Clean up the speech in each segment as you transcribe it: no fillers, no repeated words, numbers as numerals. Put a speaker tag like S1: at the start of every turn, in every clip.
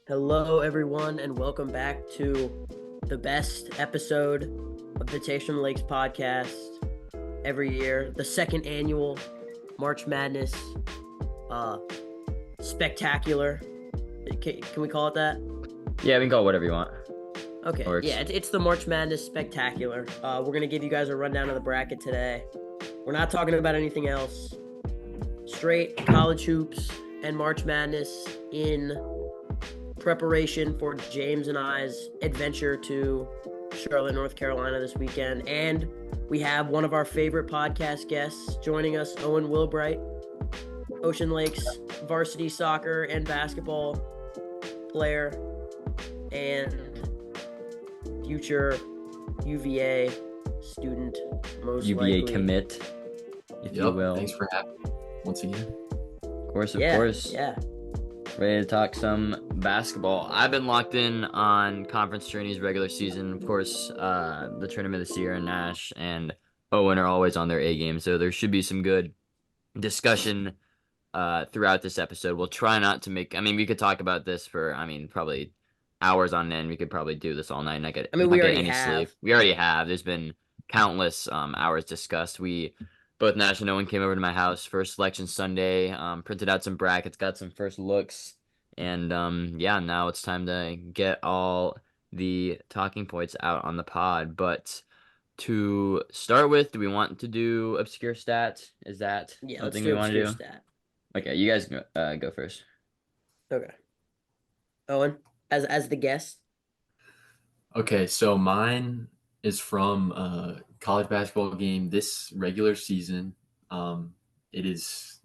S1: Hello, everyone, and welcome back to the best episode of the Takes from the Lakes podcast every year, the second annual March Madness spectacular. Can we call it that?
S2: Yeah, we can call it whatever you want.
S1: Okay,
S2: Works.
S1: yeah, it's the March Madness spectacular. We're going to give you guys a rundown of the bracket today. We're not talking about anything else. Straight college hoops and March Madness in preparation for James and I's adventure to Charlotte, North Carolina this weekend. And we have one of our favorite podcast guests joining us, Owen Wilbricht, Ocean Lakes varsity soccer and basketball player and future UVA student, most
S2: UVA
S1: likely.
S2: commit, if you will.
S3: Thanks for having me once again.
S2: Of course.
S1: Yeah.
S2: Ready to talk some basketball. I've been locked in on conference tourneys regular season. Of course, the tournament this year in Nash and Owen are always on their A game, so there should be some good discussion throughout this episode. We'll try not to make. We could talk about this for probably hours on end. We could probably do this all night.
S1: We already have.
S2: Sleep. We already have. There's been countless hours discussed. Both Nash and Owen came over to my house for Selection Sunday, printed out some brackets, got some first looks, and now it's time to get all the talking points out on the pod. But to start with, do we want to do obscure stats? Is that something we want to do?
S1: Stat.
S2: Okay, you guys go first.
S1: Okay. Owen, as the guest.
S3: Okay, so mine is from a college basketball game this regular season. It's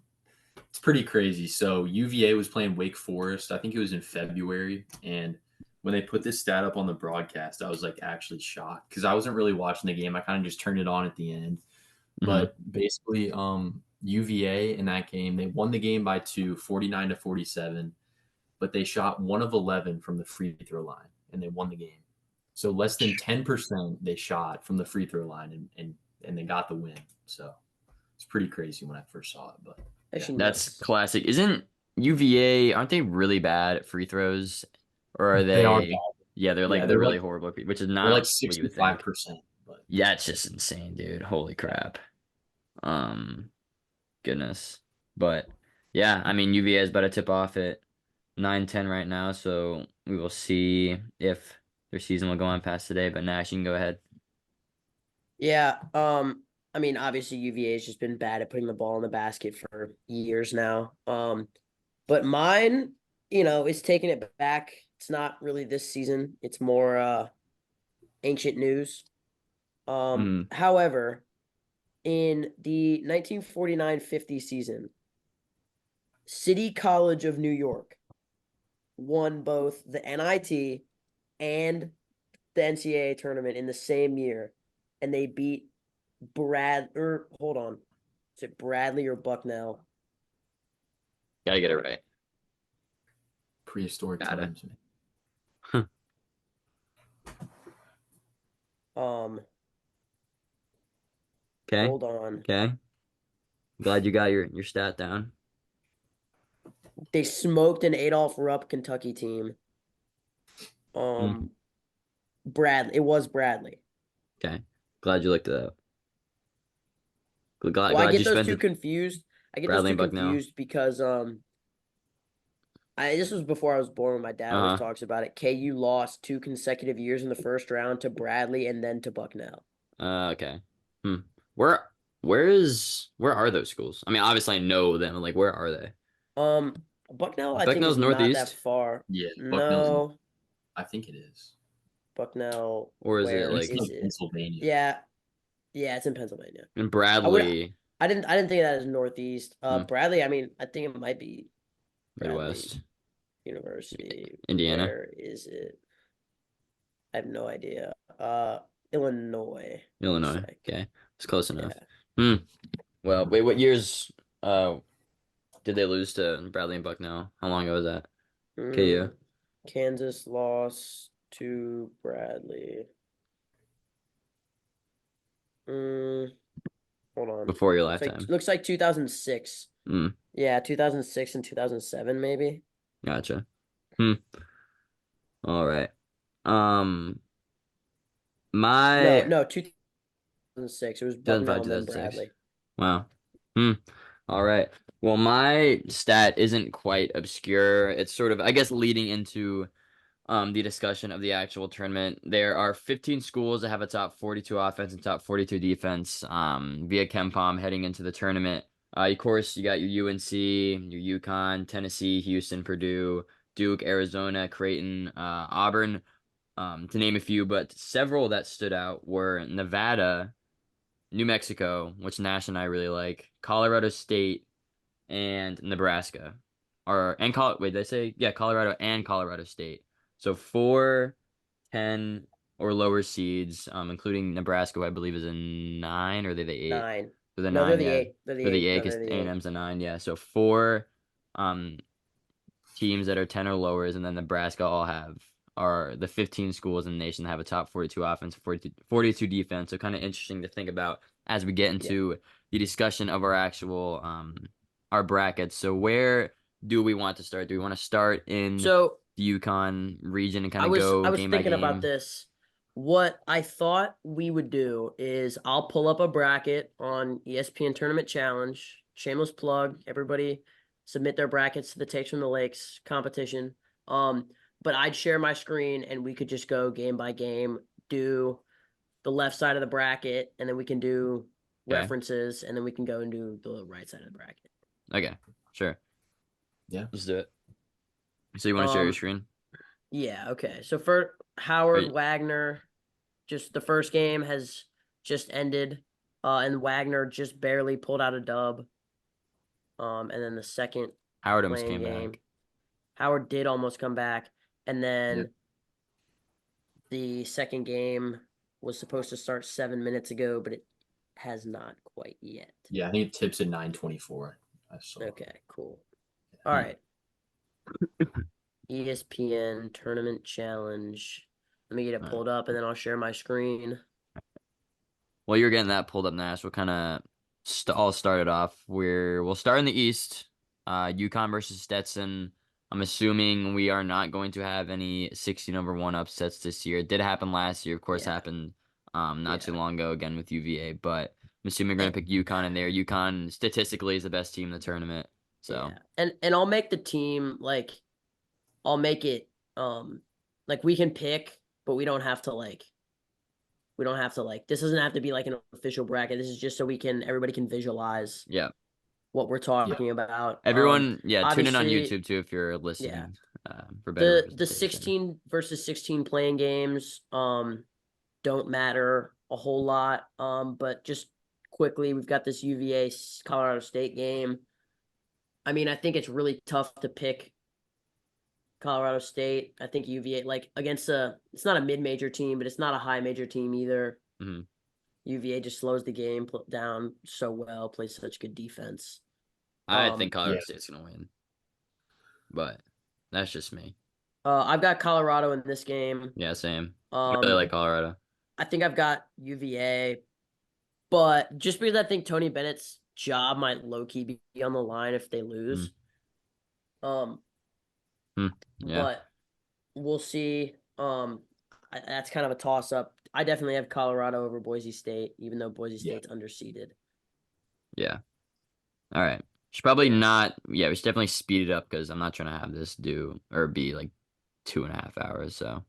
S3: pretty crazy. So UVA was playing Wake Forest. I think it was in February, and when they put this stat up on the broadcast, I was like actually shocked because I wasn't really watching the game. I kind of just turned it on at the end.
S2: Mm-hmm.
S3: But basically, UVA in that game, they won the game by 49-47, but they shot 1 of 11 from the free throw line, and they won the game. So less than 10% they shot from the free throw line, and they got the win. So it's pretty crazy when I first saw it. But
S1: Actually,
S2: that's classic. Isn't UVA? Aren't they really bad at free throws, or are they?
S3: They are bad.
S2: Yeah, they're really horrible. Which is not
S3: like
S2: what you would think.
S3: 65%. But
S2: Yeah, it's just insane, dude. Holy crap. Goodness. But yeah, UVA is about to tip off at 9-10 right now, so we will see if their season will go on past today. But Nash, you can go ahead.
S1: Yeah. Obviously UVA has just been bad at putting the ball in the basket for years now. But mine, is taking it back. It's not really this season. It's more ancient news. However, in the 1949-50 season, City College of New York won both the NIT and the NCAA tournament in the same year, and they beat hold on. Is it Bradley or Bucknell?
S2: Gotta get it right.
S3: prehistoric times.
S2: Okay.
S1: Hold on.
S2: Okay. Glad you got your stat down.
S1: They smoked an Adolph Rupp Kentucky team. Bradley. It was Bradley.
S2: Okay. Glad you looked it up.
S1: I get those two confused.
S2: Bradley and Bucknell.
S1: Because this was before I was born when my dad always talks about it. KU lost 2 consecutive years in the first round to Bradley and then to Bucknell.
S2: Okay. Where are those schools? Obviously I know them. Like, where are they?
S1: Bucknell, I think is
S2: northeast.
S1: Not that far.
S3: Yeah,
S1: no.
S3: I think it is.
S1: Bucknell.
S2: Or is it like
S3: Pennsylvania?
S1: Yeah, it's in Pennsylvania.
S2: And Bradley.
S1: I didn't think of that as northeast. Bradley, I think it might be
S2: Midwest
S1: University.
S2: Indiana.
S1: Where is it? I have no idea. Illinois.
S2: Okay. It's close enough. Yeah. Well, wait, what years did they lose to Bradley and Bucknell? How long ago was that? KU.
S1: Kansas lost to Bradley. Hold on.
S2: Before your lifetime.
S1: Looks like 2006. Yeah, 2006 and 2007 maybe.
S2: Gotcha. All right.
S1: No,
S2: My
S1: no, 2006. It was
S2: 2005,
S1: Bucknell and then
S2: 2006.
S1: Bradley.
S2: Wow. Hmm. All right. Well, my stat isn't quite obscure. It's sort of, I guess, leading into the discussion of the actual tournament. There are 15 schools that have a top 42 offense and top 42 defense via KenPom heading into the tournament. Of course, you got your UNC, your UConn, Tennessee, Houston, Purdue, Duke, Arizona, Creighton, Auburn, to name a few, but several that stood out were Nevada, New Mexico, which Nash and I really like, Colorado State, and Nebraska. Wait, did I say? Yeah, Colorado and Colorado State. So 4, 10, or lower seeds, including Nebraska, who I believe is a 9, or are they the 8?
S1: 9.
S2: They're the
S1: No, they're
S2: 9,
S1: the
S2: yeah.
S1: 8. They're the
S2: They're the
S1: 8.
S2: 8
S1: No,
S2: because
S1: they're the 8.
S2: A&M's a 9, yeah. So 4 um teams that are 10 or lowers, and then Nebraska all have are the 15 schools in the nation that have a top 42 offense, 42 defense. So kind of interesting to think about as we get
S1: Yeah.
S2: into the discussion of our actual our brackets. So where do we want to start? Do we want to start in
S1: So
S2: the Yukon region and kind
S1: I
S2: of
S1: was
S2: go
S1: I was
S2: game by
S1: thinking about
S2: game?
S1: this. What I thought we would do is I'll pull up a bracket on ESPN Tournament Challenge. Shameless plug. Everybody submit their brackets to the Takes from the Lakes competition. But I'd share my screen and we could just go game by game, do the left side of the bracket, and then we can do
S2: Okay.
S1: references, and then we can go and do the right side of the bracket.
S2: Okay. Sure.
S3: Yeah.
S2: Let's do it. So you want to share your screen?
S1: Yeah, okay. So for Howard
S2: Right.
S1: Wagner, just the first game has just ended, and Wagner just barely pulled out a dub. And then the second
S2: Howard almost
S1: playing
S2: came
S1: game,
S2: back.
S1: Howard did almost come back, and then
S3: Yep.
S1: the second game was supposed to start 7 minutes ago, but it has not quite yet.
S3: Yeah, I think it tips at 9:24. I saw.
S1: Okay, cool. All right. ESPN Tournament Challenge. Let me get it
S2: All right.
S1: pulled up, and then I'll share my screen.
S2: Well, you're getting that pulled up, Nash. We'll kind of all start it off. We'll start in the East. UConn versus Stetson. I'm assuming we are not going to have any 60-1 upsets this year. It did happen last year, of course,
S1: Yeah.
S2: happened not too
S1: Yeah.
S2: long ago again with UVA, but I'm assuming we're going to pick UConn in there. UConn statistically is the best team in the tournament. So,
S1: yeah. And I'll make the team I'll make it like we can pick, but we don't have to this doesn't have to be like an official bracket. This is just so everybody can visualize
S2: yeah.
S1: what we're talking about.
S2: Everyone, tune in on
S1: Obviously,
S2: YouTube too if you're
S1: yeah.
S2: listening for better
S1: The
S2: representation.
S1: 16 versus 16 playing games don't matter a whole lot. But just quickly, we've got this UVA Colorado State game. I mean, I think it's really tough to pick Colorado State. I think UVA against it's not a mid-major team, but it's not a high-major team either.
S2: Mm-hmm.
S1: UVA just slows the game down so well, plays such good defense.
S2: I think Colorado
S3: Yeah.
S2: State's going to win, but that's just me.
S1: I've got Colorado in this game.
S2: Yeah, same. I really like Colorado.
S1: I think I've got UVA, but just because I think Tony Bennett's job might low-key be on the line if they lose.
S2: Yeah.
S1: But we'll see. That's kind of a toss-up. I definitely have Colorado over Boise State, even though Boise State's underseeded.
S2: Yeah. All right. Should probably not. Yeah, we should definitely speed it up because I'm not trying to have this do or be like 2.5 hours. So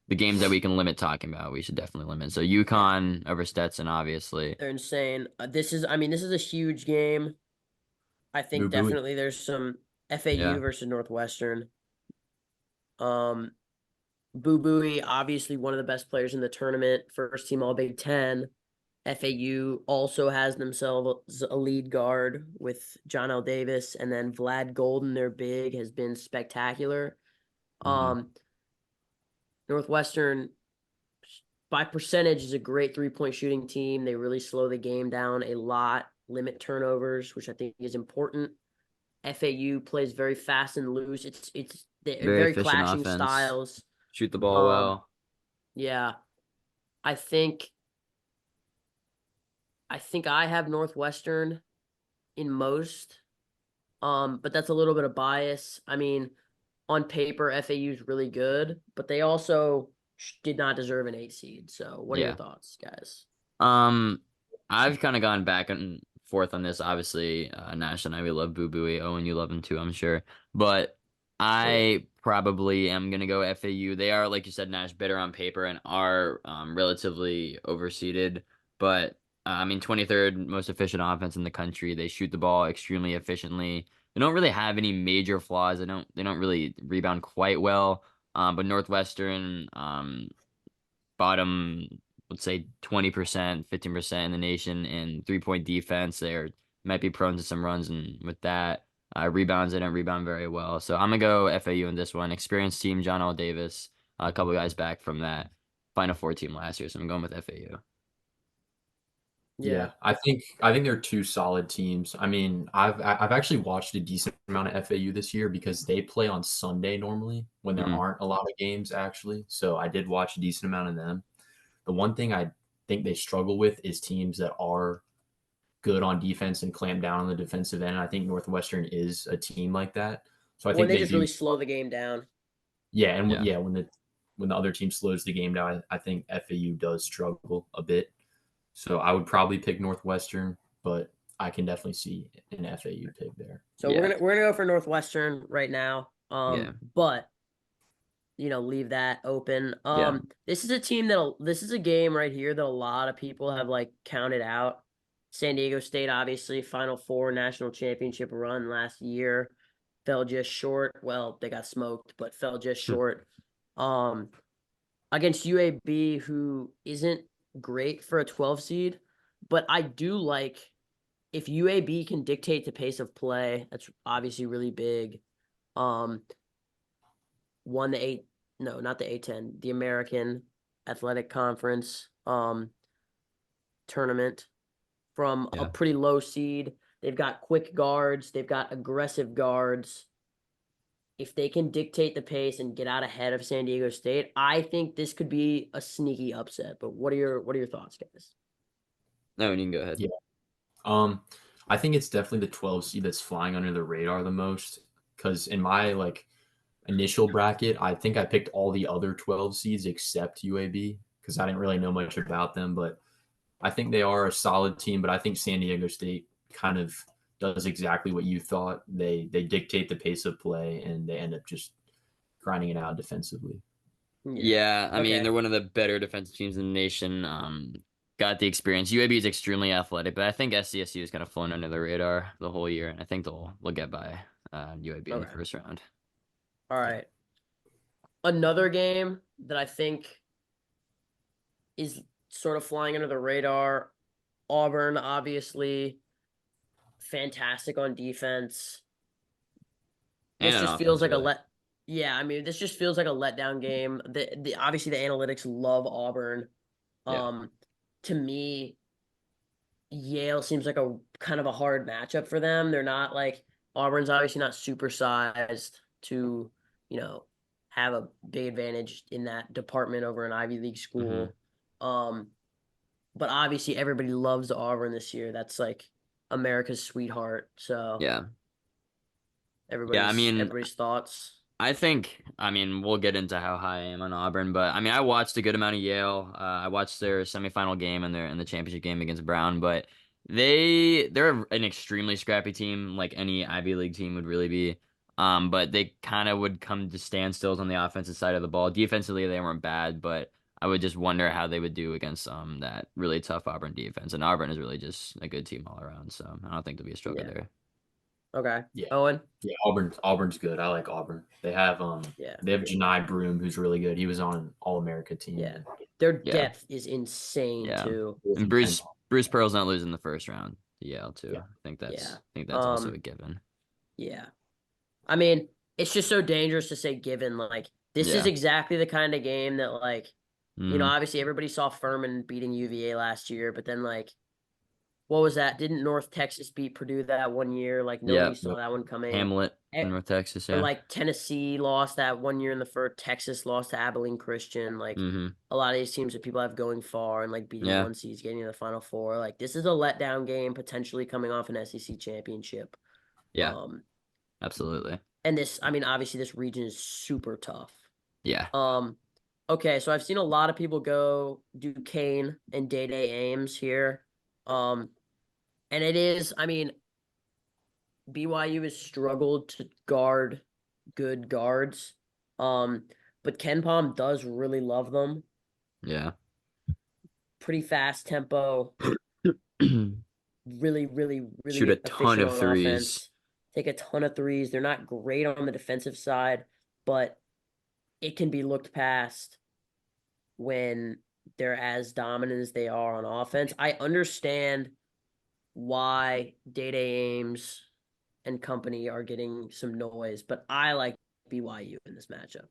S2: the games that we can limit talking about, we should definitely limit. So UConn over Stetson, obviously.
S1: They're insane. This is a huge game. I think
S3: Boo Booey.
S1: definitely there's some FAU versus Northwestern. Boo Buie, obviously one of the best players in the tournament, first team All Big Ten. FAU also has themselves a lead guard with John L. Davis, and then Vlad Golden, their big, has been spectacular. Northwestern, by percentage, is a great three-point shooting team. They really slow the game down a lot, limit turnovers, which I think is important. FAU plays very fast and loose. It's very
S2: efficient
S1: clashing
S2: offense.
S1: styles.
S2: Shoot the ball well.
S1: Yeah. I think I have Northwestern in most. But that's a little bit of bias. I mean, on paper, FAU is really good, but they also did not deserve an 8 seed. So, what are your
S2: Yeah.
S1: thoughts, guys?
S2: Um, I've kind of gone back and forth on this. Obviously, Nash and I, we love Boo Booey. Owen, you love him too, I'm sure. But I probably am gonna go FAU. They are, like you said, Nash, better on paper and are relatively overseeded. But I mean, 23rd most efficient offense in the country. They shoot the ball extremely efficiently. They don't really have any major flaws. They don't really rebound quite well. But Northwestern, bottom, let's say 20%, 15% in the nation in 3-point defense. They might be prone to some runs, and with that, rebounds, they don't rebound very well. So I'm gonna go FAU in this one. Experienced team, John L. Davis, a couple guys back from that Final Four team last year. So I'm going with FAU.
S1: Yeah.
S3: Yeah, I think they're two solid teams. I mean, I've actually watched a decent amount of FAU this year because they play on Sunday normally when there
S2: Mm,
S3: aren't a lot of games actually. So I did watch a decent amount of them. The one thing I think they struggle with is teams that are good on defense and clamp down on the defensive end. I think Northwestern is a team like that. So I
S1: When
S3: think
S1: they
S3: they
S1: just
S3: do.
S1: really slow the game down.
S3: Yeah, and
S2: yeah.
S3: yeah, when the other team slows the game down, I think FAU does struggle a bit. So I would probably pick Northwestern, but I can definitely see an FAU pick there.
S1: So
S2: Yeah.
S1: we're gonna go for Northwestern right now.
S2: Yeah.
S1: But leave that open.
S2: Yeah.
S1: This is a team this is a game right here that a lot of people have like counted out. San Diego State, obviously, Final Four national championship run last year, fell just short. Well, they got smoked, but fell just short. Um, Against UAB, who isn't great for a 12 seed, but I do like if UAB can dictate the pace of play. That's obviously really big. Um, won the eight, no, not the A10, the American Athletic Conference tournament from a
S2: Yeah.
S1: pretty low seed. They've got quick guards, they've got aggressive guards. If they can dictate the pace and get out ahead of San Diego State, I think this could be a sneaky upset. But what are your thoughts, guys?
S2: No, you can go ahead.
S3: Yeah. Um, I think it's definitely the 12 seed that's flying under the radar the most. Because in my like initial bracket, I think I picked all the other 12 seeds except UAB because I didn't really know much about them. But I think they are a solid team. But I think San Diego State kind of does exactly what you thought. They dictate the pace of play and they end up just grinding it out defensively.
S1: Yeah.
S2: Yeah, I mean,
S1: Okay.
S2: they're one of the better defensive teams in the nation. Got the experience. UAB is extremely athletic, but I think SCSU is kind of flown under the radar the whole year, and I think they'll get by UAB in the
S1: Okay.
S2: first round.
S1: All right. Another game that I think is sort of flying under the radar. Auburn, obviously, fantastic on defense.
S2: And
S1: This
S2: an
S1: just feels
S2: offense,
S1: like a
S2: really.
S1: let. Yeah, I mean, this just feels like a letdown game. The obviously the analytics love Auburn.
S2: Yeah.
S1: Um, to me, Yale seems like a kind of a hard matchup for them. They're not like Auburn's obviously not super sized to, you know, have a big advantage in that department over an Ivy League
S2: hmm
S1: school. Um, but obviously everybody loves Auburn this year. That's like America's sweetheart. So
S2: Yeah. Yeah, I
S1: everybody's
S2: mean,
S1: everybody's thoughts.
S2: I mean, we'll get into how high I am on Auburn, but I mean, I watched a good amount of Yale. I watched their semifinal game and their in the championship game against Brown, but they're an extremely scrappy team, like any Ivy League team would really be. But they kind of would come to standstills on the offensive side of the ball. Defensively, they weren't bad, but I would just wonder how they would do against that really tough Auburn defense. And Auburn is really just a good team all around, so I don't think there'll be a struggle
S1: Yeah.
S2: there.
S1: Okay.
S3: Yeah.
S1: Owen.
S3: Yeah, Auburn's good. I like Auburn.
S1: Yeah.
S3: They have Janai Broom who's really good. He was on an All America team.
S1: Yeah. Their
S2: Yeah.
S1: depth is insane
S2: Yeah.
S1: too.
S2: And Bruce Pearl's not losing the first round to Yale too.
S3: Yeah.
S1: Yeah.
S2: I think that's also a given.
S1: Yeah. I mean, it's just so dangerous to say given. Like, this is
S2: Yeah.
S1: exactly the kind of game that, like,
S2: hmm
S1: obviously everybody saw Furman beating UVA last year, but then, like, what was that? Didn't North Texas beat Purdue that one year? Like,
S2: Yeah.
S1: nobody saw that one coming.
S2: Hamlet in North Texas,
S1: Or,
S2: yeah.
S1: like, Tennessee lost that one year in the first. Texas lost to Abilene Christian. Like,
S2: hmm
S1: a lot of these teams that people have going far and, like, beating
S2: Yeah.
S1: one seeds, getting to the Final Four. Like, this is a letdown game, potentially coming off an SEC championship.
S2: Yeah.
S1: Um,
S2: Absolutely.
S1: And this, I mean, obviously this region is super tough.
S2: Yeah.
S1: Okay, so I've seen a lot of people go Duquesne and Day-Day Ames here. And it is, I mean, BYU has struggled to guard good guards. But Ken Palm does really love them.
S2: Yeah.
S1: Pretty fast tempo, really, really,
S2: Shoot a
S1: really
S2: ton
S1: efficient
S2: of
S1: on
S2: threes.
S1: offense. Take a ton of threes. They're not great on the defensive side, but it can be looked past when they're as dominant as they are on offense. I understand why Day-Day Ames and company are getting some noise, but I like BYU in this matchup.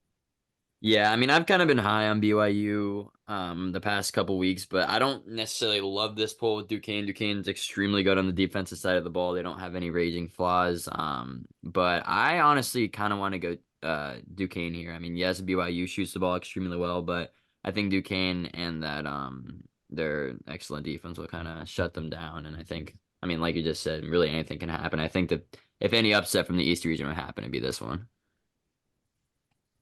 S2: Yeah, I mean, I've kind of been high on BYU the past couple weeks, but I don't necessarily love this poll with Duquesne. Duquesne's extremely good on the defensive side of the ball. They don't have any raging flaws. But I honestly kind of want to go Duquesne here. I mean, yes, BYU shoots the ball extremely well, but I think Duquesne and that their excellent defense will kind of shut them down. And I mean, like you just said, really anything can happen. I think that if any upset from the East region would happen, it'd be this one.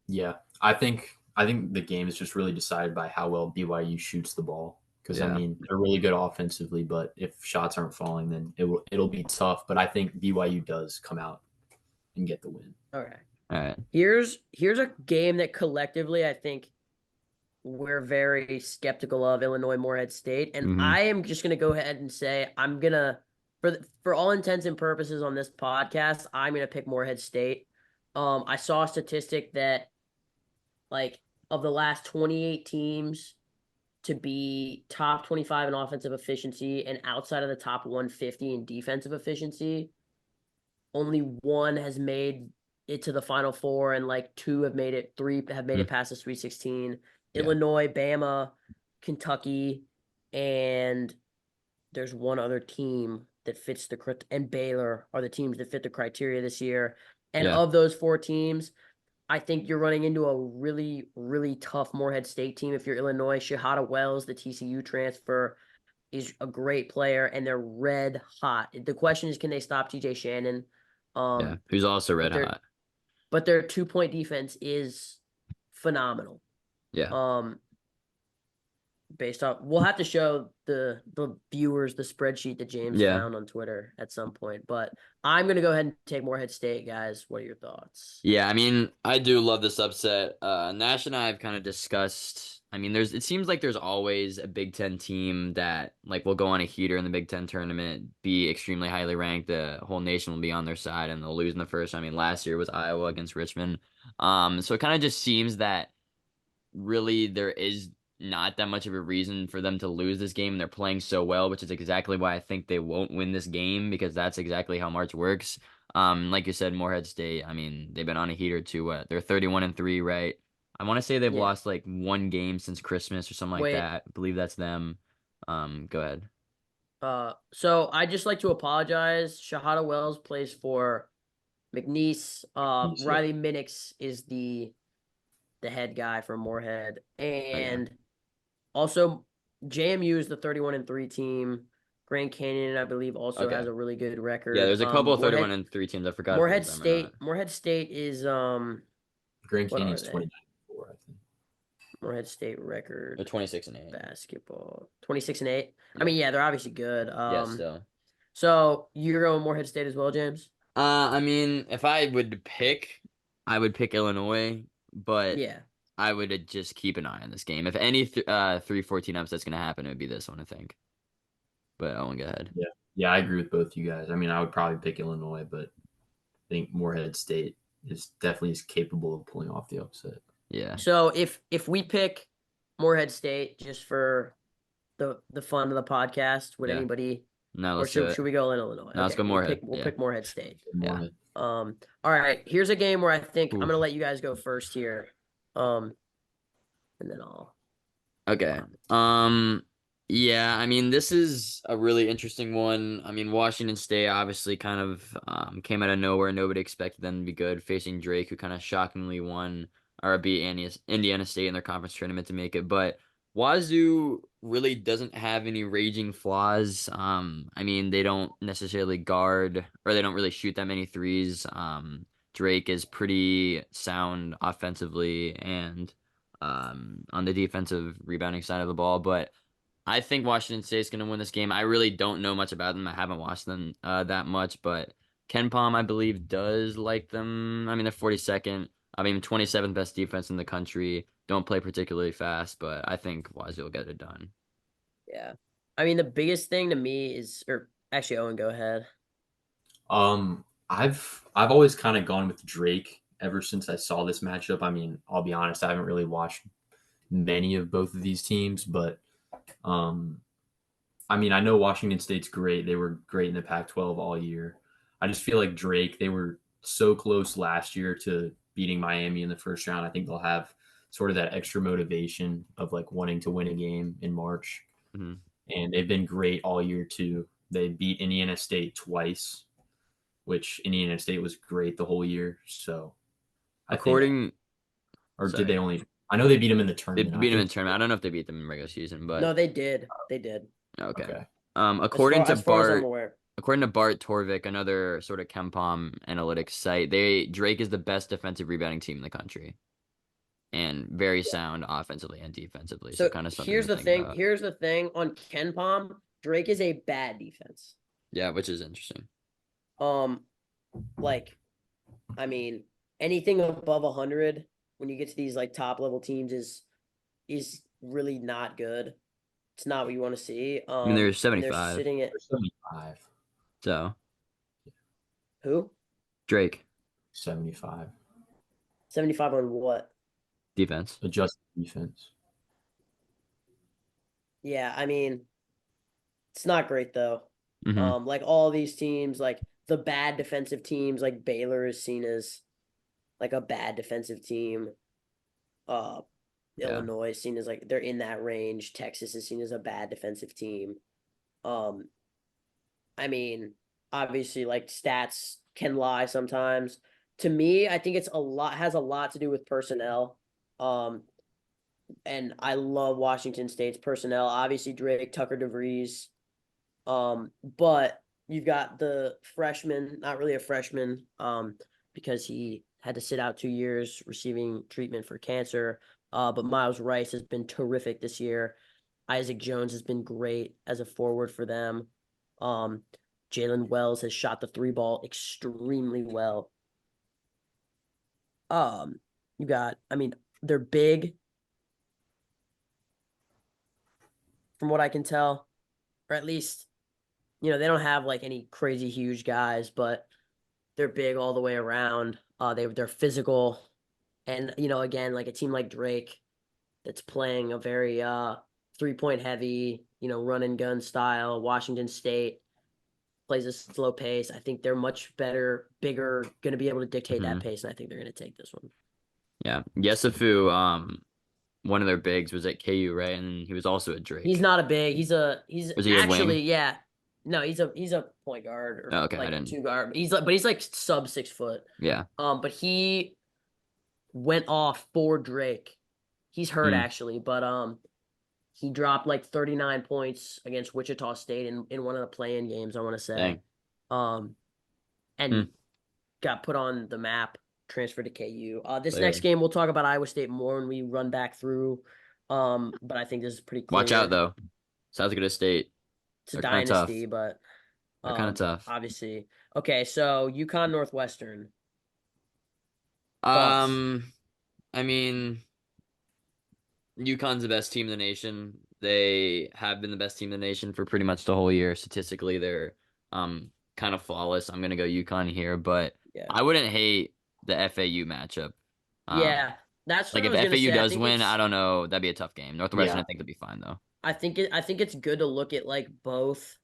S3: Yeah, I think the game is just really decided by how well BYU shoots the ball. Because I
S2: Yeah.
S3: mean, they're really good offensively, but if shots aren't falling, then it'll be tough. But I think BYU does come out and get the win.
S1: Okay.
S2: All right.
S1: Here's a game that collectively I think we're very skeptical of, Illinois Morehead State, and
S2: Mm-hmm.
S1: I am just gonna go ahead and say I'm gonna for all intents and purposes on this podcast, I'm gonna pick Morehead State. I saw a statistic that like of the last 28 teams to be top 25 in offensive efficiency and outside of the top 150 in defensive efficiency, only one has made it to the Final Four, and like two have made it, three have made it past the Sweet 16.
S2: Yeah.
S1: Illinois, Bama, Kentucky, and there's one other team that fits and Baylor are the teams that fit the criteria this year. And
S2: Yeah.
S1: of those four teams, I think you're running into a really, really tough Morehead State team. If you're Illinois, Shahada Wells, the TCU transfer, is a great player, and they're red hot. The question is, can they stop TJ Shannon?
S2: Yeah. Who's also red hot.
S1: But their 2-point defense is phenomenal.
S2: Yeah.
S1: Based off, we'll have to show the viewers the spreadsheet that James
S2: Yeah.
S1: found on Twitter at some point. But I'm gonna go ahead and take Morehead State, guys. What are your thoughts?
S2: Yeah, I mean, I do love this upset. Nash and I have kind of discussed. I mean, it seems like there's always a Big Ten team that like will go on a heater in the Big Ten tournament, be extremely highly ranked. The whole nation will be on their side, and they'll lose in the first. I mean, last year was Iowa against Richmond. So it kind of just seems that really there is not that much of a reason for them to lose this game, and they're playing so well, which is exactly why I think they won't win this game, because that's exactly how March works. Like you said, Morehead State, I mean, they've been on a heater to what? They're 31-3, right? I want to say they've
S1: Yeah.
S2: lost like one game since Christmas or something like
S1: Wait.
S2: that. I believe that's them. Go ahead.
S1: So I just like to apologize. Shahada Wells plays for McNeese.
S3: McNeese, yeah.
S1: Riley Minix is the head guy for Morehead, and also JMU is the 31-3 team. Grand Canyon, I believe, also
S2: Okay.
S1: has a really good record.
S2: Yeah, there's a couple of
S1: Morehead,
S2: 31-3 teams. I forgot.
S1: Morehead
S2: if it was them or
S1: State.
S2: not.
S1: Morehead State is
S3: Grand
S1: what
S3: Canyon's
S1: are they?
S3: 29-4, I think.
S1: Morehead State record
S2: They're 26-8.
S1: basketball 26-8. I
S2: Yeah.
S1: mean, yeah, they're obviously good.
S2: Yeah, still.
S1: So you're going Morehead State as well, James?
S2: I mean, if I would pick, I would pick Illinois, but
S1: Yeah.
S2: I would just keep an eye on this game. If any 3-14 upset's gonna happen, it would be this one, I think. But Owen, go ahead.
S3: Yeah, I agree with both you guys. I mean, I would probably pick Illinois, but I think Morehead State is definitely as capable of pulling off the upset.
S2: Yeah.
S1: So if we pick Morehead State just for the fun of the podcast, would
S2: Yeah.
S1: anybody?
S2: No,
S1: Or
S2: let's do it.
S1: should we go in Illinois?
S2: No, let's go Morehead.
S1: We'll pick Morehead State.
S3: Morehead.
S1: All right. Here's a game where I think I'm
S2: Ooh.
S1: gonna let you guys go first here. And then I'll.
S2: Okay. Yeah, I mean, this is a really interesting one. I mean, Washington State obviously kind of came out of nowhere. Nobody expected them to be good, facing Drake, who kind of shockingly won or beat Indiana State in their conference tournament to make it. But Wazoo really doesn't have any raging flaws. I mean, they don't necessarily guard, or they don't really shoot that many threes. Drake is pretty sound offensively and on the defensive rebounding side of the ball. But I think Washington State's going to win this game. I really don't know much about them. I haven't watched them that much, but Ken Palm, I believe, does like them. I mean, they're 42nd. I mean, 27th best defense in the country. Don't play particularly fast, but I think Wazoo will get it done.
S1: Yeah. I mean, the biggest thing to me is, or actually, Owen, go ahead.
S3: I've always kind of gone with Drake ever since I saw this matchup. I mean, I'll be honest, I haven't really watched many of both of these teams, but um, I mean, I know Washington State's great. They were great in the Pac-12 all year. I just feel like Drake, they were so close last year to beating Miami in the first round. I think they'll have sort of that extra motivation of like wanting to win a game in March.
S2: Mm-hmm.
S3: And they've been great all year too. They beat Indiana State twice, which Indiana State was great the whole year. So I think, or did they only? I know they beat them in the
S2: They
S3: tournament.
S2: beat them in the tournament. I don't know if they beat them in regular season, but
S1: No, they did. They did.
S2: okay.
S3: Okay.
S2: According to
S1: As far as I'm
S2: Bart,
S1: aware.
S2: according to Bart Torvik, another sort of KenPom analytics site, Drake is the best defensive rebounding team in the country, and very sound offensively and defensively. So kind of something
S1: here's
S2: to
S1: the
S2: think
S1: thing.
S2: about.
S1: Here's the thing on Ken Palm. Drake is a bad defense.
S2: Yeah, which is interesting.
S1: Like, I mean, anything above 100 when you get to these like top level teams is really not good. It's not what you want to see.
S2: I mean, they're
S1: And they're
S2: 75,
S1: sitting at
S3: 75.
S2: so
S1: who?
S2: Drake
S3: 75.
S1: 75 on what?
S2: defense.
S3: Adjusted defense.
S1: Yeah, I mean, it's not great though.
S2: Mm-hmm.
S1: Like all these teams, like the bad defensive teams, like Baylor is seen as like a bad defensive team. Uh,
S2: Yeah.
S1: Illinois is seen as like they're in that range. Texas is seen as a bad defensive team. Um, I mean, obviously, like stats can lie sometimes. To me, I think it's has a lot to do with personnel. Um, and I love Washington State's personnel. Obviously, Drake, Tucker DeVries. But you've got the freshman, not really a freshman, because he had to sit out 2 years receiving treatment for cancer. But Miles Rice has been terrific this year. Isaac Jones has been great as a forward for them. Jalen Wells has shot the three ball extremely well. You got, I mean, they're big from what I can tell, or at least, they don't have like any crazy huge guys, but they're big all the way around. They're physical, and again, like a team like Drake that's playing a very 3-point heavy, run and gun style. Washington State plays a slow pace. I think they're much better, bigger, going to be able to dictate that pace, and I think they're going to take this one.
S2: Yeah, Yesufu, one of their bigs was at KU, right? And he was also at Drake.
S1: He's not a big. He's
S2: Was he
S1: actually,
S2: a wing?
S1: yeah. No, he's a point guard or
S2: Oh, okay, I
S1: like
S2: didn't.
S1: 2 guard. He's like sub 6 foot.
S2: Yeah.
S1: But he went off for Drake. He's hurt actually, but he dropped like 39 points against Wichita State in one of the play-in games, I want to say.
S2: Dang.
S1: And got put on the map, transferred to KU. This
S2: Later.
S1: next game we'll talk about Iowa State more when we run back through. But I think this is pretty clear.
S2: Watch out though. South Dakota State.
S1: It's a
S2: They're kinda
S1: dynasty,
S2: tough.
S1: but
S2: They're kind of tough.
S1: obviously. Okay, so UConn Northwestern.
S2: I mean, UConn's the best team in the nation. They have been the best team in the nation for pretty much the whole year. Statistically, they're kind of flawless. I'm gonna go UConn here, but
S1: Yeah.
S2: I wouldn't hate the FAU matchup.
S1: Yeah, that's what
S2: like
S1: I
S2: if
S1: was gonna
S2: FAU
S1: say.
S2: does win, I don't know. That'd be a tough game. Northwestern,
S3: Yeah.
S2: I think, would be fine though.
S1: I think it's good to look at like both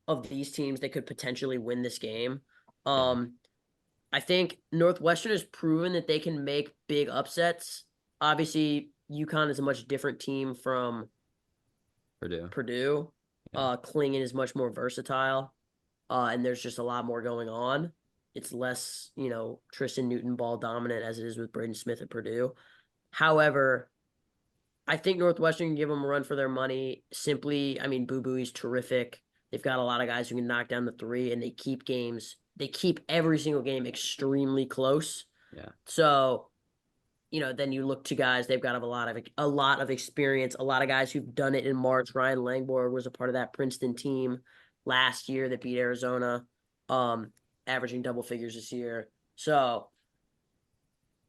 S1: of these teams that could potentially win this game. I think Northwestern has proven that they can make big upsets. Obviously, UConn is a much different team from Purdue.
S2: Yeah.
S1: Klingon is much more versatile, and there's just a lot more going on. It's less, Tristan Newton ball dominant as it is with Braden Smith at Purdue. However, I think Northwestern can give them a run for their money. Simply, I mean, Boo Buie's terrific. They've got a lot of guys who can knock down the three, and they keep games they keep every single game extremely close.
S2: Yeah.
S1: So, then you look to guys, they've got a lot of experience, a lot of guys who've done it in March. Ryan Langborg was a part of that Princeton team last year that beat Arizona, averaging double figures this year. So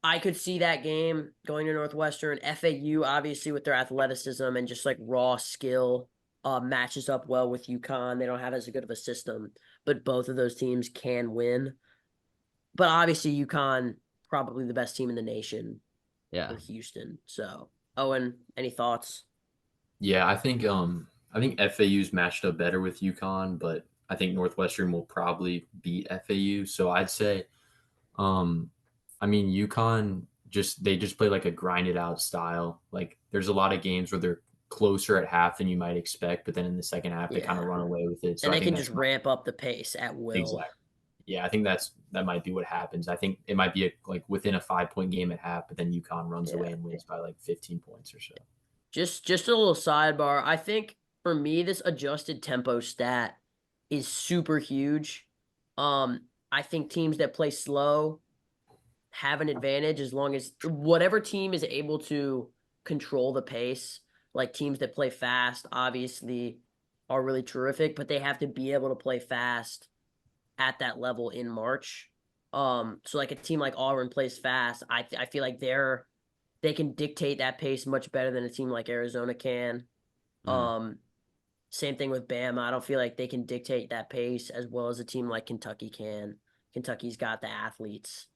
S1: I could see that game going to Northwestern. FAU, obviously, with their athleticism and just like raw skill, matches up well with UConn. They don't have as good of a system, but both of those teams can win. But obviously, UConn probably the best team in the nation
S2: Yeah.
S1: with Houston. So, Owen, any thoughts?
S3: Yeah, I think FAU's matched up better with UConn, but I think Northwestern will probably beat FAU. So I'd say, UConn they just play like a grinded out style. Like there's a lot of games where they're closer at half than you might expect, but then in the second half they kind
S1: Yeah.
S3: of run away with it. So
S1: And
S3: I
S1: they
S3: think
S1: can
S3: that's
S1: just ramp up the pace at will.
S3: exactly. Yeah, I think that might be what happens. I think it might be like within a 5 point game at half, but then UConn runs
S1: Yeah.
S3: away and wins by like 15 points or so.
S1: Just a little sidebar. I think for me, this adjusted tempo stat is super huge. I think teams that play slow have an advantage as long as whatever team is able to control the pace. Like teams that play fast, obviously, are really terrific, but they have to be able to play fast at that level in March. So like a team like Auburn plays fast. I feel like they can dictate that pace much better than a team like Arizona can.
S2: Mm.
S1: Same thing with Bama. I don't feel like they can dictate that pace as well as a team like Kentucky can. Kentucky's got the athletes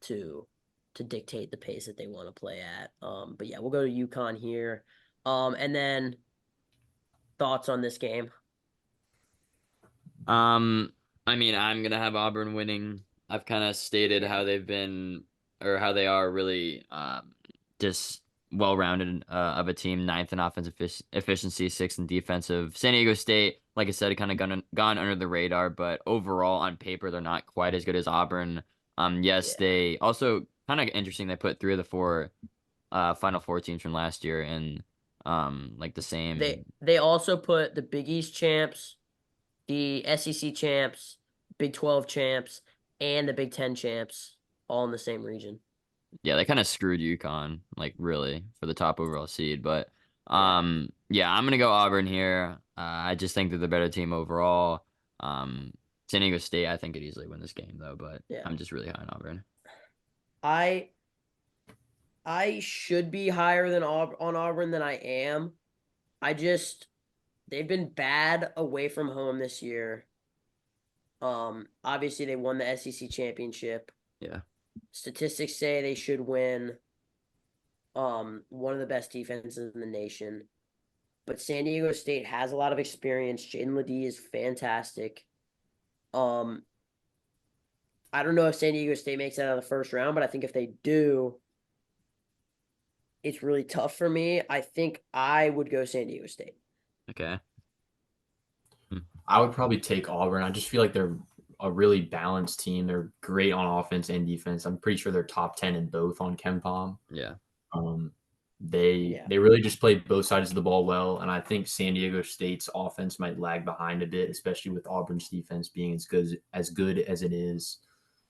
S1: to dictate the pace that they want to play at. But yeah, we'll go to UConn here. And then thoughts on this game?
S2: I'm gonna have Auburn winning. I've kind of stated how they've been or how they are really just well-rounded of a team, ninth in offensive efficiency, sixth in defensive. San Diego State, like I said, kind of gone under the radar, but overall on paper they're not quite as good as Auburn. Yes,
S1: Yeah.
S2: they also kind of interesting. They put three of the four Final Four teams from last year in like the same.
S1: They also put the Big East champs, the SEC champs, Big 12 champs, and the Big 10 champs all in the same region.
S2: Yeah, they kind of screwed UConn, like really, for the top overall seed. But
S1: Yeah.
S2: yeah, I'm gonna go Auburn here. I just think they're the better team overall. Um, San Diego State, I think could easily win this game though, but
S1: Yeah.
S2: I'm just really high on Auburn.
S1: I I should be higher than on Auburn than I am. They've been bad away from home this year. Obviously they won the SEC championship.
S2: Yeah.
S1: Statistics say they should win. One of the best defenses in the nation. But San Diego State has a lot of experience. Jaden Ledee is fantastic. Um, I don't know if San Diego State makes it out of the first round, but I think if they do, it's really tough for me. I think I would go San Diego State.
S2: Okay.
S3: I would probably take Auburn. I just feel like they're a really balanced team. They're great on offense and defense. I'm pretty sure they're top 10 in both on KenPom.
S2: Yeah.
S3: Um, they really just play both sides of the ball well, and I think San Diego State's offense might lag behind a bit, especially with Auburn's defense being as good as it is.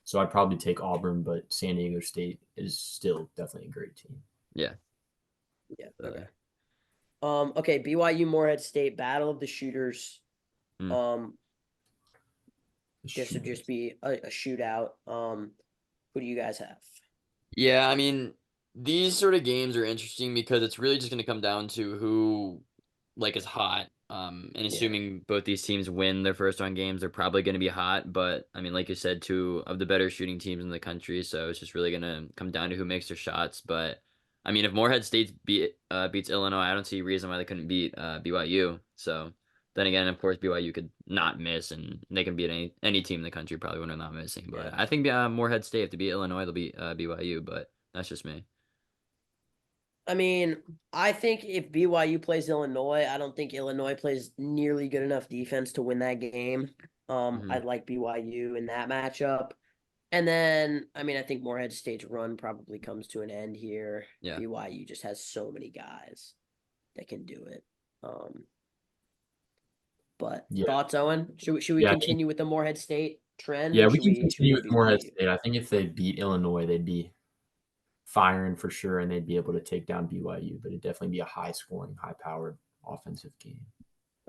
S3: So I'd probably take Auburn, but San Diego State is still definitely a great team.
S2: Yeah.
S1: Yeah. Okay. Okay. BYU Morehead State Battle of the Shooters.
S2: Hmm.
S1: This would just be a shootout. Who do you guys have?
S2: Yeah, I mean, these sort of games are interesting because it's really just going to come down to who like is hot. And assuming both these teams win their first round games, they're probably going to be hot. But I mean, like you said, two of the better shooting teams in the country, so it's just really going to come down to who makes their shots. But I mean, if Morehead State beats Illinois, I don't see a reason why they couldn't beat BYU. So then again, of course, BYU could not miss, and they can beat any team in the country probably when they're not missing. But I think Morehead State, if they beat Illinois, they'll beat BYU. But that's just me.
S1: I mean, I think if BYU plays Illinois, I don't think Illinois plays nearly good enough defense to win that game. I'd like BYU in that matchup. And then, I mean, I think Morehead State's run probably comes to an end here.
S2: Yeah.
S1: BYU just has so many guys that can do it. But thoughts, Owen? Should we continue with the Morehead State? trend,
S3: Yeah,
S1: or
S3: we
S1: should
S3: can
S1: we
S3: continue
S1: go
S3: with Morehead
S1: BYU?
S3: State. I think if they beat Illinois, they'd be firing for sure, and they'd be able to take down BYU. But it'd definitely be a high-scoring, high-powered offensive game.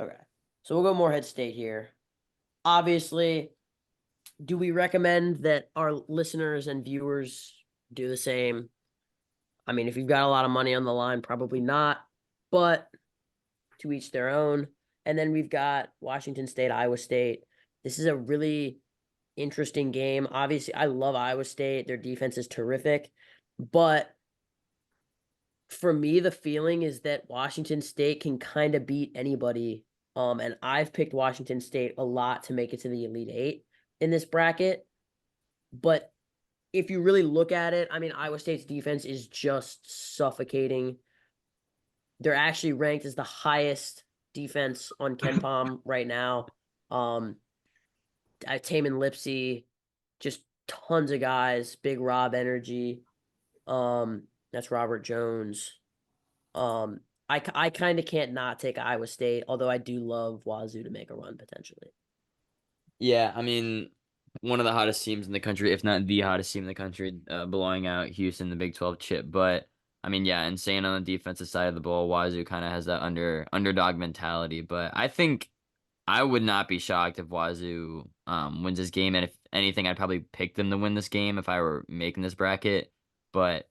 S1: Okay, so we'll go Morehead State here. Obviously, do we recommend that our listeners and viewers do the same? I mean, if you've got a lot of money on the line, probably not, but to each their own. And then we've got Washington State, Iowa State. This is a really interesting game. Obviously, I love Iowa State. Their defense is terrific. But for me, the feeling is that Washington State can kind of beat anybody. And I've picked Washington State a lot to make it to the Elite Eight in this bracket. But if you really look at it, I mean, Iowa State's defense is just suffocating. They're actually ranked as the highest defense on KenPom right now. Taman Lipsey, just tons of guys, big Rob energy. That's Robert Jones. I kind of can't not take Iowa State, although I do love Wazoo to make a run potentially.
S2: Yeah, I mean, one of the hottest teams in the country, if not the hottest team in the country, blowing out Houston, the Big 12 chip. But I mean, yeah, insane on the defensive side of the ball. Wazoo kind of has that underdog mentality. But I think I would not be shocked if Wazoo wins this game. And if anything, I'd probably pick them to win this game if I were making this bracket. But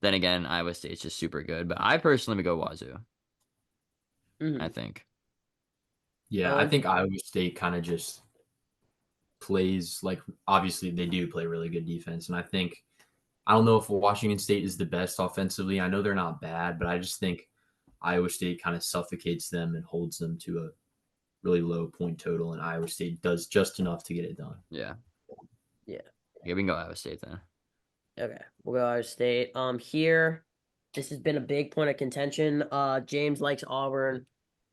S2: then again, Iowa State's just super good. But I personally would go Wazoo, I think.
S3: Yeah, I
S1: Owen?
S3: think Iowa State kind of just plays like obviously they do play really good defense, and I don't know if Washington State is the best offensively. I know they're not bad, but I just think Iowa State kind of suffocates them and holds them to a really low point total, and Iowa State does just enough to get it done.
S2: Yeah.
S1: Yeah.
S2: Yeah, we can go Iowa State then.
S1: Okay, we'll go Iowa State. Here, this has been a big point of contention. James likes Auburn.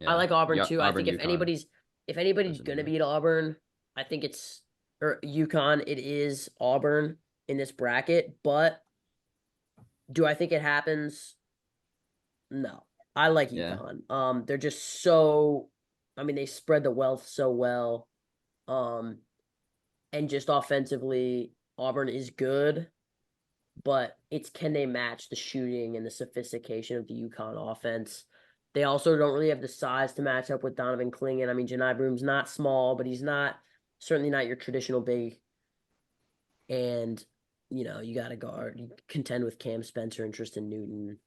S1: I
S2: Yeah.
S1: like Auburn
S2: Yeah,
S1: too. I
S2: Auburn,
S1: think if
S2: UConn.
S1: anybody's
S2: Those are
S1: gonna
S2: the-
S1: beat Auburn, I think it's or UConn. It is Auburn in this bracket, but do I think it happens? No. I like
S2: Yeah.
S1: UConn. They're just so. I mean, they spread the wealth so well. Um, and just offensively, Auburn is good. But it's can they match the shooting and the sophistication of the UConn offense? They also don't really have the size to match up with Donovan Clingan. I mean, Janai Broom's not small, but he's certainly not your traditional big. And you got to guard, you contend with Cam Spencer and Tristan Newton.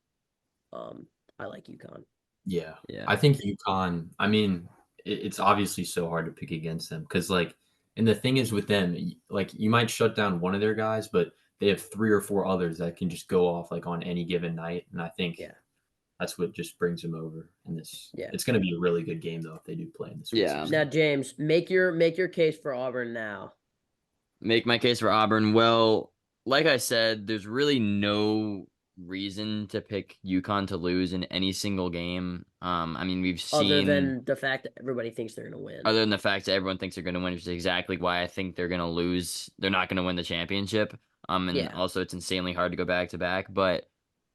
S1: I like UConn.
S3: Yeah,
S2: Yeah.
S3: I think UConn. I mean, it's obviously so hard to pick against them because and the thing is with them, like you might shut down one of their guys, but they have 3 or 4 others that can just go off like on any given night, and I think
S1: Yeah.
S3: that's what just brings them over in this.
S1: Yeah.
S3: It's going to be a really good game though if they do play in this.
S2: Yeah.
S1: Now, James, make your case for Auburn now.
S2: Make my case for Auburn. Well, like I said, there's really no reason to pick UConn to lose in any single game. I mean, we've
S1: Other
S2: seen,
S1: than the fact that everybody thinks they're going to win.
S2: other than the fact that everyone thinks they're going to win, which is exactly why I think they're going to lose. They're not going to win the championship. And
S1: Yeah.
S2: also it's insanely hard to go back to back. But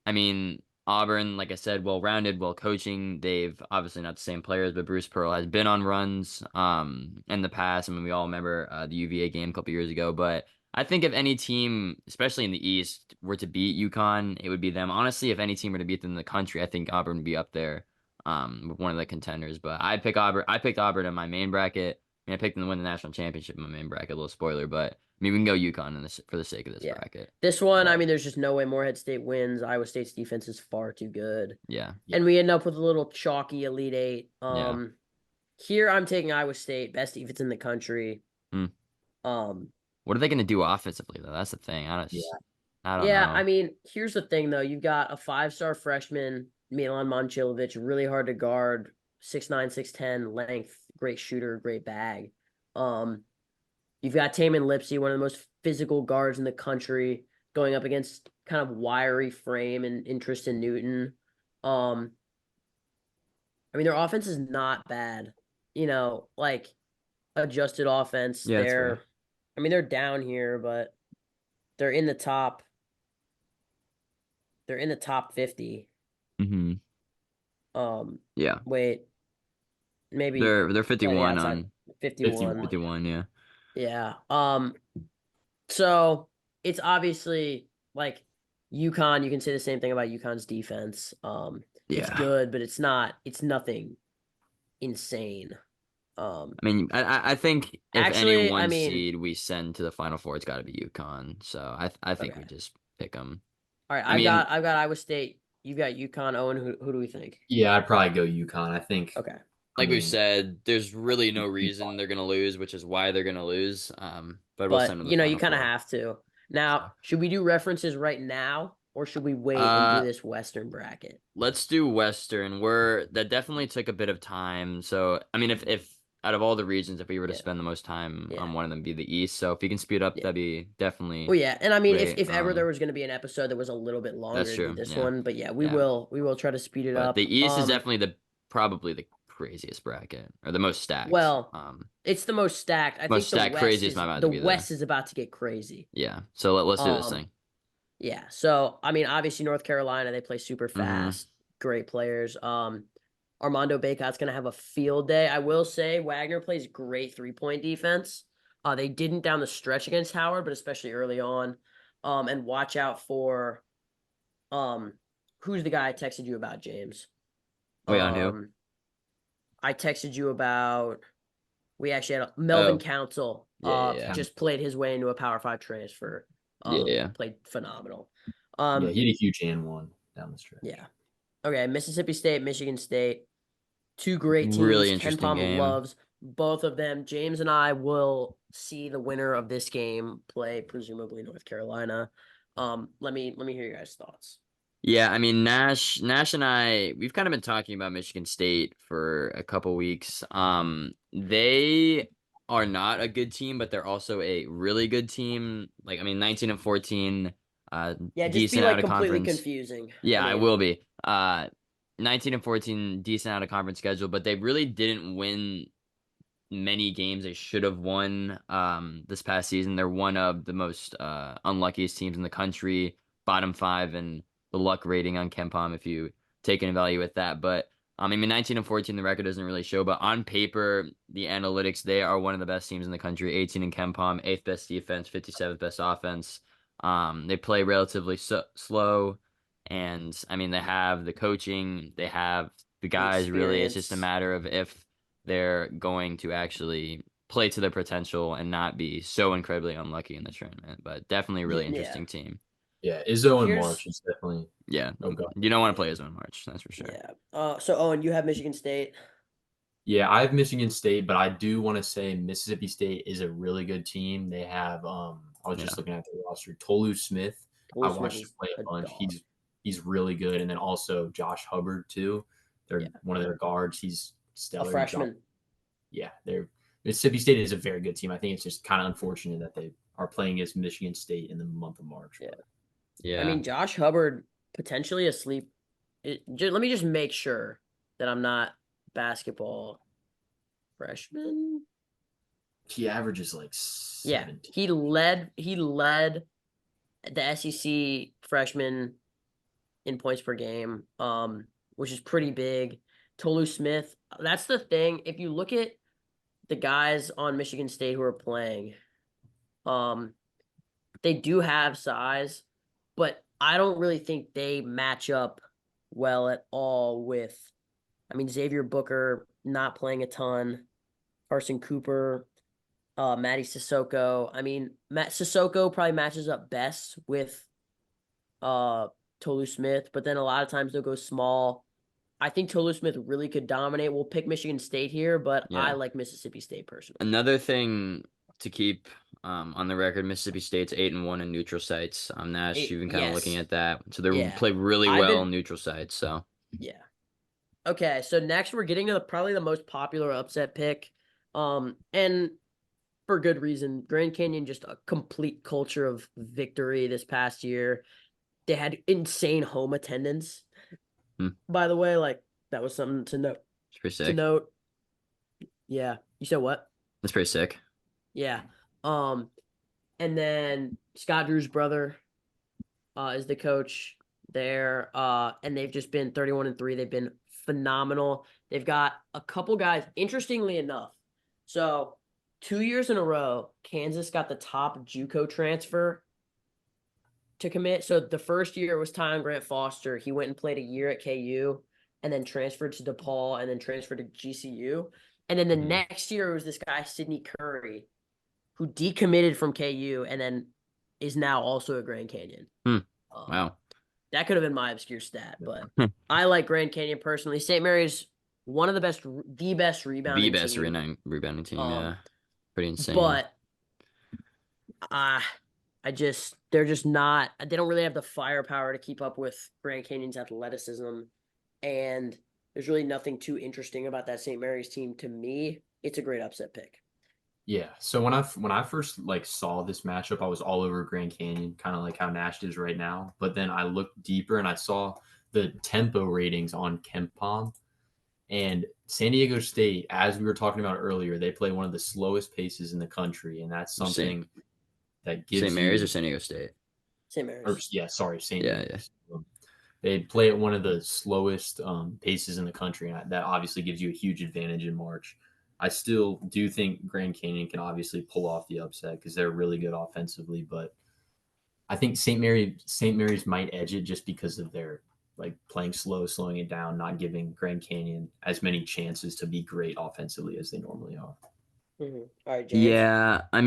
S2: I mean, Auburn, like I said, well-rounded, well coaching. They've obviously not the same players, but Bruce Pearl has been on runs in the past. I mean, we all remember the UVA game a couple years ago. But I think if any team, especially in the East, were to beat UConn, it would be them. Honestly, if any team were to beat them in the country, I think Auburn would be up there with one of the contenders. But I'd pick Auburn. I picked Auburn in my main bracket. I mean, I picked them to win the national championship in my main bracket. A little spoiler, but I mean, we can go UConn in this for the sake of this
S1: Yeah.
S2: bracket.
S1: This one, I mean, there's just no way Morehead State wins. Iowa State's defense is far too good.
S2: Yeah.
S1: And we end up with a little chalky Elite Eight.
S2: Yeah.
S1: Here I'm taking Iowa State, best defense in the country.
S2: Hmm.
S1: Um,
S2: What are they going to do offensively, though? That's the thing. I don't know.
S1: I mean, here's the thing, though. You've got a 5-star freshman, Milan Momcilovic, really hard to guard, 6'9", 6'10", length, great shooter, great bag. You've got Taman Lipsey, one of the most physical guards in the country, going up against kind of wiry frame and Tristan Newton. I mean, their offense is not bad. Like adjusted offense.
S2: Yeah, that's fair.
S1: I mean, they're down here, but they're in the top. They're in the top 50.
S2: Mm-hmm. Yeah.
S1: Wait. Maybe
S2: They're 51
S1: outside,
S2: on
S1: 51.
S2: 51, yeah.
S1: Yeah. So it's obviously like UConn. You can say the same thing about UConn's defense. It's
S2: Yeah.
S1: good, but it's nothing insane.
S2: I mean, I think if any
S1: Actually, I
S2: one
S1: mean,
S2: seed we send to the Final Four, it's got to be UConn. So I think we
S1: okay.
S2: just pick them.
S1: All right.
S2: I
S1: I've
S2: mean,
S1: got I've got Iowa State. You've got UConn. Owen. Who do we think?
S3: Yeah, I'd probably go UConn. I think.
S1: Okay.
S3: I
S2: like we've
S3: mean,
S2: said, there's really no reason they're gonna lose, which is why they're gonna lose. But we'll send
S1: But
S2: them to the
S1: you
S2: Final
S1: kind of
S2: Four.
S1: have to.
S2: So,
S1: Now, should we do references right now, or should we wait and do
S2: uh,
S1: this Western bracket?
S2: let's do Western. That definitely took a bit of time. So I mean, if out of all the regions, if we were to
S1: Yeah.
S2: spend the most time
S1: Yeah.
S2: on one of them, be the East. So if you can speed up,
S1: Yeah.
S2: that'd be definitely
S1: Well, yeah, and I mean, if
S2: great.
S1: if ever there was going to be an episode that was a little bit longer,
S2: That's
S1: it'd be
S2: true.
S1: this
S2: Yeah,
S1: one. But yeah,
S2: yeah.
S1: we will try to speed it
S2: But
S1: up.
S2: the East is definitely probably the craziest bracket or the most stacked.
S1: Well, it's the most stacked. I
S2: Most
S1: think
S2: stacked. Craziest might about to
S1: the
S2: be the
S1: West is about to get crazy.
S2: yeah. So let's do this
S1: Um,
S2: thing.
S1: yeah. So I mean, obviously North Carolina, they play super
S2: Mm-hmm.
S1: fast, great players. Armando Bacot's gonna have a field day. I will say Wagner plays great 3-point defense. They didn't down the stretch against Howard, but especially early on. And watch out for um, who's the guy I texted you about, James?
S2: Wait, on who?
S1: I texted you about. We actually had Melvin
S2: Oh,
S1: Council.
S2: yeah.
S1: Just played his way into a Power 5 transfer.
S2: Yeah.
S1: Played phenomenal.
S3: yeah, he had a huge and one down the stretch.
S1: Yeah. Okay, Mississippi State, Michigan State, two great teams.
S2: Really
S1: Ken
S2: interesting
S1: Palm
S2: game.
S1: loves both of them. James and I will see the winner of this game play, presumably North Carolina. Let me hear your guys' thoughts.
S2: Yeah, I mean Nash and I we've kind of been talking about Michigan State for a couple weeks. They are not a good team, but they're also a really good team. Like I mean 19 and 14,
S1: Yeah, just be
S2: decent
S1: like
S2: out of
S1: completely
S2: conference.
S1: confusing.
S2: Yeah,
S1: I
S2: I
S1: mean,
S2: will be. 19 and 14, decent out of conference schedule, but they really didn't win many games they should have won this past season. They're one of the most unluckiest teams in the country, bottom 5 in the luck rating on KenPom if you take and evaluate that. But I mean 19 and 14 the record doesn't really show, but on paper, the analytics, they are one of the best teams in the country, 18 in KenPom, 8th best defense, 57th best offense. They play relatively slow, and I mean they have the coaching, they have the
S1: the
S2: guys. Really, it's just a
S1: experience.
S2: matter of if they're going to actually play to their potential and not be so incredibly unlucky in the tournament. But definitely a really
S1: Yeah.
S2: interesting team.
S3: Yeah, Izzo and
S1: Here's
S3: March is definitely.
S2: Yeah,
S3: Oh, go.
S2: you don't want to
S1: yeah.
S2: play his own March, that's for sure.
S1: Yeah. So Owen, you have Michigan State.
S3: Yeah, I have Michigan State, but I do want to say Mississippi State is a really good team. They have I was just
S2: Yeah,
S3: looking at the roster. Tolu Smith, I
S1: Tolu Smith
S3: watched him
S1: is
S3: play
S1: a
S3: a bunch.
S1: dog.
S3: He's really good. And then also Josh Hubbard too. They're
S1: Yeah.
S3: one of their guards. He's
S1: A
S3: stellar.
S1: freshman.
S3: Yeah, they're Mississippi State is a very good team. I think it's just kind of unfortunate that they are playing against Michigan State in the month of March.
S1: Yeah.
S3: But
S2: yeah.
S1: I mean, Josh Hubbard potentially asleep. Let me just make sure that I'm not basketball freshman.
S3: he averages like 17.
S1: Yeah, he led the SEC freshman in points per game, which is pretty big. Tolu Smith, that's the thing. If you look at the guys on Michigan State who are playing, they do have size, but I don't really think they match up well at all with, I mean, Xavier Booker not playing a ton, Carson Cooper, Matty Sissoko. I mean, Matt Sissoko probably matches up best with Tolu Smith, but then a lot of times they'll go small. I think Tolu Smith really could dominate. We'll pick Michigan State here, but I
S2: Yeah.
S1: like Mississippi State personally.
S2: Another thing to keep on the record, Mississippi State's 8-1 in neutral sites. Nash, you've been kind of looking at that. So they play really well in neutral sites. So
S1: yeah. Okay, so next we're getting to probably the most popular upset pick. And for good reason. Grand Canyon, just a complete culture of victory this past year. They had insane home attendance. By the way, like that was something to note.
S2: It's pretty sick.
S1: Yeah. You said what?
S2: That's pretty sick.
S1: Yeah. And then Scott Drew's brother is the coach there. And they've just been 31-3. They've been phenomenal. They've got a couple guys, interestingly enough. So 2 years in a row, Kansas got the top JUCO transfer to commit. So the first year was Tyon Grant Foster. He went and played a year at KU and then transferred to DePaul and then transferred to GCU. And then the next year was this guy, Sidney Curry, who decommitted from KU and then is now also at Grand Canyon.
S2: Wow.
S1: That could have been my obscure stat, but I like Grand Canyon personally. St. Mary's one of the best rebounding
S2: rebounding team, yeah. Pretty insane.
S1: But they're just not, they don't really have the firepower to keep up with Grand Canyon's athleticism. And there's really nothing too interesting about that St. Mary's team. To me, it's a great upset pick.
S3: Yeah. So when I first saw this matchup, I was all over Grand Canyon, kind of like how Nash is right now. But then I looked deeper and I saw the tempo ratings on KenPom, and San Diego State, as we were talking about earlier, they play one of the slowest paces in the country, and that's something that gives
S2: St. Mary's or San Diego State?
S1: St. Mary's.
S3: St. Mary's. Yeah. They play at one of the slowest paces in the country, and that obviously gives you a huge advantage in March. I still do think Grand Canyon can obviously pull off the upset because they're really good offensively, but I think St. Mary's might edge it just because of their playing slow, slowing it down, not giving Grand Canyon as many chances to be great offensively as they normally are.
S1: Mm-hmm. All right, James.
S2: Yeah, I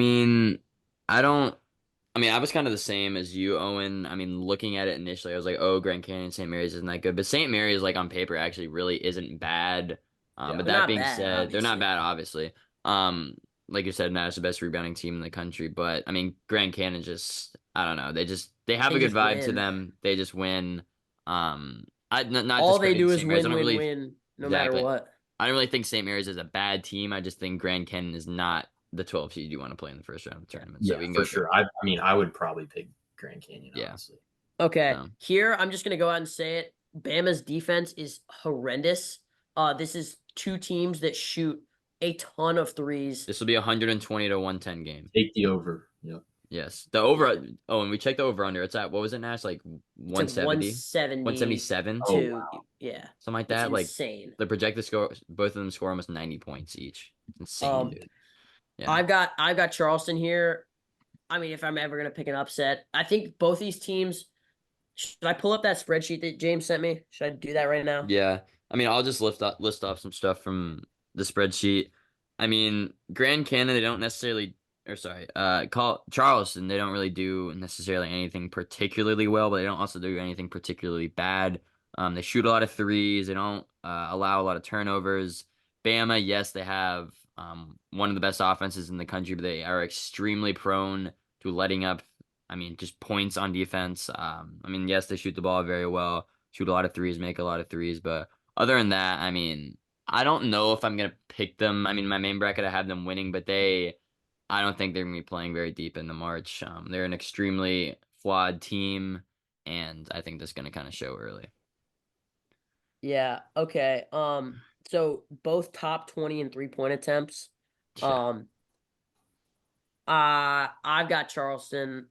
S2: was kind of the same as you, Owen. Looking at it initially, I was like, oh, Grand Canyon, St. Mary's isn't that good. But St. Mary's, on paper, actually really isn't bad. But that being said, they're not bad, obviously. Like you said, Matt's the best rebounding team in the country. But, Grand Canyon just, I don't know. They have a good vibe to them. They just win.
S1: All they do is win, no matter what.
S2: I don't really think St. Mary's is a bad team. I just think Grand Canyon is not the 12 seed you want to play in the first round of the tournament. So
S3: yeah, we can for sure. I would probably pick Grand Canyon, honestly.
S1: Okay, here I'm just going to go out and say it. Bama's defense is horrendous. This is two teams that shoot a ton of threes.
S2: This will be 120 to 110 game.
S3: Take the over. Yep.
S2: Yes. The over, and we checked the over under. It's at, what was it, Nash? 170? 177?
S1: Oh, wow. Yeah.
S2: Something like that.
S1: It's insane.
S2: The projected score, both of them score almost 90 points each. It's insane, dude.
S1: Yeah. I've got Charleston here. If I'm ever going to pick an upset, I think both these teams, should I pull up that spreadsheet that James sent me? Should I do that right now?
S2: Yeah. I'll just list off some stuff from the spreadsheet. Grand Canyon, they don't necessarily, Charleston, they don't really do necessarily anything particularly well, but they don't also do anything particularly bad. They shoot a lot of threes. They don't allow a lot of turnovers. Bama, yes, they have one of the best offenses in the country, but they are extremely prone to letting up, just points on defense. Yes, they shoot the ball very well, shoot a lot of threes, make a lot of threes, but other than that, I don't know if I'm going to pick them. My main bracket, I have them winning, but I don't think they're going to be playing very deep in the March. They're an extremely flawed team, and I think that's going to kind of show early.
S1: Yeah, okay. So both top 20 in 3-point attempts. I've got Charleston.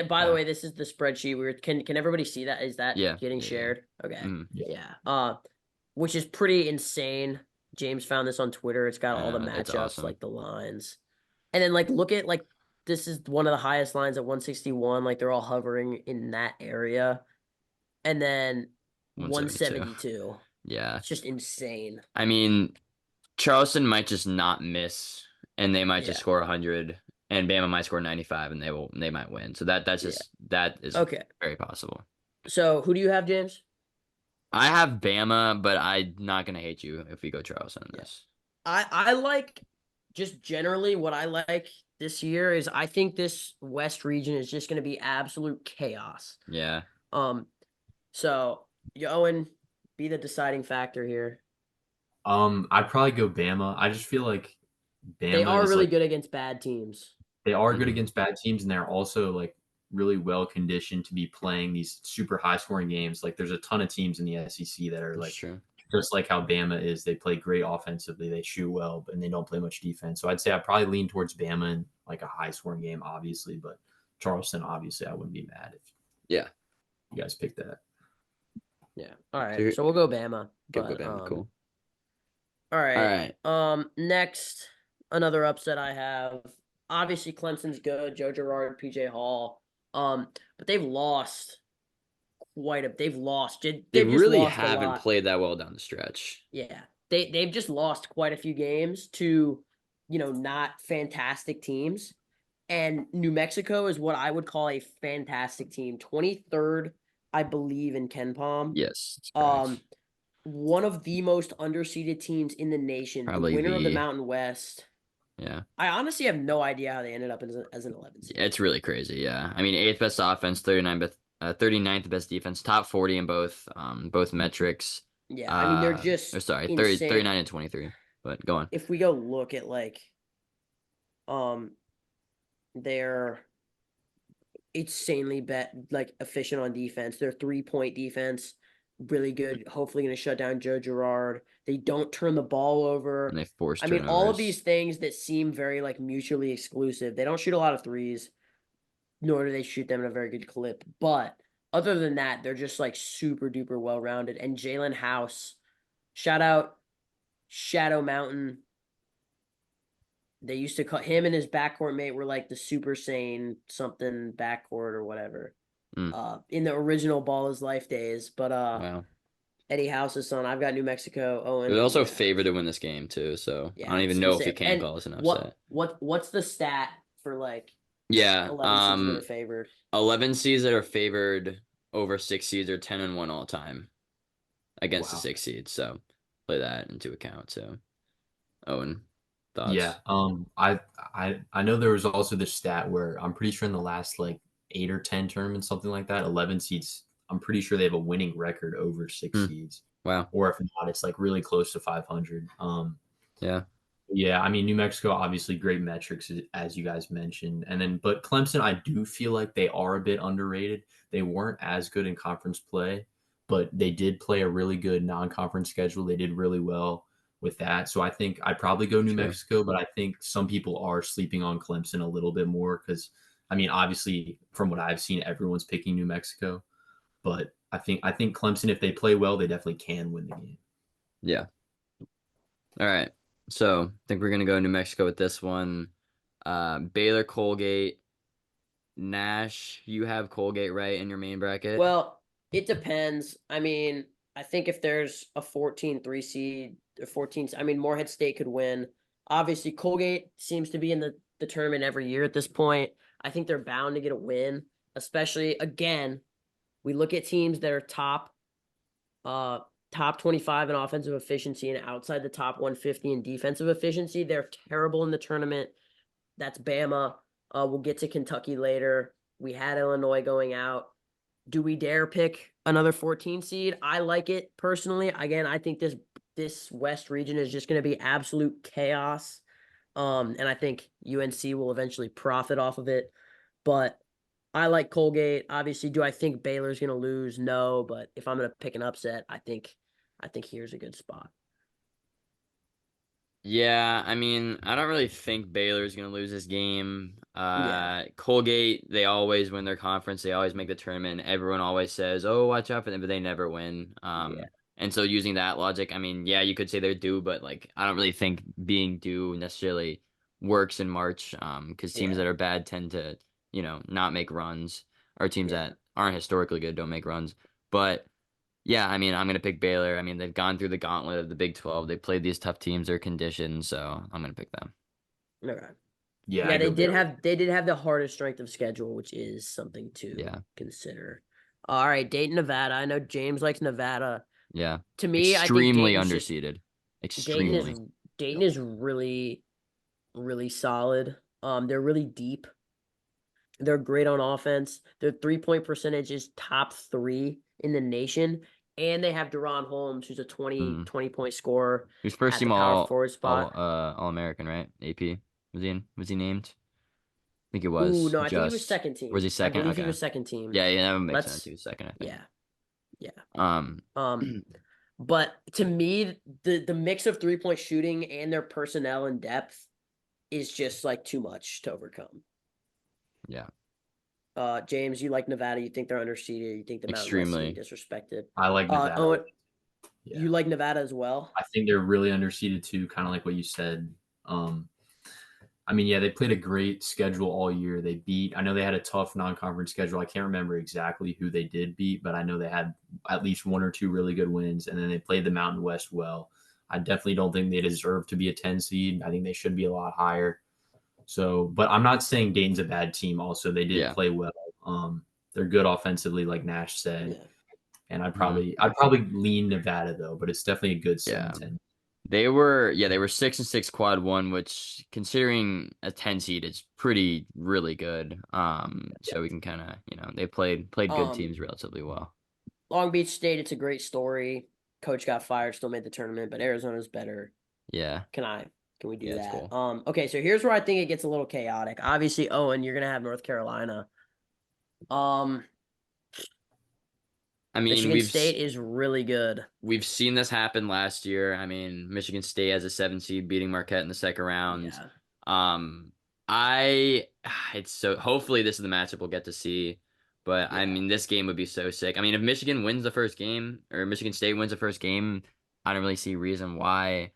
S1: By the way, this is the spreadsheet. Can everybody see that? Is that getting shared? Okay. Yeah. Which is pretty insane. James found this on Twitter. It's got all the matchups, awesome. The lines. And then look at this is one of the highest lines at 161. They're all hovering in that area. And then 172.
S2: Yeah.
S1: It's just insane.
S2: Charleston might just not miss, and they might just score 100, and Bama might score 95, and they might win. So that is very possible. So who do you have, James? I have Bama, but I'm not gonna hate you if we go Charleston in this.
S1: I like, just generally what I like this year is I think this West region is just gonna be absolute chaos.
S2: Yeah.
S1: So Owen, be the deciding factor here.
S3: I'd probably go Bama. I just feel like Bama
S1: they are really good against bad teams.
S3: They are good against bad teams, and they're also really well conditioned to be playing these super high scoring games. There's a ton of teams in the SEC that are just like how Bama is. They play great offensively, they shoot well, and they don't play much defense. So I'd say I'd probably lean towards Bama in a high scoring game, obviously, but Charleston, obviously, I wouldn't be mad if you guys picked that.
S1: Yeah. All right. So we'll go Bama.
S2: Go Bama. Cool.
S1: All right. Next, another upset I have. Obviously, Clemson's good. Joe Girard, PJ Hall. But they've lost They've lost.
S2: They
S1: They've just
S2: really
S1: lost a
S2: haven't
S1: lot.
S2: played that well down the stretch.
S1: Yeah, they've just lost quite a few games to, not fantastic teams. And New Mexico is what I would call a fantastic team. 23rd, I believe, in Ken Palm.
S2: Yes, it's
S1: Um,
S2: correct.
S1: one of the most underseeded teams in the nation, the
S2: Probably
S1: winner of the
S2: the
S1: Mountain West.
S2: yeah.
S1: I honestly have no idea how they ended up as an 11 seed.
S2: It's really crazy. Yeah, I mean, eighth best offense, 39th best defense, top 40 in both metrics.
S1: Yeah, I mean they're
S2: Or
S1: just
S2: sorry, 30,
S1: insane.
S2: 39 and 23. But go on.
S1: If we go look at their insanely efficient on defense, their 3-point defense, really good. Hopefully going to shut down Joe Girard. They don't turn the ball over.
S2: And they force
S1: I mean, all of
S2: turnovers.
S1: these things that seem very mutually exclusive. They don't shoot a lot of threes, nor do they shoot them in a very good clip. But other than that, they're just super duper well rounded. And Jalen House, shout out Shadow Mountain. They used to call him and his backcourt mate were the Super Saiyan something backcourt or whatever. In the original Ball is Life days. But
S2: Wow.
S1: Eddie House's son. I've got New Mexico. Owen.
S2: They're also favored to win this game too, so
S1: Yeah,
S2: I don't even know if you can call this an upset.
S1: What's the stat for 11 seeds that are favored?
S2: 11 seeds that are favored over 6 seeds are 10-1 all time against the 6 seeds. So play that into account. So Owen, thoughts?
S3: Yeah. I know there was also this stat where I'm pretty sure in the last 8 or 10 tournaments, something like that, 11 seeds, I'm pretty sure they have a winning record over 6 seeds.
S2: Wow.
S3: Or if not, it's really close to 500.
S2: Yeah.
S3: Yeah, I mean, New Mexico, obviously great metrics, as you guys mentioned. But Clemson, I do feel like they are a bit underrated. They weren't as good in conference play, but they did play a really good non-conference schedule. They did really well with that. So I think I'd probably go New Mexico, but I think some people are sleeping on Clemson a little bit more because, I mean, obviously, from what I've seen, everyone's picking New Mexico. But I think Clemson, if they play well, they definitely can win the game.
S2: Yeah. All right. So I think we're gonna go New Mexico with this one. Baylor, Colgate, Nash. You have Colgate right in your main bracket.
S1: Well, it depends. I mean, I think if there's a 14-3 seed or 14, I mean, Morehead State could win. Obviously, Colgate seems to be in the tournament every year at this point. I think they're bound to get a win, especially again. We look at teams that are top 25 in offensive efficiency and outside the top 150 in defensive efficiency. They're terrible in the tournament. That's Bama. We'll get to Kentucky later. We had Illinois going out. Do we dare pick another 14 seed? I like it personally. Again, I think this West region is just going to be absolute chaos. And I think UNC will eventually profit off of it. But I like Colgate. Obviously, do I think Baylor's going to lose? No, but if I'm going to pick an upset, I think here's a good spot.
S2: Yeah, I mean, I don't really think Baylor's gonna lose this game. Colgate, they always win their conference. They always make the tournament. Everyone always says, "Oh, watch out for them," but they never win. And so using that logic, I mean, yeah, you could say they're due, but I don't really think being due necessarily works in March. Because teams that are bad tend to, not make runs, or teams that aren't historically good don't make runs. But yeah, I mean, I'm going to pick Baylor. I mean, they've gone through the gauntlet of the Big 12. They played these tough teams, they're conditioned, so I'm going to pick them.
S1: Okay.
S3: Yeah,
S1: they did have the hardest strength of schedule, which is something to consider. All right, Dayton, Nevada. I know James likes Nevada.
S2: Yeah.
S1: To me,
S2: extremely
S1: I think
S2: underseeded. Extremely.
S1: Dayton is really, really solid. They're really deep. They're great on offense. Their 3-point percentage is top 3 in the nation. And they have Deron Holmes, who's a 20 point scorer.
S2: Who's first team
S1: power forward spot.
S2: All American, right? AP. Was he named? I think it was.
S1: Ooh, no, I think he was second team.
S2: Was he second?
S1: I believe he was second team.
S2: Yeah, that would make sense. He was second, I think.
S1: Yeah. But to me, the mix of 3-point shooting and their personnel and depth is just too much to overcome.
S2: Yeah.
S1: James, you like Nevada? You think they're underseeded? You think the Mountain West is disrespected?
S3: I like Nevada.
S1: Owen, you like Nevada as well?
S3: I think they're really underseeded too, kind of like what you said. I mean, yeah, they played a great schedule all year. They beat, I know they had a tough non-conference schedule. I can't remember exactly who they did beat, but I know they had at least one or two really good wins, and then they played the Mountain West well. I definitely don't think they deserve to be a 10 seed. I think they should be a lot higher. So, but I'm not saying Dayton's a bad team also. They did
S2: Yeah.
S3: play well. They're good offensively, like Nash said.
S1: Yeah.
S3: And I'd
S2: Mhm.
S3: probably lean Nevada though, but it's definitely a good
S2: Yeah.
S3: 7-10.
S2: They were 6-6 quad one, which considering a 10 seed is really good. So we can kind of, they played good
S1: Um,
S2: teams relatively well.
S1: Long Beach State, it's a great story. Coach got fired, still made the tournament, but Arizona's better.
S2: Yeah.
S1: Can we do
S2: Yeah, it's
S1: that?
S2: cool.
S1: Okay, so here's where I think it gets a little chaotic. Obviously, Owen, you're gonna have North Carolina. Um,
S2: I mean,
S1: Michigan State is really good.
S2: we've seen this happen last year. I mean, Michigan State as a 7 seed beating Marquette in the second round.
S1: Yeah.
S2: Um, I it's so hopefully this is the matchup we'll get to see. But I
S1: Yeah.
S2: mean, this game would be so sick. I mean, if Michigan wins the first game or Michigan State wins the first game, I don't really see reason why.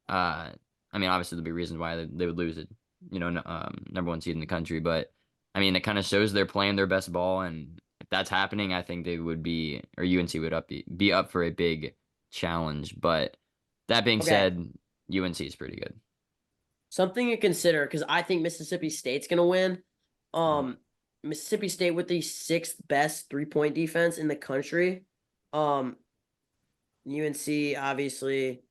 S2: I mean, obviously there'll be reasons why they would lose it. Number one seed in the country. But I mean, it kind of shows they're playing their best ball, and if that's happening, I think they would be, or UNC would be up for a big challenge. But that being
S1: Okay.
S2: said, UNC is pretty good.
S1: Something to consider because I think Mississippi State's gonna win.
S3: Mhm.
S1: Mississippi State with the sixth best 3-point defense in the country. Um, UNC obviously,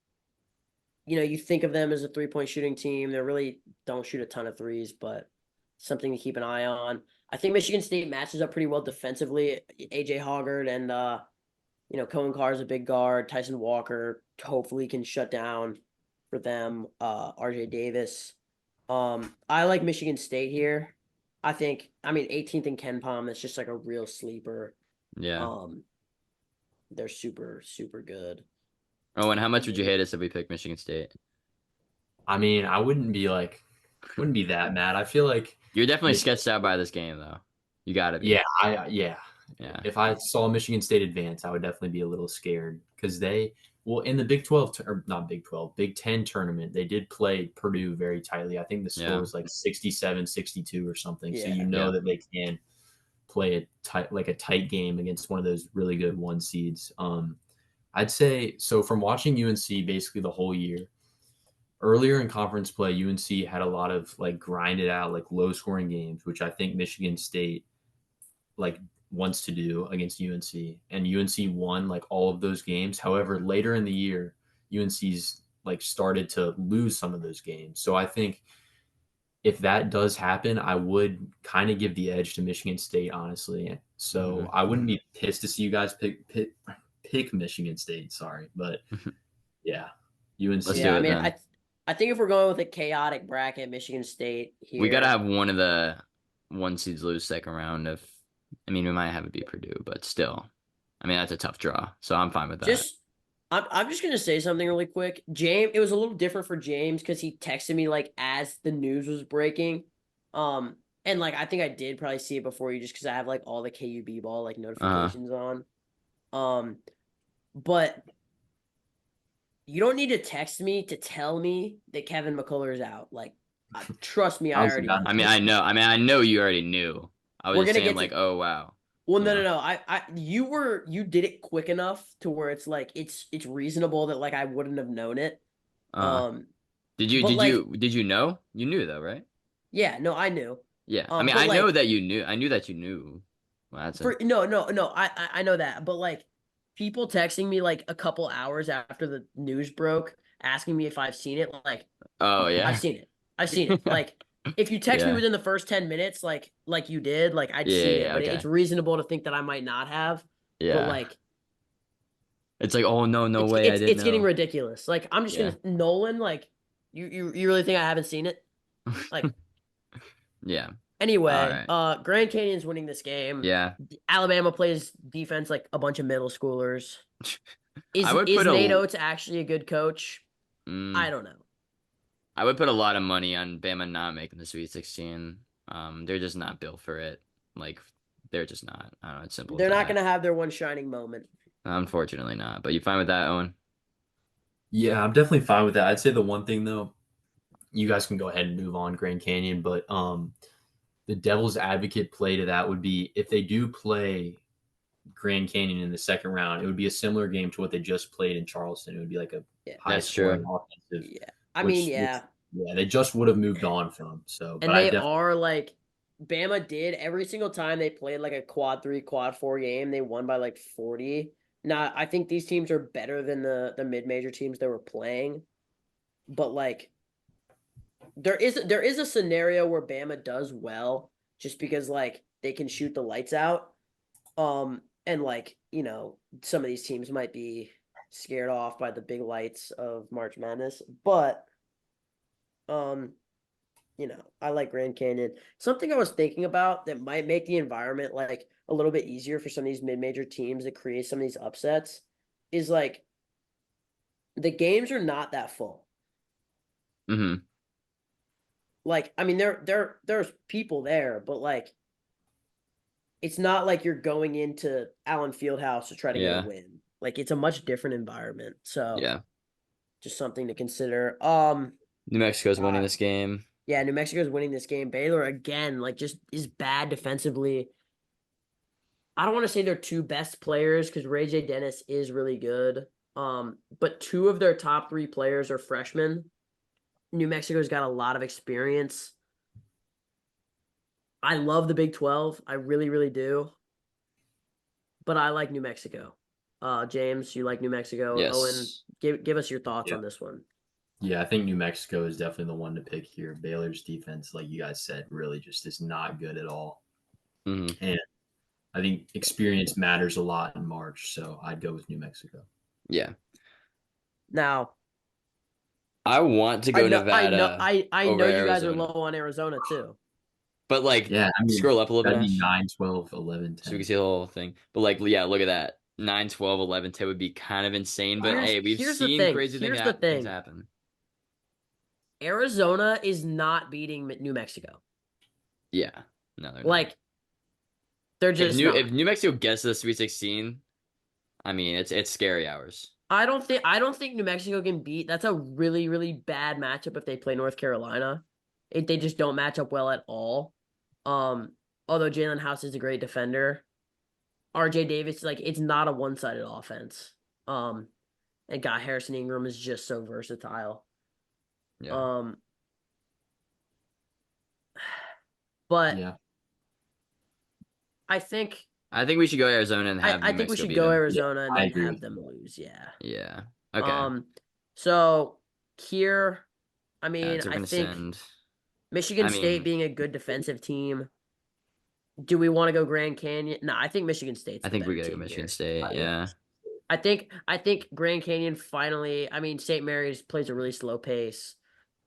S1: you think of them as a 3-point shooting team. They really don't shoot a ton of threes, but something to keep an eye on. I think Michigan State matches up pretty well defensively. AJ Hoggard and Cohen Carr is a big guard. Tyson Walker hopefully can shut down for them. RJ Davis. I like Michigan State here. I mean 18th in Ken Palm, that's just like a real sleeper.
S2: Yeah.
S1: Um, they're super, super good.
S2: Oh, and how much
S1: And
S2: would you
S1: then
S2: hate us if we picked Michigan State?
S3: I mean, I wouldn't be that mad. I feel like
S2: You're definitely
S3: Michigan,
S2: sketched out by this game, though. You gotta be.
S3: yeah.
S2: Yeah.
S3: If I saw Michigan State advance, I would definitely be a little scared because well, in the Big 12 or not Big 12, Big 10 tournament, they did play Purdue very tightly. I think the score
S2: Yeah.
S3: was like 67-62 or something. So
S1: yeah.
S2: Yeah.
S3: that they can play a tight game against one of those really good one seeds. I'd say so from watching UNC basically the whole year. Earlier in conference play, UNC had a lot of like grinded out, like low scoring games, which I think Michigan State like wants to do against UNC. And UNC won like all of those games. However, later in the year, UNC's like started to lose some of those games. So I think if that does happen, I would kind of give the edge to Michigan State, honestly. So I wouldn't be pissed to see you guys pick Michigan State. Sorry, but yeah, UNC.
S2: Let's do
S1: Yeah, I
S2: it
S1: mean,
S2: then.
S1: I think if we're going with a chaotic bracket, Michigan State
S2: We gotta
S1: here.
S2: have one of the one seeds lose second round. I mean, we might have it be Purdue, but still, I mean, that's a tough draw. So I'm fine with that.
S1: Just I'm just gonna say something really quick. James, it was a little different for James because he texted me like as the news was breaking. And like I think I did probably see it before you just because I have like all the KUB ball like
S2: Uh,
S1: notifications on. Um, but you don't need to text me to tell me that Kevin McCullough is out. Like, trust me,
S3: I
S1: I
S3: was
S1: already
S3: about
S1: know.
S2: I mean, I know. I mean, I know you already knew. I was
S1: We're
S2: just
S1: gonna
S2: saying,
S1: get
S2: like,
S1: to.
S2: oh wow,
S1: Well,
S2: you
S1: no,
S2: know.
S1: no, no. You did it quick enough to where it's like it's reasonable that like I wouldn't have known it.
S2: Uh,
S1: Um,
S2: did you
S1: but
S2: did
S1: like,
S2: you did you know? You knew though, right?
S1: yeah, no, I knew.
S2: Yeah. I mean,
S1: But
S2: I know
S1: like
S2: that you knew. I knew that you knew. Well, that's a.
S1: for no, no, no, I know that. But like people texting me like a couple hours after the news broke, asking me if I've seen it, like
S2: Oh
S1: I've
S2: yeah.
S1: seen it. I've seen it. Like if you text me
S2: Yeah.
S1: within the first 10 minutes, like you did, like I'd
S2: Yeah.
S1: seen
S2: Yeah.
S1: it.
S2: Yeah,
S1: But
S2: okay.
S1: it's reasonable to think that I might not have. But
S2: Yeah.
S1: like
S2: It's like, oh no, no
S1: it's
S2: way, I
S1: it's
S2: didn't
S1: it's getting
S2: know.
S1: ridiculous. Like I'm just
S2: Yeah.
S1: gonna Nolan, like you really think I haven't seen it? Like
S2: Yeah. All
S1: anyway,
S2: right.
S1: Grand Canyon's winning this game.
S2: Yeah.
S1: Alabama plays defense like a bunch of middle schoolers.
S2: I
S1: Is
S2: would
S1: is
S2: put
S1: Nate
S2: a.
S1: Oates actually a good coach? I
S2: Mm,
S1: don't know.
S2: I would put a lot of money on Bama not making the Sweet 16. They're just not built for it. Like, they're just not. I don't know. It's simple as
S1: They're not
S2: that.
S1: gonna have their one shining moment.
S2: Unfortunately, not. But you fine with that, Owen?
S3: Yeah, I'm definitely fine with that. I'd say the one thing though, you guys can go ahead and move on Grand Canyon, but the devil's advocate play to that would be if they do play Grand Canyon in the second round, it would be a similar game to what they just played in Charleston. It would be like a
S1: Yeah.
S3: high
S2: That's
S3: scoring
S2: true.
S3: offensive,
S1: Yeah. I mean, yeah.
S3: yeah, they just would have moved on from. So,
S1: And
S3: but I
S1: they
S3: definitely
S1: are like Bama did every single time they played like a quad 3, quad 4 game, they won by like 40. Now, I think these teams are better than the mid-major teams they were playing. But like there is a scenario where Bama does well just because like they can shoot the lights out. And like, some of these teams might be scared off by the big lights of March Madness, but um I like Grand Canyon. Something I was thinking about that might make the environment like a little bit easier for some of these mid-major teams that create some of these upsets is like the games are not that full.
S2: Mm-hmm.
S1: Like, I mean, there's people there, but like it's not like you're going into Allen Fieldhouse to try to get a
S2: Yeah.
S1: win. Like it's a much different environment. So
S2: Yeah.
S1: just something to consider.
S2: New Mexico's winning this game.
S1: Yeah, New Mexico's winning this game. Baylor again, like just is bad defensively. I don't want to say they're two best players because Ray J. Dennis is really good. But two of their top 3 players are freshmen. New Mexico's got a lot of experience. I love the Big 12. I really, really do. But I like New Mexico. James, you like New Mexico. Owen,
S2: Yes.
S1: give us your thoughts
S3: Yeah.
S1: on this one.
S3: Yeah, I think New Mexico is definitely the one to pick here. Baylor's defense, like you guys said, really just is not good at all.
S2: Mm-hmm.
S3: And I think experience matters a lot in March, so I'd go with New Mexico.
S2: Yeah.
S1: Now,
S2: I want to go Nevada.
S1: I
S2: over
S1: know you guys are
S2: Arizona.
S1: low on Arizona too.
S2: But like,
S3: Yeah, I mean,
S2: scroll up a little bit,
S3: that'd be
S2: Ash,
S3: 9, 12, 11,
S2: so we
S3: 10.
S2: can see the whole thing. But like, yeah, look at that. 9, 12, 11, 10 would be kind of insane. But hey, we've
S1: Here's the
S2: seen
S1: thing.
S2: crazy
S1: Here's the
S2: things
S1: thing.
S2: happen.
S1: Arizona is not beating New Mexico.
S2: Yeah. No, they're
S1: Like,
S2: not.
S1: they're just
S2: If New Mexico gets to the Sweet 16, I mean, it's scary hours.
S1: I don't think New Mexico can beat. That's a really, really bad matchup if they play North Carolina. They just don't match up well at all. Although Jalen House is a great defender, RJ Davis, like it's not a one-sided offense. And God, Harrison Ingram is just so versatile.
S2: Yeah.
S1: But
S3: Yeah.
S1: I think
S2: we should go Arizona and have
S1: I
S2: New
S1: think we
S2: Mexico
S1: should
S2: beat
S1: go
S2: them.
S1: Arizona
S3: I
S1: and then
S3: agree
S1: have
S3: with
S1: them
S3: that.
S1: lose. Yeah.
S2: Yeah. Okay.
S1: So here, I
S2: Yeah,
S1: mean,
S2: so we're
S1: I
S2: gonna
S1: think
S2: send.
S1: Michigan
S2: I
S1: State
S2: mean,
S1: being a good defensive team. Do we want to go Grand Canyon? No, I think Michigan State's
S2: I
S1: the
S2: think we
S1: better
S2: gotta go
S1: team
S2: Michigan
S1: here.
S2: State. Yeah.
S1: I think Grand Canyon finally. I mean, St. Mary's plays a really slow pace,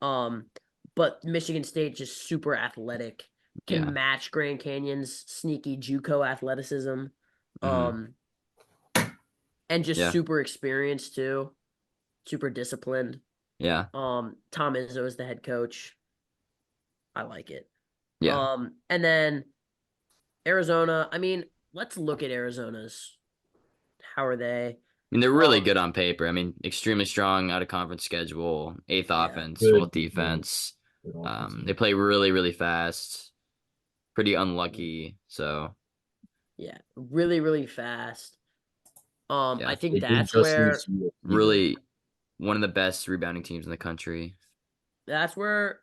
S1: but Michigan State just super athletic,
S2: Yeah.
S1: can match Grand Canyon's sneaky JUCO athleticism,
S2: Mm-hmm.
S1: and just
S2: Yeah.
S1: super experienced too, super disciplined.
S2: Yeah.
S1: Tom Izzo is the head coach. I like it.
S2: Yeah.
S1: And then Arizona. I mean, let's look at Arizona's. How are they?
S2: I mean, they're really good on paper. I mean, extremely strong out of conference schedule, eighth
S1: Yeah.
S2: offense,
S3: Good
S2: 12th defense.
S3: Good offense.
S2: They play really, really fast. Pretty unlucky. So
S1: Yeah, really, really fast.
S2: Yeah.
S1: I think
S3: They did
S1: that's
S3: just
S1: where
S3: lose USC, though.
S2: really one of the best rebounding teams in the country.
S1: that's where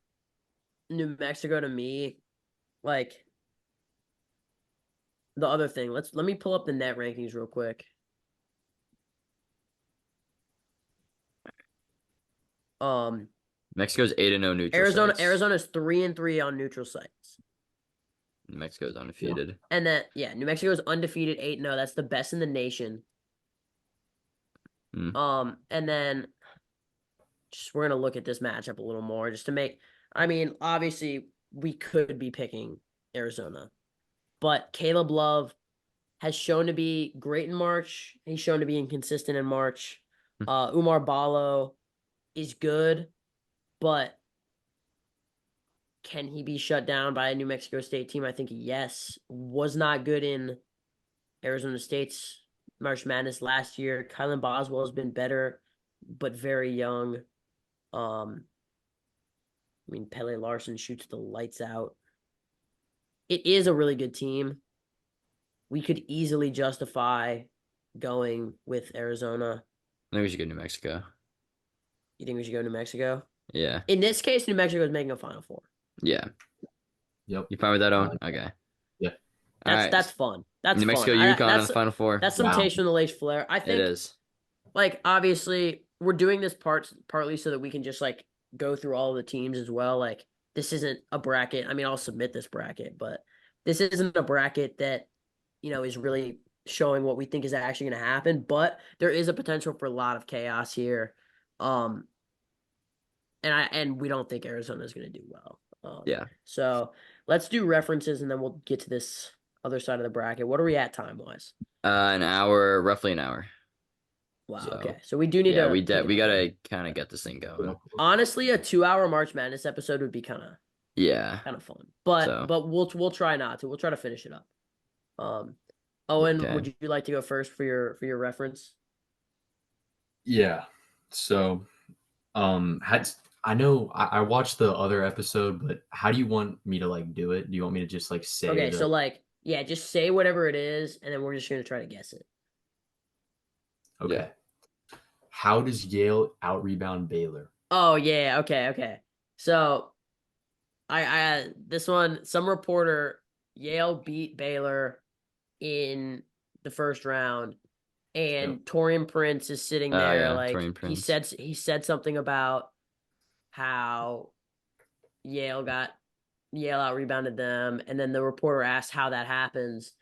S1: New Mexico to me, like the other thing. Let me pull up the net rankings real quick.
S2: Mexico's 8-0 neutral sites.
S1: Arizona's 3-3 on neutral sites.
S2: New Mexico's undefeated.
S1: And then New Mexico's undefeated 8-0. That's the best in the nation.
S2: Mm.
S1: And then just we're gonna look at this matchup a little more just to make. I mean, obviously we could be picking Arizona, but Caleb Love has shown to be great in March. He's shown to be inconsistent in March. Umar Ballo is good, but can he be shut down by a New Mexico State team? I think yes. Was not good in Arizona State's March Madness last year. Kylan Boswell has been better, but very young. I mean, Pele Larson shoots the lights out. It is a really good team. We could easily justify going with Arizona.
S2: I think we should go New Mexico.
S1: You think we should go to New Mexico?
S2: Yeah.
S1: In this case, New Mexico is making a Final Four.
S2: Yeah.
S3: Yep.
S2: You fine with that, Owen? Okay.
S3: Yeah.
S2: All right.
S1: That's fun. That's
S2: New Mexico,
S1: fun.
S2: UConn on the Final Four.
S1: That's some
S3: Wow.
S1: taste from the Lakes Flair. I
S2: It
S1: think,
S2: is.
S1: like, obviously, we're doing this partly so that we can just like go through all of the teams as well. Like, this isn't a bracket. I mean, I'll submit this bracket, but this isn't a bracket that is really showing what we think is actually going to happen. But there is a potential for a lot of chaos here. And we don't think Arizona is going to do well.
S2: Yeah.
S1: So let's do references, and then we'll get to this other side of the bracket. What are we at time-wise?
S2: An hour, roughly an hour.
S1: Wow.
S2: So,
S1: okay. So we do need
S2: Yeah,
S1: to.
S2: we
S1: take it
S2: gotta kind of get this thing going.
S1: Honestly, a 2-hour March Madness episode would be kind
S2: Yeah.
S1: of fun, but
S2: So-
S1: we'll try not to. We'll try to finish it up. Owen,
S2: Okay.
S1: would you like to go first for your reference?
S3: Yeah. So, I know I watched the other episode, but how do you want me to like do it? Do you want me to just like say?
S1: Okay, so like, yeah, just say whatever it is, and then we're just gonna try to guess it.
S3: Okay.
S2: Yeah.
S3: How does Yale out rebound Baylor?
S1: Oh yeah, okay. So, I this one, some reporter, Yale beat Baylor in the first round, and
S3: Yep.
S1: Torian Prince is sitting
S2: Oh,
S1: there
S2: yeah,
S1: like
S2: Torian Prince.
S1: he said something about how Yale out rebounded them, and then the reporter asked how that happens,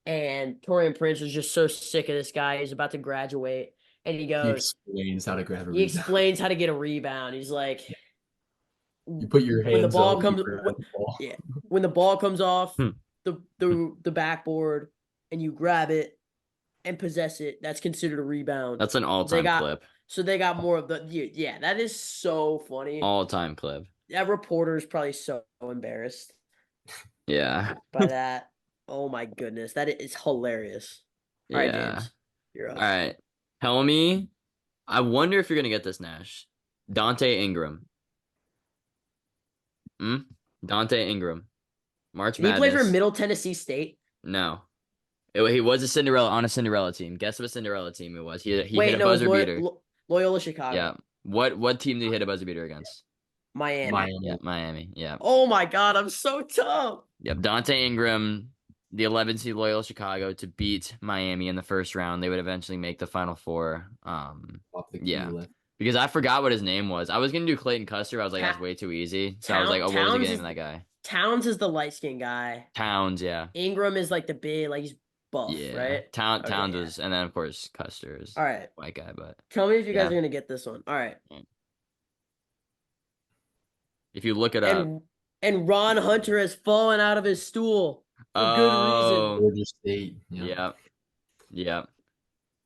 S1: and Torian Prince was just so sick of this guy. He's about to graduate, and he
S3: He
S1: goes,
S3: explains how to grab a
S1: he
S3: rebound.
S1: explains how to get a rebound. He's like,
S3: You put your hands
S1: when the ball
S3: up,
S1: comes,
S3: you grab the ball.
S1: yeah, when the ball comes off
S2: Hmm.
S1: the backboard and you grab it and possess it, that's considered a rebound.
S2: That's an all-time clip.
S1: So they got more of the yeah. That is so funny.
S2: All-time clip.
S1: That reporter is probably so embarrassed
S2: Yeah.
S1: by that. Oh my goodness, that is hilarious. All right,
S2: Yeah.
S1: James, you're up.
S2: All right. Tell me, I wonder if you're gonna get this, Nash. Dante Ingram. Dante Ingram. March
S1: Did he play for
S2: Madness.
S1: Middle Tennessee State?
S2: No. He was a Cinderella team. Guess what Cinderella team it was? He
S1: Wait,
S2: hit a
S1: no, it was
S2: buzzer beater.
S1: Loyola Chicago.
S2: Yeah. What team did he hit a buzzer beater against?
S1: Miami.
S2: Yeah, Miami. Yeah.
S1: Oh my God, I'm so tough.
S2: Yep. Dante Ingram, the 11 seed Loyola Chicago to beat Miami in the first round. They would eventually make the Final Four. Yeah. Because I forgot what his name was. I was gonna do Clayton Custer. I was like, that's way too easy. So I was like, oh, what was the name of that guy?
S1: Towns is the light skinned guy.
S2: Towns, yeah.
S1: Ingram is like the big, like he's buff,
S2: Yeah.
S1: right?
S2: Towns was, and then of course Custer is
S1: All right.
S2: white guy, but
S1: Tell me if you guys
S2: Yeah.
S1: are gonna get this one. All right.
S2: if you look it up,
S1: And Ron Hunter has fallen out of his stool for good reason.
S3: Georgia State.
S2: Yep.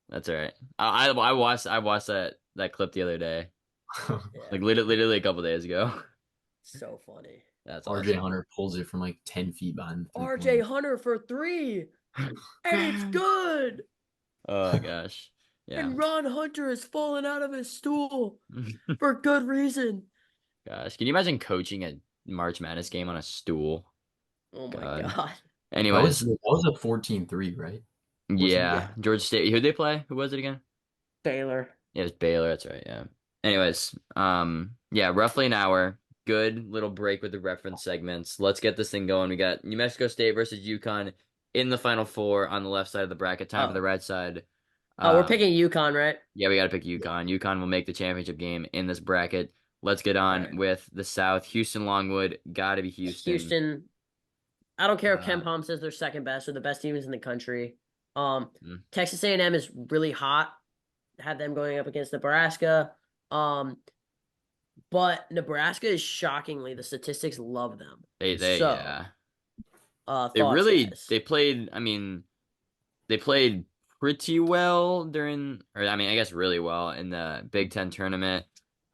S2: That's all right. I watched that clip the other day,
S1: Yeah,
S2: like literally a couple days ago.
S1: so funny.
S2: That's
S3: RJ
S2: awesome.
S3: Hunter pulls it from like 10 feet behind the
S1: RJ Hunter for 3. And it's good.
S2: Oh gosh. Yeah.
S1: And Ron Hunter has fallen out of his stool for good reason.
S2: Gosh, can you imagine coaching a March Madness game on a stool?
S1: Oh my
S2: God.
S1: God.
S2: Anyways,
S3: that was a 14-3, right?
S2: yeah, Georgia State. Who'd they play? Who was it again?
S1: Baylor.
S2: Yeah, it's Baylor. That's right. Yeah. Anyways, yeah, roughly an hour. Good little break with the reference segments. Let's get this thing going. We got New Mexico State versus UConn in the Final Four on the left side of the bracket. Time for the right side.
S1: We're picking UConn, right?
S2: Yeah, we got to pick UConn. UConn will make the championship game in this bracket. Let's get on with the South. Houston Longwood. Got to be Houston.
S1: Houston. I don't care if Ken Palm says they're second best or the best teams in the country. Texas A&M is really hot. Had them going up against Nebraska. But Nebraska is shockingly, the statistics love them.
S2: They played. I mean, they played pretty well I guess really well in the Big Ten tournament.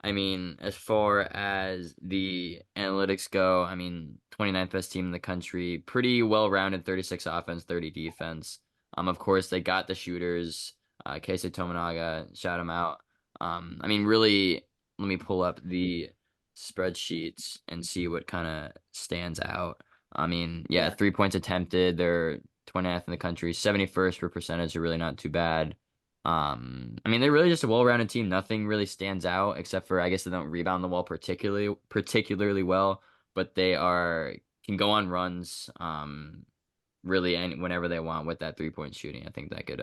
S2: I mean, as far as the analytics go, I mean, 29th best team in the country, pretty well-rounded, 36 offense, 30 defense. Of course, they got the shooters. Keisei Tominaga, shout him out. I mean, really, let me pull up the spreadsheets and see what kind of stands out. I mean, yeah,
S1: Yeah.
S2: 3 points attempted. They're 20th in the country, 71st for percentage are really not too bad. I mean, they're really just a well-rounded team. Nothing really stands out except for I guess they don't rebound the ball particularly well, but they can go on runs really whenever they want with that 3-point shooting. I think that could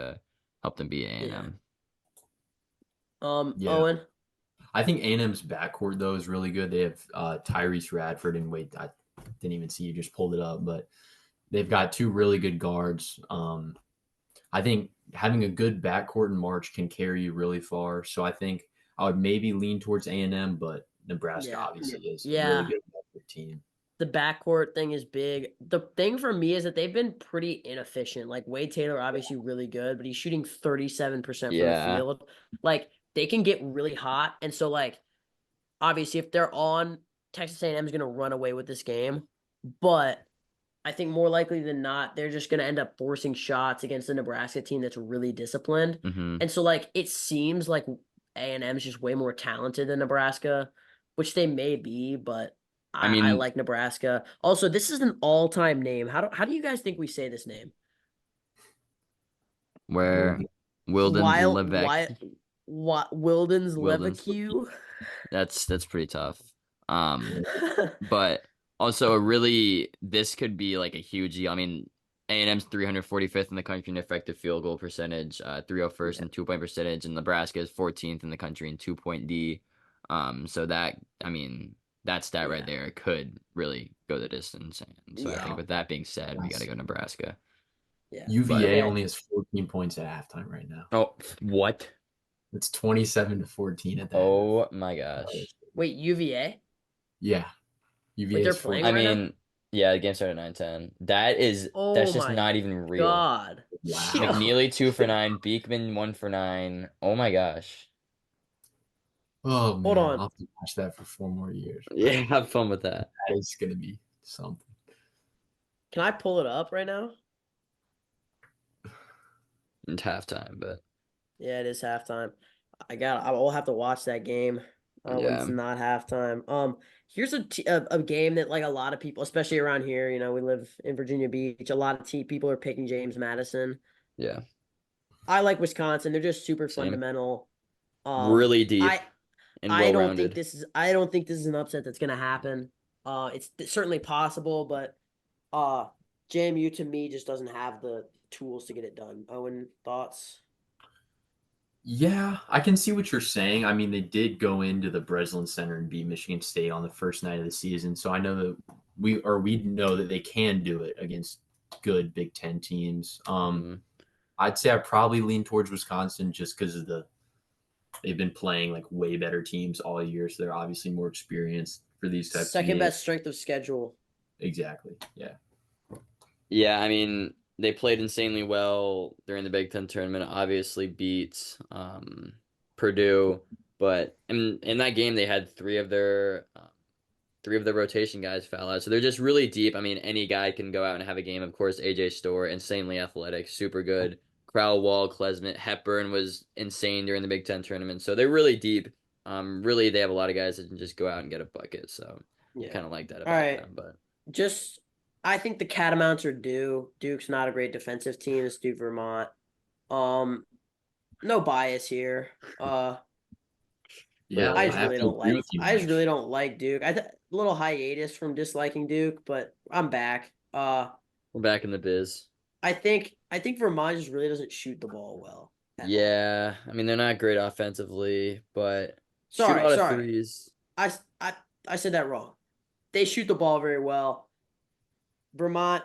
S2: help them beat
S1: Yeah.
S2: A&M.
S3: Yeah.
S1: Owen.
S3: I think A&M's backcourt though is really good. They have Tyrese Radford and wait, I didn't even see you just pulled it up, but they've got two really good guards. I think having a good backcourt in March can carry you really far. So I think I would maybe lean towards A&M, but Nebraska
S1: Yeah.
S3: obviously is a really
S1: Yeah.
S3: good backcourt team.
S1: The backcourt thing is big. The thing for me is that they've been pretty inefficient. Like Wade Taylor, obviously really good, but he's shooting 37% from the
S2: Yeah.
S1: field. Like they can get really hot, and so like obviously if they're on, Texas A&M is going to run away with this game. But I think more likely than not, they're just going to end up forcing shots against the Nebraska team that's really disciplined.
S2: Mm-hmm.
S1: And so like it seems like A&M is just way more talented than Nebraska, which they may be, but
S2: I
S1: I
S2: mean,
S1: like Nebraska. Also, this is an all-time name. How do you guys think we say this name?
S2: where Wilden's
S1: Wild
S2: Levesque,
S1: Wilden's
S2: Wilden's,
S1: Leverque.
S2: that's pretty tough. But also this could be like a huge deal. I mean, A&M's 345th in the country in effective field goal percentage, 301st
S1: Yeah.
S2: in 2-point percentage, and Nebraska is 14th in the country in 2-point D. So I mean, that stat right there could really go the distance. And so I think
S1: Yeah.
S2: with that being said, we got to go Nebraska.
S1: Yeah.
S2: But
S3: UVA only has 14 points at halftime right now.
S2: oh, what?
S3: It's 27-14 at that.
S2: Oh my gosh.
S1: Wait, UVA?
S3: Yeah.
S1: Wait,
S3: UVA
S1: they're
S3: is
S1: playing
S3: 14.
S2: I
S1: right now?
S2: mean, yeah, the game started at 9:10. That's
S1: Oh
S2: just
S1: my
S2: not even real.
S1: God.
S3: Wow.
S2: McNeely 2 for 9, Beekman 1 for 9. Oh my gosh.
S3: Oh man,
S1: Hold on.
S3: I'll have to watch that for 4 more years.
S2: Yeah, have fun with that.
S3: That is gonna be something.
S1: Can I pull it up right now?
S2: It's halftime, but
S1: Yeah, it is halftime. I will have to watch that game when
S2: yeah.
S1: it's not halftime. Here's a game that like a lot of people, especially around here, we live in Virginia Beach. A lot of people are picking James Madison.
S2: Yeah.
S1: I like Wisconsin. They're just super
S2: Same.
S1: fundamental.
S2: Really deep and
S1: I don't think
S2: well-rounded.
S1: I don't think this is an upset that's gonna happen. It's certainly possible, but JMU to me just doesn't have the tools to get it done. Owen, thoughts?
S3: Yeah, I can see what you're saying. I mean, they did go into the Breslin Center and beat Michigan State on the first night of the season, so I know that we know that they can do it against good Big Ten teams. I'd say I probably lean towards Wisconsin just because of they've been playing like way better teams all year, so they're obviously more experienced for these types of
S1: Second
S3: games.
S1: best strength of schedule.
S3: Exactly. Yeah.
S2: Yeah, I mean, they played insanely well during the Big Ten tournament. Obviously beat Purdue, but in that game they had three of their rotation guys foul out. So they're just really deep. I mean, any guy can go out and have a game. Of course, AJ Storr, insanely athletic, super good. Crowell, Wall, Klesmit, Hepburn was insane during the Big Ten tournament. So they're really deep. Really, they have a lot of guys that can just go out and get a bucket. So I kind of like that about them. But
S1: I think the Catamounts are due. Duke's not a great defensive team. It's Duke, Vermont. No bias here.
S3: Yeah,
S1: I just really don't
S3: agree
S1: like.
S3: with you,
S1: I just
S3: Mitch.
S1: really don't like Duke. A little hiatus from disliking Duke, but I'm back.
S2: we're back in the biz.
S1: I think Vermont just really doesn't shoot the ball well.
S2: Yeah, I mean they're not great offensively, but shoot a
S1: Sorry,
S2: lot of
S1: sorry.
S2: threes.
S1: I said that wrong. They shoot the ball very well. Vermont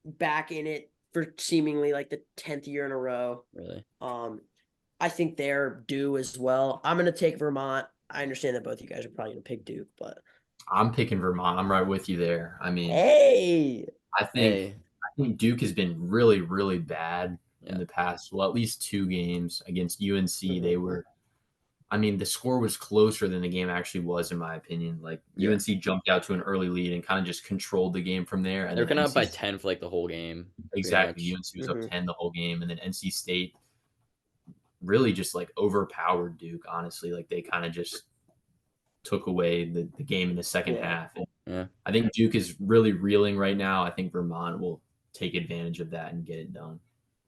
S1: back in it for seemingly like the 10th year in a row.
S2: Really?
S1: I think they're due as well. I'm gonna take Vermont. I understand that both you guys are probably gonna pick Duke, but
S3: I'm picking Vermont. I'm right with you there. I mean,
S1: hey,
S3: I think Duke has been really, really bad in the past. Well, at least 2 games against UNC. They were. I mean, the score was closer than the game actually was, in my opinion. Like UNC jumped out to an early lead and kind of just controlled the game from there. And
S2: they're
S3: then
S2: kind of up by 10 for like the whole game.
S3: Exactly. UNC was up 10 the whole game, and then NC State really just like overpowered Duke. Honestly, like they kind of just took away the game in the second
S1: Yeah.
S3: half. And
S2: Yeah.
S3: I think Duke is really reeling right now. I think Vermont will take advantage of that and get it done.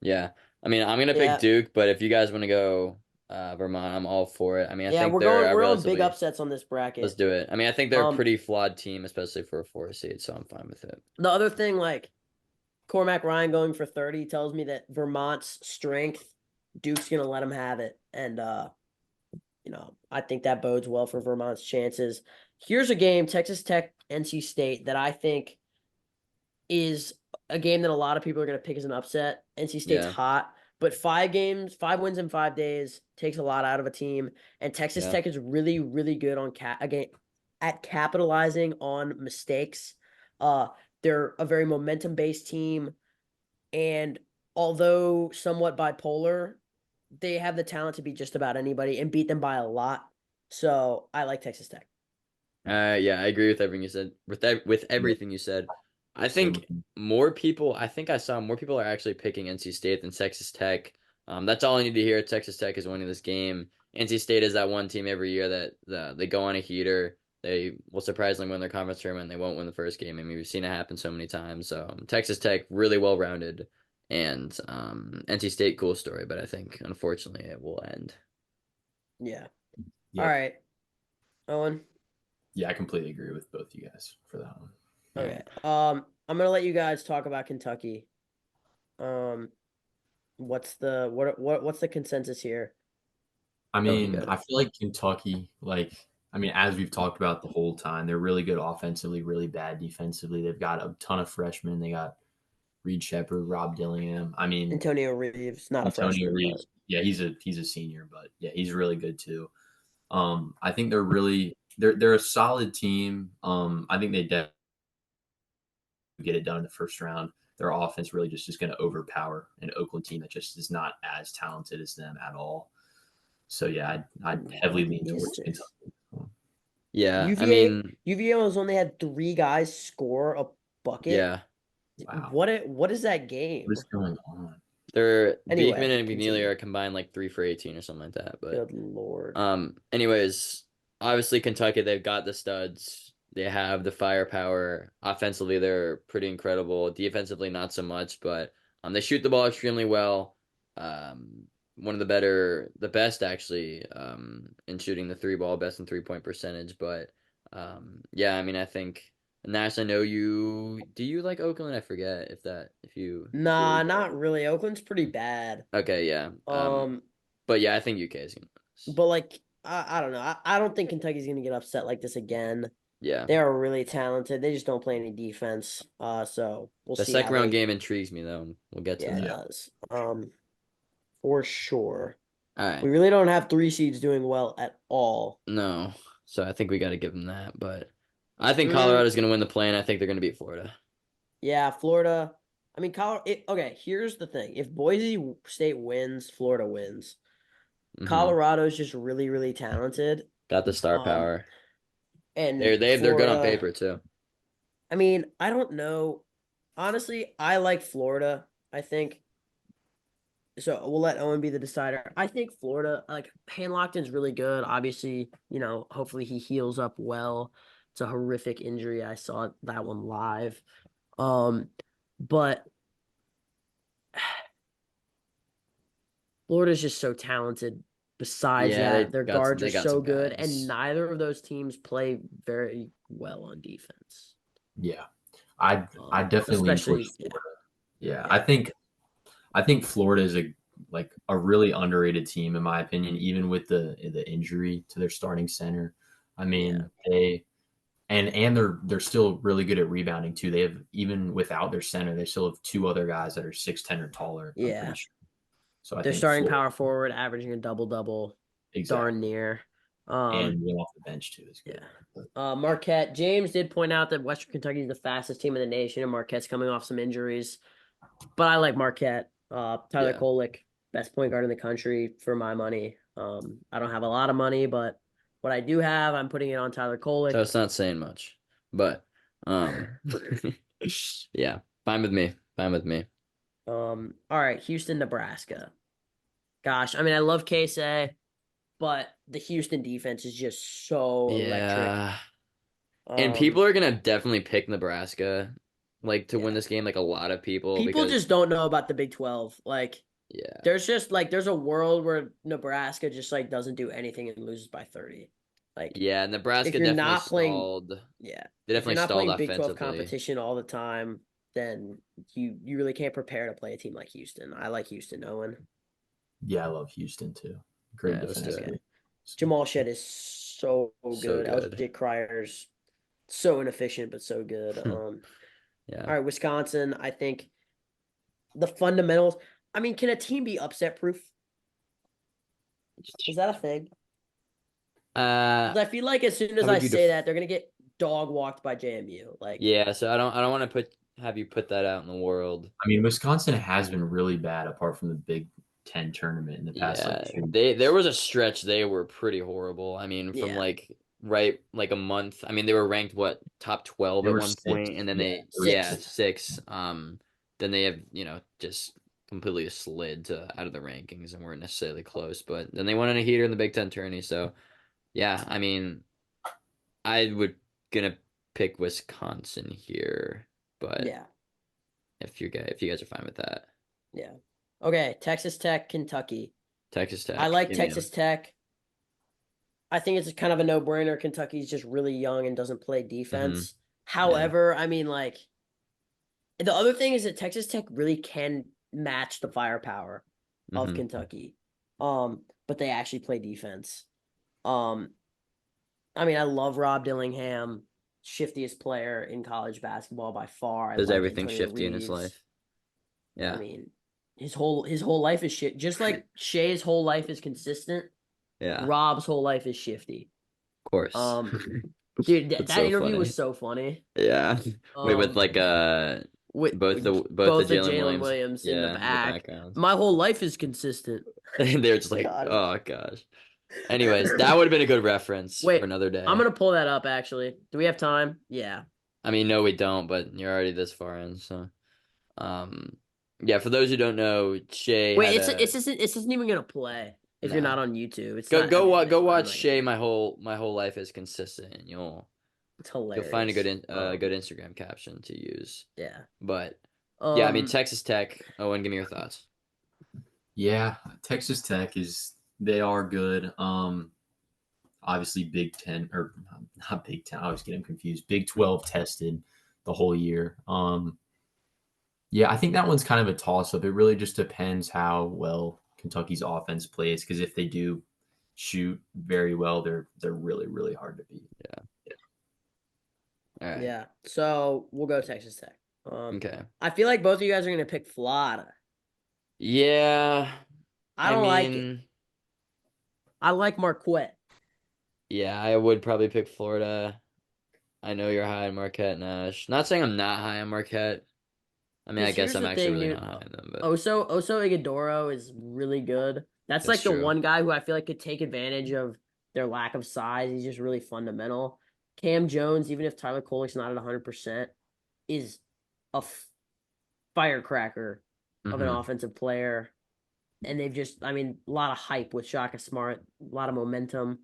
S2: Yeah. I mean, I'm gonna pick
S1: Yeah.
S2: Duke, but if you guys want to go Vermont, I'm all for it. I mean, I
S1: Yeah,
S2: think
S1: we're
S2: they're
S1: going.
S2: a
S1: We're on big
S2: relatively
S1: upsets on this
S2: let's
S1: bracket.
S2: do it. I mean, I think they're a
S1: Um,
S2: pretty flawed team, especially for a 4 seed, so I'm fine with it.
S1: the other thing, like Cormac Ryan going for 30 tells me that Vermont's strength, Duke's gonna let him have it, and I think that bodes well for Vermont's chances. Here's a game, Texas Tech, NC State, that I think is a game that a lot of people are gonna pick as an upset. NC State's
S2: Yeah.
S1: hot, but 5 games, 5 wins in 5 days takes a lot out of a team, and Texas
S2: Yeah.
S1: Tech is really, really good on again at capitalizing on mistakes. Uh, they're a very momentum-based team. And although somewhat bipolar, they have the talent to beat just about anybody and beat them by a lot. So I like Texas Tech.
S2: Yeah, I agree with everything you said. With
S3: Yeah,
S2: everything you said, I
S3: same
S2: think
S3: with me.
S2: more people. I think I saw more people are actually picking NC State than Texas Tech. That's all I need to hear. Texas Tech is winning this game. NC State is that one team every year that they go on a heater. They will surprisingly win their conference tournament. They won't win the first game. I mean, we've seen it happen so many times. So Texas Tech really well rounded, and NC State cool story. But I think unfortunately it will end.
S1: Yeah. All
S3: Yep.
S1: right. Owen.
S3: Yeah, I completely agree with both you guys for that one.
S1: Okay. I'm gonna let you guys talk about Kentucky. What's the consensus here?
S3: I
S2: Oh, you
S3: mean,
S2: got it.
S3: I feel like Kentucky, as we've talked about the whole time, they're really good offensively, really bad defensively. They've got a ton of freshmen. They got Reed Shepherd, Rob Dillingham. I mean,
S1: Antonio Reeves, not a
S3: Antonio
S1: freshman, but
S3: Reeves. Yeah, he's a senior, but yeah, he's really good too. I think they're a solid team. I think they definitely get it done in the first round. Their offense really just is going to overpower an Oakland team that just is not as talented as them at all. So yeah, I'd heavily
S1: what
S3: lean
S1: is
S3: towards
S1: this?
S3: Kentucky.
S2: Yeah, I
S1: UVA
S2: mean,
S1: UVA has only had 3 guys score a bucket.
S2: yeah.
S3: Wow,
S1: What is that
S3: what
S1: game?
S3: is going on?
S2: They're Beekman
S1: Anyway,
S2: and McNeely
S1: continue.
S2: are combined like 3 for 18 or something like that. But
S1: Good Lord.
S2: anyways, obviously Kentucky, they've got the studs. They have the firepower. Offensively, they're pretty incredible. Defensively, not so much, but they shoot the ball extremely well. One of the best actually, in shooting the three ball, best in 3-point percentage. But yeah, I mean, I think. Nash, I know you. Do you like Oakland? I forget if you really
S1: Nah,
S2: do.
S1: not really. Oakland's pretty bad.
S2: Okay, yeah.
S1: Um,
S2: But yeah, I think UK is gonna lose.
S1: but like I don't know. I don't think Kentucky's gonna get upset like this again.
S2: Yeah.
S1: They are really talented. They just don't play any defense. So we'll
S2: The
S1: see how
S2: second round
S1: they.
S2: game intrigues me though. We'll get to
S1: Yeah, it
S2: that.
S3: Yeah,
S1: does. For sure.
S2: All
S1: We
S2: right.
S1: really don't have 3 seeds doing well at all.
S2: No. So I think we got to give them that, but I think
S1: Mm,
S2: Colorado's gonna win the play, and I think they're gonna beat Florida.
S1: yeah, Florida. I mean, Colorado. Okay, here's the thing: if Boise State wins, Florida wins.
S2: Mm-hmm.
S1: Colorado's just really, really talented.
S2: Got the star
S1: Um,
S2: power.
S1: and
S2: They're good on
S1: Florida.
S2: paper too.
S1: I mean, I don't know. Honestly, I like Florida. I think so. We'll let Owen be the decider. I think Florida, like Lockton's really good. Obviously, hopefully he heals up well. It's a horrific injury. I saw that one live. But Florida's just so talented. Besides
S2: Yeah,
S1: that, their guards are
S2: they got
S1: so
S2: some
S1: good, and
S2: guys.
S1: neither of those teams play very well on defense.
S3: yeah. I definitely lean towards
S1: Especially,
S3: Florida. Yeah,
S1: yeah,
S3: I think Florida is a really underrated team in my opinion, even with the injury to their starting center. I
S1: yeah,
S3: mean, they're still really good at rebounding too. They have even without their center, they still have two other guys that are 6'10" or taller. I'm pretty
S1: yeah.
S3: sure. So I
S1: Their
S3: think
S1: starting
S3: Florida
S1: power forward averaging a double double, darn
S3: exactly,
S1: near.
S3: and being off the bench too is
S1: Yeah.
S3: good. But
S1: Marquette. James did point out that Western Kentucky is the fastest team in the nation, and Marquette's coming off some injuries. But I like Marquette. Tyler
S2: Yeah.
S1: Kolek, best point guard in the country for my money. I don't have a lot of money, but what I do have, I'm putting it on Tyler
S2: So
S1: Kolek.
S2: it's not saying much, but yeah, fine with me. Fine with me.
S1: All right, Houston, Nebraska. Gosh, I mean, I love Casey. but the Houston defense is just so electric.
S2: Yeah. And people are gonna definitely pick Nebraska, like to win
S1: Yeah.
S2: this game. Like a lot of people,
S1: People
S2: because
S1: just don't know about the Big 12. Like,
S2: yeah,
S1: there's a world where Nebraska just like doesn't do anything and loses by 30. Like,
S2: yeah.
S1: if
S2: Nebraska
S1: you're
S2: definitely
S1: not playing,
S2: stalled.
S1: yeah,
S2: They
S1: if you're
S2: definitely
S1: not
S2: stalled
S1: playing Big 12
S2: offensively.
S1: competition all the time, then you really can't prepare to play a team like Houston. I like Houston, Owen.
S3: Yeah, I love Houston too. Great
S2: Yeah, let's do
S3: defensive.
S2: it.
S1: Jamal Shed is so
S2: So
S1: good.
S2: good.
S1: LJ Cryer's so inefficient but so good.
S2: Yeah.
S1: All right, Wisconsin. I think the fundamentals. I mean, can a team be upset proof? Is that a thing?
S2: Uh,
S1: 'Cause I feel like as soon as
S2: how
S1: I
S2: would you
S1: say that, they're gonna get dog walked by JMU. Like,
S2: Yeah, so I don't want to have you put that out in the world.
S3: I mean, Wisconsin has been really bad apart from the Big Ten tournament in the past
S2: Yeah,
S3: like 2
S2: there was a stretch they were pretty horrible. I mean, from
S1: yeah,
S2: like a month. I mean, they were ranked what, top 12
S3: They
S2: at
S3: were
S2: one
S3: 6th.
S2: point, and then
S3: Yeah,
S2: they
S3: they were
S2: yeah,
S1: 6th.
S2: 6. Then they have, just completely slid out of the rankings and weren't necessarily close, but then they won in a heater in the Big Ten tourney. So, yeah, I mean, I would gonna pick Wisconsin here, but
S1: Yeah,
S2: if you guys are fine with that.
S1: yeah. Okay, Texas Tech, Kentucky.
S2: Texas Tech.
S1: I like
S2: Give me
S1: Texas Tech. I think it's kind of a no-brainer. Kentucky's just really young and doesn't play defense. However, I mean, like, the other thing is that Texas Tech really can match the firepower of
S2: Mhm.
S1: Kentucky. But they actually play defense. Um, I mean, I love Rob Dillingham, shiftiest player in college basketball by far. I
S2: Does
S1: like
S2: everything
S1: Antonio
S2: shifty in his
S1: Reeves.
S2: life?
S1: I
S2: Yeah.
S1: mean, his whole life is shit. Just like Shea's whole life is consistent,
S2: Yeah. Of
S1: Rob's whole life is shifty.
S2: course.
S1: Dude,
S2: That's
S1: that
S2: so
S1: interview
S2: funny.
S1: was so funny.
S2: Yeah. Wait, with like
S1: With
S2: both the
S1: Jalen
S2: Jalen
S1: Williams in the
S2: yeah, in the
S1: back.
S2: backgrounds.
S1: My whole life is consistent.
S2: They're just like,
S1: God.
S2: oh gosh. Anyways, that would have been a good reference
S1: Wait,
S2: for another day.
S1: I'm gonna pull that up. Actually, do we have time? Yeah.
S2: I mean, no, we don't, but you're already this far in, so yeah, for those who don't know, Shay
S1: Wait,
S2: had
S1: it's isn't even gonna play if you're
S2: nah.
S1: not on YouTube. It's
S2: Go
S1: not.
S2: go
S1: Okay,
S2: go
S1: I'm
S2: watch
S1: not
S2: Shay.
S1: gonna-
S2: My whole life is consistent, and
S1: It's
S2: you'll
S1: hilarious.
S2: find a good Instagram caption to use.
S1: Yeah.
S2: But yeah, I mean, Texas Tech. Owen, give me your thoughts.
S3: Yeah, Texas Tech they are good. Obviously Big Ten or not Big Ten. I always get them confused. Big 12 tested the whole year. Yeah, I think that one's kind of a toss up. It really just depends how well Kentucky's offense plays. Because if they do shoot very well, they're really really hard to beat.
S2: All right.
S1: Yeah. So we'll go Texas Tech.
S2: Okay.
S1: I feel like both of you guys are gonna pick Florida.
S2: Yeah.
S1: I don't like it.
S2: mean,
S1: I like Marquette.
S2: yeah, I would probably pick Florida. I know you're high on Marquette, Nash. Not saying I'm not high on Marquette. I mean, I
S1: Because
S2: guess
S1: here's
S2: I'm
S1: the
S2: actually
S1: thing,
S2: really
S1: dude.
S2: not high on them, but
S1: Oso Ighodaro is really good. That's like
S2: that's
S1: the
S2: true.
S1: one guy who I feel like could take advantage of their lack of size. He's just really fundamental. Cam Jones, even if Tyler Kolek's not at 100%, is a firecracker of an
S2: Mhm.
S1: offensive player. And they've just, I mean, a lot of hype with Shaka Smart, a lot of momentum.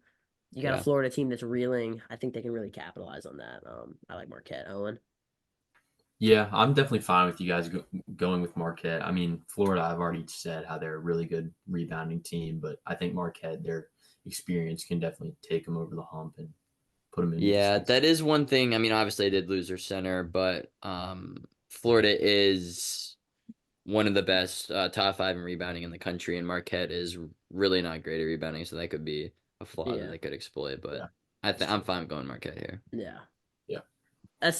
S1: You got
S2: Yeah.
S1: a Florida team that's reeling. I think they can really capitalize on that. I like Marquette. Owen.
S3: Yeah, I'm definitely fine with you guys going with Marquette. I mean, Florida, I've already said how they're a really good rebounding team, but I think Marquette, their experience can definitely take them over the hump and put them in.
S2: Yeah, that is one thing. I mean, obviously they did lose their center, but Florida is one of the best top 5 in rebounding in the country, and Marquette is really not great at rebounding, so that could be a flaw that they could exploit. But I'm fine going Marquette here.
S1: Yeah.
S3: Yeah.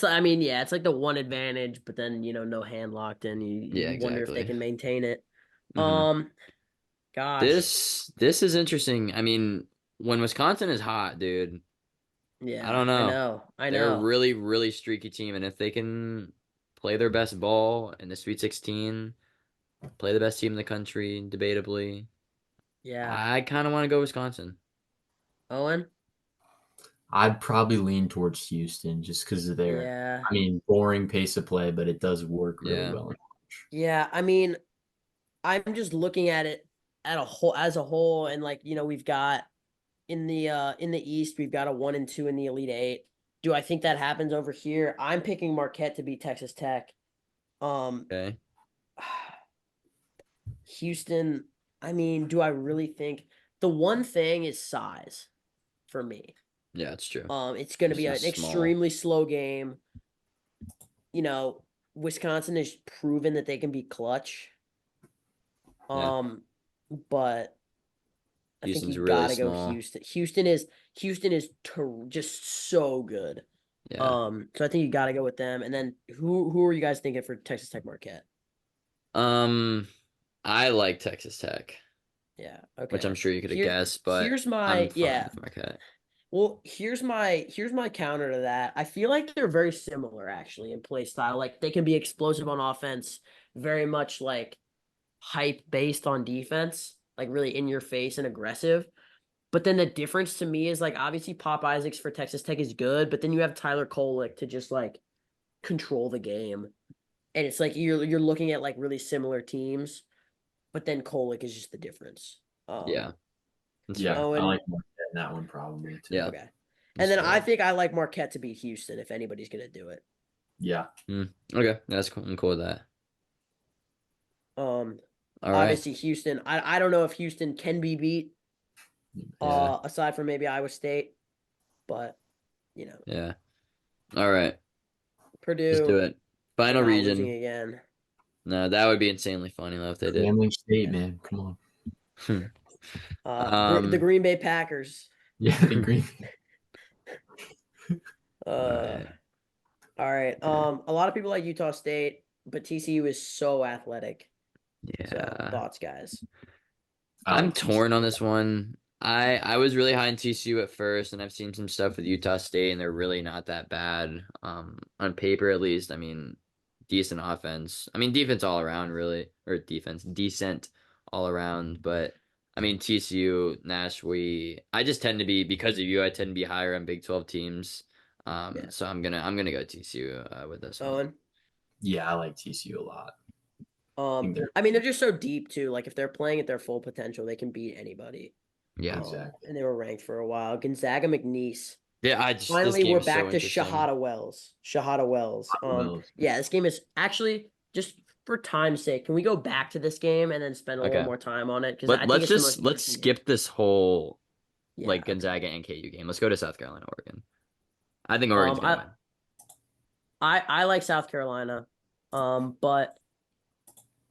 S1: I mean, yeah, it's like the one advantage, but then no hand locked in. You wonder if they
S2: exactly.
S1: can maintain it.
S2: Mhm.
S1: Gosh.
S2: This is interesting. I mean, when Wisconsin is hot, dude,
S1: Yeah,
S2: I don't know.
S1: I
S2: They're a
S1: know.
S2: really, really streaky team, and if they can play their best ball in the Sweet 16, play the best team in the country, debatably,
S1: Yeah.
S2: I kind of want to go Wisconsin.
S1: Owen?
S3: I'd probably lean towards Houston just because of their,
S1: Yeah.
S3: I mean, boring pace of play, but it does work really
S2: Yeah.
S3: well.
S1: Yeah, I mean, I'm just looking at it as a whole, and like, we've got in the East, we've got a 1 and 2 in the Elite Eight. Do I think that happens over here? I'm picking Marquette to beat Texas Tech.
S2: Okay.
S1: Houston, I mean, do I really think the one thing is size for me?
S2: Yeah, it's true.
S1: It's going to be
S2: Houston's
S1: an
S2: small.
S1: extremely slow game. You know, Wisconsin has proven that they can be clutch.
S2: Yeah.
S1: But I think
S2: Houston's
S1: you
S2: really
S1: gotta go
S2: small.
S1: Houston. Houston is just so good.
S2: Yeah.
S1: So I think you gotta go with them. And then who are you guys thinking for Texas Tech Marquette?
S2: I like Texas Tech,
S1: Yeah,
S2: which
S1: okay.
S2: I'm sure you could have
S1: Here
S2: guessed, but
S1: here's my
S2: I'm fine
S1: yeah.
S2: with Marquette.
S1: Well, here's my counter to that. I feel like they're very similar actually in play style. Like they can be explosive on offense, very much like hype based on defense, like really in your face and aggressive. But then the difference to me is like obviously Pop Isaacs for Texas Tech is good, but then you have Tyler Kolek to just like control the game. And it's like you're looking at like really similar teams, but then Kolek is just the difference.
S2: Yeah. That's
S3: Yeah,
S2: fair.
S3: I
S1: Owen,
S3: like Marquette in that one probably too.
S2: Yeah.
S1: okay. And
S2: That's
S1: then I
S2: fair.
S1: think I like Marquette to beat Houston if anybody's gonna do it.
S3: Yeah.
S2: Okay, that's cool. I'm cool with that.
S1: Um
S2: All right.
S1: Obviously Houston, I don't know if Houston can be beat,
S2: Yeah.
S1: aside from maybe Iowa State, but
S2: Yeah. All right. Let's do
S1: Purdue,
S2: it.
S1: they're
S2: Final
S1: not losing
S2: region.
S1: again.
S2: No, that would be insanely funny though if they did.
S3: Grambling State,
S1: Yeah.
S3: man. Come on.
S1: The
S2: Um.
S1: Green Bay Packers.
S3: Yeah, agree.
S2: All
S1: Uh,
S2: right.
S1: all right. A lot of people like Utah State, but TCU is so athletic. So
S2: Yeah.
S1: thoughts, guys.
S3: I
S2: I'm
S3: like TCU.
S2: torn on this one. I was really high in TCU at first, and I've seen some stuff with Utah State, and they're really not that bad. On paper at least. I mean, decent offense. I mean, defense all around, really, or defense decent all around. But I mean, TCU, Nash, I just tend to be because of you. I tend to be higher on Big 12 teams.
S1: Yeah.
S2: So I'm gonna go TCU with this one.
S1: Owen.
S3: Yeah, I like TCU a lot. I think they're
S1: I mean, they're just so deep too. Like if they're playing at their full potential, they can beat anybody.
S2: Yeah,
S3: exactly.
S1: And they were ranked for a while. Gonzaga McNeese.
S2: yeah. This
S1: Finally,
S2: game
S1: we're
S2: is so
S1: back to
S2: interesting.
S1: Shahada Wells. Shahada Wells.
S3: Wells.
S1: Yeah, this game is actually just for time's sake. Can we go back to this game and then spend a little
S2: Okay.
S1: more time on it? Because I think
S2: Let's
S1: it's the
S2: just
S1: most
S2: let's
S1: interesting game.
S2: skip this whole
S1: Yeah.
S2: like
S1: Okay.
S2: Gonzaga and KU game. Let's go to South Carolina, Oregon. I think Oregon's gonna win.
S1: I like South Carolina. But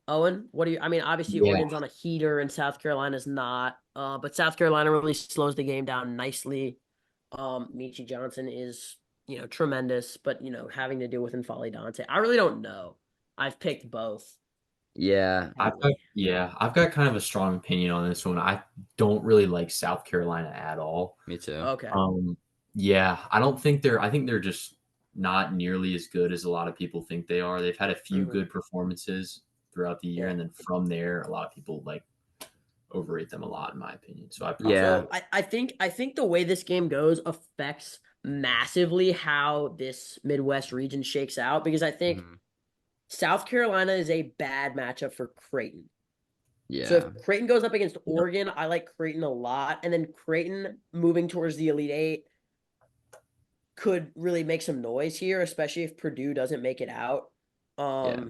S1: Owen, what do you? I mean, obviously
S3: Yeah.
S1: Oregon's on a heater and South Carolina's not. But South Carolina really slows the game down nicely. Michi Johnson is tremendous, but having to deal with N'Faly Dante, I really don't know. I've picked both.
S2: Yeah,
S3: I've got kind of a strong opinion on this one. I don't really like South Carolina at all.
S2: me too.
S1: Okay.
S3: Yeah, I think they're just not nearly as good as a lot of people think they are. They've had a few
S1: Mhm.
S3: good performances throughout the year,
S1: Yeah.
S3: and then from there, a lot of people like overrate them a lot, in my opinion. So I probably
S2: Yeah.
S1: So I think the way this game goes affects massively how this Midwest region shakes out because I think
S2: Mhm.
S1: South Carolina is a bad matchup for Creighton. So
S2: Yeah.
S1: if Creighton goes up against
S3: Yep.
S1: Oregon, I like Creighton a lot, and then Creighton moving towards the Elite Eight could really make some noise here, especially if Purdue doesn't make it out.
S2: Yeah.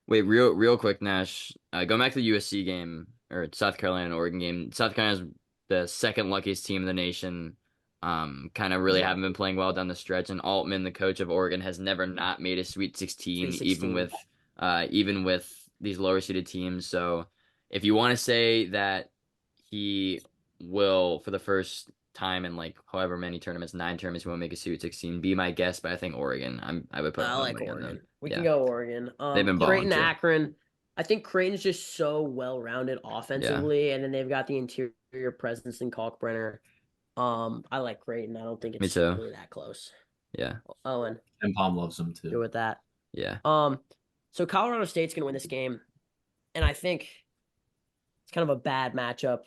S2: Wait, real quick, Nash. Going back to the USC game or South Carolina and Oregon game. South Carolina's the second luckiest team in the nation. Kind of really haven't been playing well down the stretch, and Altman, the coach of Oregon, has never not made a Sweet 16,
S1: Sweet
S2: even
S1: 16.
S2: with these lower seeded teams. So if you want to say that he will, for the first time in like however many tournaments, 9 tournaments, he won't make a Sweet 16, be my guess. But I think Oregon. I would put
S1: I
S2: home
S1: like
S2: money on
S1: Oregon.
S2: them.
S1: We can
S2: Yeah,
S1: go Oregon.
S2: they've been balling
S1: Creighton
S2: too.
S1: Akron. I think Creighton's just so well-rounded offensively, and then they've got the interior presence in Kalkbrenner. I like Creighton. I don't think
S2: Me
S1: it's
S2: too.
S1: really that close.
S2: Yeah.
S1: Owen,
S3: and Palm loves them
S1: go
S3: too.
S1: with that.
S2: Yeah.
S1: So Colorado State's gonna win this game, and I think it's kind of a bad matchup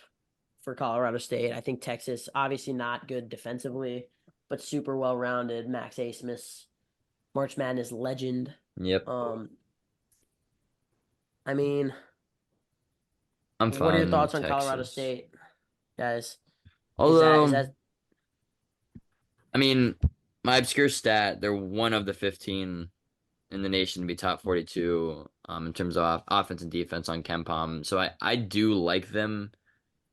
S1: for Colorado State. I think Texas, obviously not good defensively, but super well-rounded. Max Asmus, March Madness legend.
S2: Yep.
S1: I mean,
S2: I'm
S1: what are your
S2: fine with
S1: thoughts on Colorado
S2: Texas.
S1: State, guys? Is
S2: Although,
S1: that
S2: I mean, my obscure stat, they're one of the 15 in the nation to be top 42 in terms of offense and defense on KenPom. So I do like them.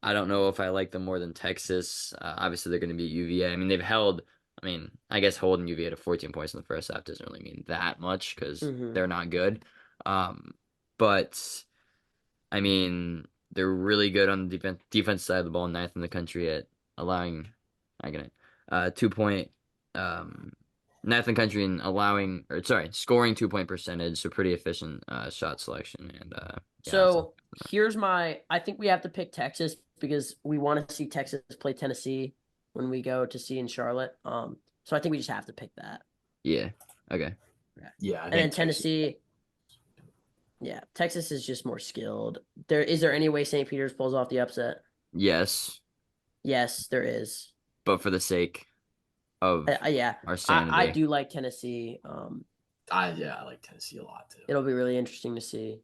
S2: I don't know if I like them more than Texas. Obviously, they're going to be UVA. I mean, I guess holding UVA to 14 points in the first half doesn't really mean that much because
S1: mm-hmm.
S2: they're not good. But I mean, they're really good on the defense side of the ball, ninth in the country at allowing, I get it, 2 point, um, ninth in the country in allowing, or sorry, scoring 2 point percentage. So pretty efficient shot selection, and yeah, that's
S1: So I think we have to pick Texas because we want to see Texas play Tennessee when we go to see in Charlotte. So I think we just have to pick that.
S2: yeah, okay,
S3: Yeah, I
S1: And then
S3: think Texas.
S1: Tennessee, yeah, Texas is just more skilled. Is there any way St. Peter's pulls off the upset?
S2: yes,
S1: Yes, there is.
S2: but for the sake of
S1: Yeah,
S2: our
S1: I
S2: sanity,
S1: do like Tennessee.
S3: I like Tennessee a lot too.
S1: It'll be really interesting to see.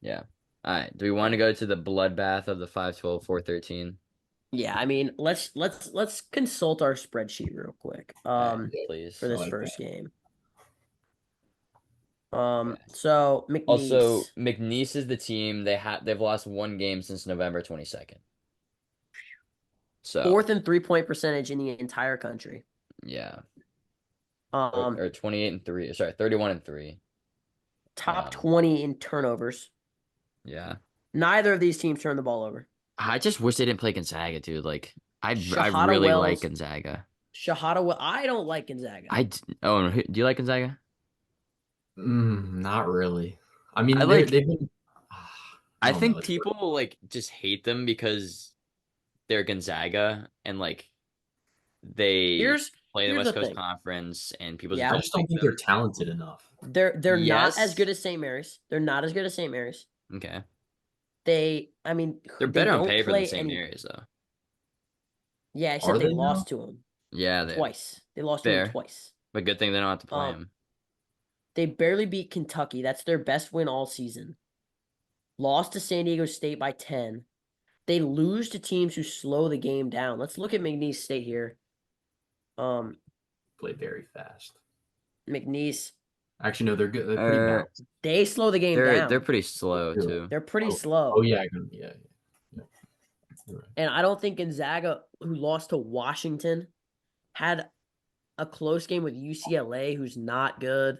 S2: yeah. All right, do we want to go to the bloodbath of the 5-12, 4-13?
S1: Yeah, I mean, let's consult our spreadsheet real quick.
S2: All right, please.
S1: For
S3: I
S1: this
S3: like
S1: first
S3: that.
S1: game.
S2: Yeah.
S1: So
S2: Also,
S1: McNeese,
S2: McNeese is the team they've lost one game since November 22nd. So,
S1: fourth in 3-point percentage in the entire country.
S2: yeah.
S1: Um,
S2: Or 28-3. Sorry, 31-3.
S1: top
S2: Um,
S1: 20 in turnovers.
S2: yeah.
S1: Neither of these teams turned the ball over.
S2: I just wish they didn't play Gonzaga, dude. Like, I
S1: Shahada
S2: really like
S1: Wells,
S2: Gonzaga.
S1: I don't like Gonzaga.
S2: Oh, do you like Gonzaga?
S3: Not really. I
S2: I
S3: mean,
S2: like
S3: they've been. I
S2: I
S3: don't know.
S2: think
S3: It's hard.
S2: people like just hate them because they're Gonzaga and like they play in the
S1: Here's the
S2: West Coast
S1: thing.
S2: Conference and people just
S3: I
S1: Yeah,
S2: don't
S3: just don't
S2: like
S3: think
S2: them.
S3: they're talented enough.
S1: they're not as
S2: Yes.
S1: good as St. Mary's. They're not as good as St. Mary's.
S2: Okay.
S1: I mean,
S2: They're
S1: they
S2: better on
S1: don't
S2: paper than
S1: play
S2: St.
S1: any.
S2: Mary's though.
S1: Yeah,
S3: Are
S1: except they
S3: they now?
S1: lost to him
S2: Yeah, they
S1: twice. They lost to him
S2: fair.
S1: twice.
S2: But good thing they don't have to play
S1: Um,
S2: him.
S1: they barely beat Kentucky. That's their best win all season. Lost to San Diego State by 10. They lose to teams who slow the game down. Let's look at McNeese State here.
S3: Play very fast.
S1: McNeese,
S3: Actually, no, they're good. They're pretty balanced.
S1: they slow the game
S2: They're
S1: down.
S2: pretty slow
S3: Really.
S2: too.
S1: They're pretty
S3: Oh,
S1: slow.
S3: yeah, yeah. You're right.
S1: And I don't think Gonzaga, who lost to Washington, had a close game with UCLA, who's not good.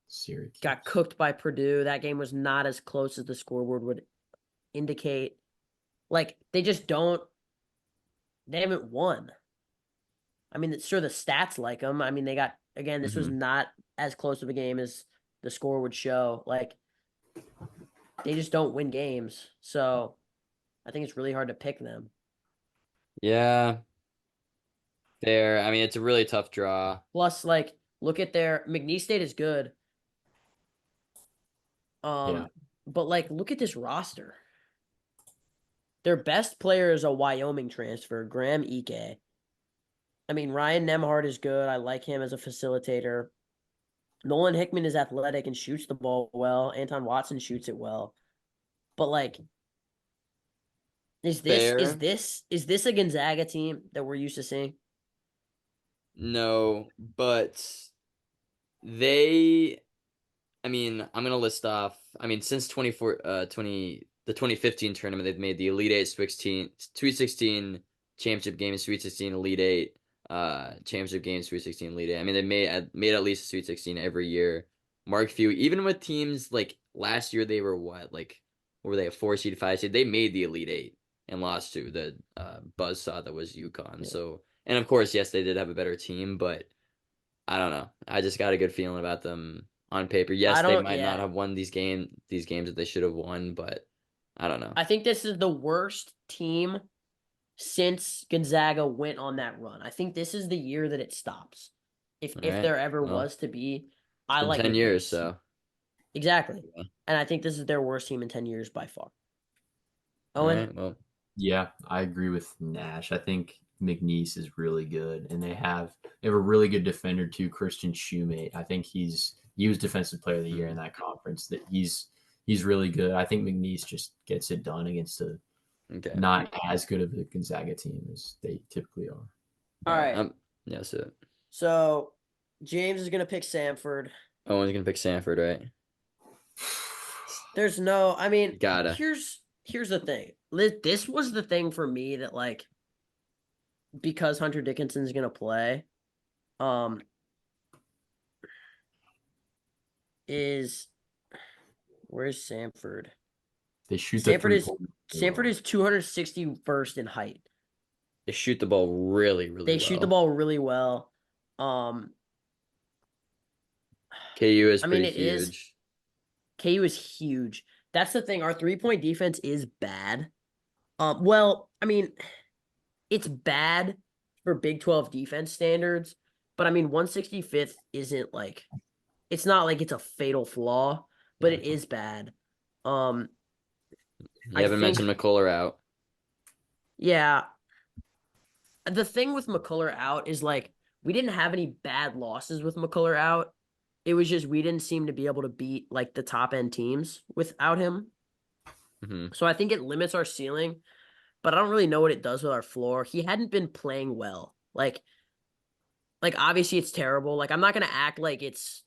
S3: Syracuse.
S1: Got cooked by Purdue. That game was not as close as the scoreboard would indicate. Like, they haven't won. I mean, sure, the stats like them. I mean, this was not as close of a game as the score would show. Like, they just don't win games. So I think it's really hard to pick them.
S2: Yeah. I mean, it's a really tough draw.
S1: Plus, like, look at McNeese State is good.
S3: Yeah.
S1: But like, look at this roster. Their best player is a Wyoming transfer, Graham Ike. I mean, Ryan Nemhard is good. I like him as a facilitator. Nolan Hickman is athletic and shoots the ball well. Anton Watson shoots it well. But like, is
S2: Fair.
S1: this a Gonzaga team that we're used to seeing?
S2: No, but they I mean, I'm gonna list off. I mean, since the 2015 tournament, they've made the Elite Eight, Sweet 16 championship game, Sweet 16 Elite Eight, championship game, Sweet 16 Elite Eight. I mean, they made at least a Sweet 16 every year. Mark Few, even with teams like last year, they were what were they, a 4 seed, 5 seed? They made the Elite Eight and lost to the buzzsaw that was UConn.
S1: Yeah.
S2: So, and of course, yes, they did have a better team, but I don't know. I just got a good feeling about them on paper. Yes, they might not have won these games that they should have won, but I don't know.
S1: I think this is the worst team since Gonzaga went on that run. I think this is the year that it stops. If
S2: right.
S1: there ever was to be, I
S2: been
S1: like
S2: 10
S1: McNeese.
S2: years, so
S1: Exactly.
S2: yeah.
S1: And I think this is their worst team in 10 years by far.
S2: All
S1: Owen?
S2: right, well,
S3: Yeah, I agree with Nash. I think McNeese is really good, and they have a really good defender too, Christian Shoemate. I think he was Defensive Player of the Year in that conference. That he's really good. I think McNeese just gets it done against
S2: Okay.
S3: not as good of a Gonzaga team as they typically are.
S1: All right.
S2: Yeah, so
S1: So James is gonna pick Samford.
S2: Owen's gonna pick Sanford, right?
S1: There's no, I mean,
S2: Gotta.
S1: here's the thing. This was the thing for me that like because Hunter Dickinson's gonna play, um, is where's Samford?
S3: They shoot the
S1: Samford is
S3: three-pointer really
S1: Samford
S3: well.
S1: is 261st in height.
S2: They shoot the ball really, really
S1: They
S2: well.
S1: shoot the ball really well.
S2: KU is
S1: I mean,
S2: pretty
S1: it is
S2: huge.
S1: KU is huge. That's the thing. Our 3-point defense is bad. Well, I mean, it's bad for Big 12 defense standards, but I mean, 165th isn't like it's not like it's a fatal flaw, but
S2: Yeah.
S1: it is bad. Um,
S2: You
S1: I
S2: haven't
S1: think,
S2: mentioned McCullough out.
S1: yeah. The thing with McCullough out is like we didn't have any bad losses with McCullough out. It was just we didn't seem to be able to beat like the top end teams without him.
S2: Hmm.
S1: So I think it limits our ceiling, but I don't really know what it does with our floor. He hadn't been playing well. Like obviously it's terrible. Like I'm not gonna act like it's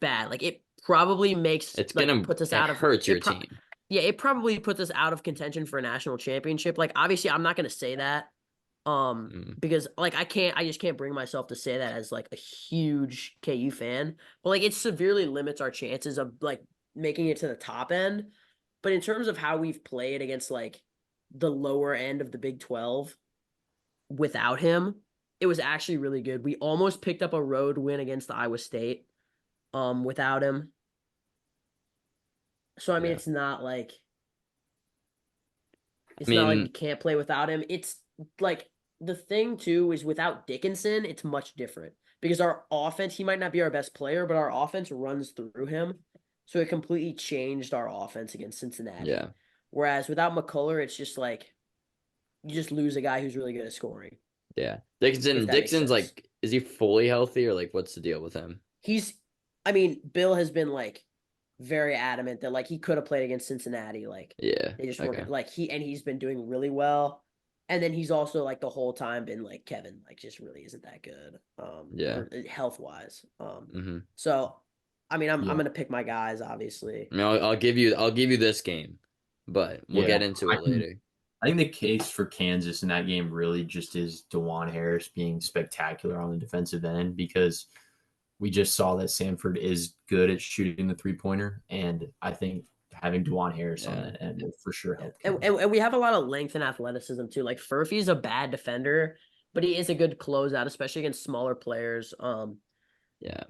S1: bad. Like it probably makes
S2: It's
S1: like
S2: gonna
S1: puts us
S2: it
S1: out of
S2: hurts your
S1: it.
S2: team.
S1: Yeah, it probably puts us out of contention for a national championship. Like obviously I'm not gonna say that.
S2: Mm.
S1: Because like I just can't bring myself to say that as like a huge KU fan. But like it severely limits our chances of like making it to the top end. But in terms of how we've played against like the lower end of the Big 12 without him, it was actually really good. We almost picked up a road win against Iowa State without him. So I mean
S2: Yeah.
S1: it's not like
S2: I
S1: it's not like we
S2: mean,
S1: can't play without him. It's like the thing too is without Dickinson, it's much different because our offense, he might not be our best player, but our offense runs through him. So it completely changed our offense against Cincinnati.
S2: yeah.
S1: Whereas without McCullough, it's just like you just lose a guy who's really good at scoring,
S2: Yeah.
S1: if that makes
S2: Dixon's
S1: sense.
S2: like, is he fully healthy or like what's the deal with him?
S1: I mean, Bill has been like very adamant that like he could have played against Cincinnati. Like
S2: Yeah.
S1: they just
S2: Okay.
S1: weren't like he's been doing really well. And then he's also like the whole time been like Kevin like just really isn't that good
S2: Yeah.
S1: or health wise.
S2: Mm-hmm.
S1: So I mean I'm
S3: Yeah,
S1: gonna pick my guys obviously.
S2: I mean, I'll give you this game, but we'll
S3: yeah.
S2: get into it later.
S3: I think the case for Kansas in that game really just is DeJuan Harris being spectacular on the defensive end because we just saw that Samford is good at shooting the three-pointer, and I think having DeJuan Harris on
S2: Yeah.
S3: that end will for sure help.
S1: And we have a lot of length and athleticism too. Like Furphy's a bad defender, but he is a good closeout, especially against smaller players.
S2: Yeah.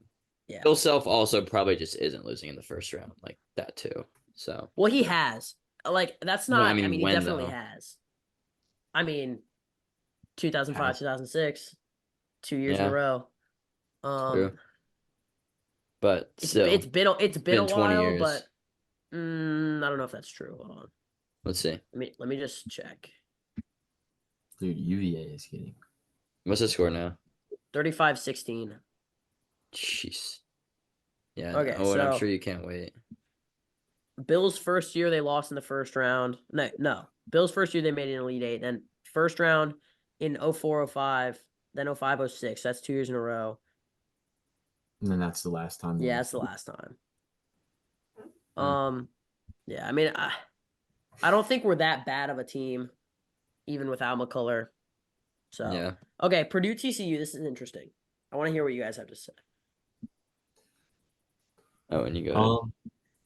S1: Yeah.
S2: Bill Self also probably just isn't losing in the first round like that too. So
S1: Well, he has. Like that's
S2: well, I
S1: not. I
S2: mean,
S1: mean, he
S2: when
S1: definitely
S2: though?
S1: has. I mean, 2005,
S3: Has
S1: 2006, 2 years in a
S2: Yeah,
S1: row.
S2: true.
S1: Um,
S2: But
S1: it's
S2: still,
S1: it's been a
S2: been 20
S1: while,
S2: years.
S1: but I don't know if that's true. Hold on.
S2: Let's see.
S1: Let me just check.
S3: dude, UVA is getting
S2: What's the score now?
S1: 35-16.
S2: Jeez. Yeah.
S1: Okay,
S2: Oh, and I'm
S1: so
S2: sure you can't wait.
S1: Bill's first year they lost in the first round. No. Bill's first year they made an Elite Eight. Then first round in 04-05, then 05-06. That's 2 years in a row.
S3: and then that's the last time.
S1: Yeah, that's the last time.
S2: Hmm.
S1: Yeah, I mean, I don't think we're that bad of a team, even without McCullough. So,
S2: Yeah.
S1: okay, Purdue TCU. This is interesting. I want to hear what you guys have to say.
S2: Oh, and you go.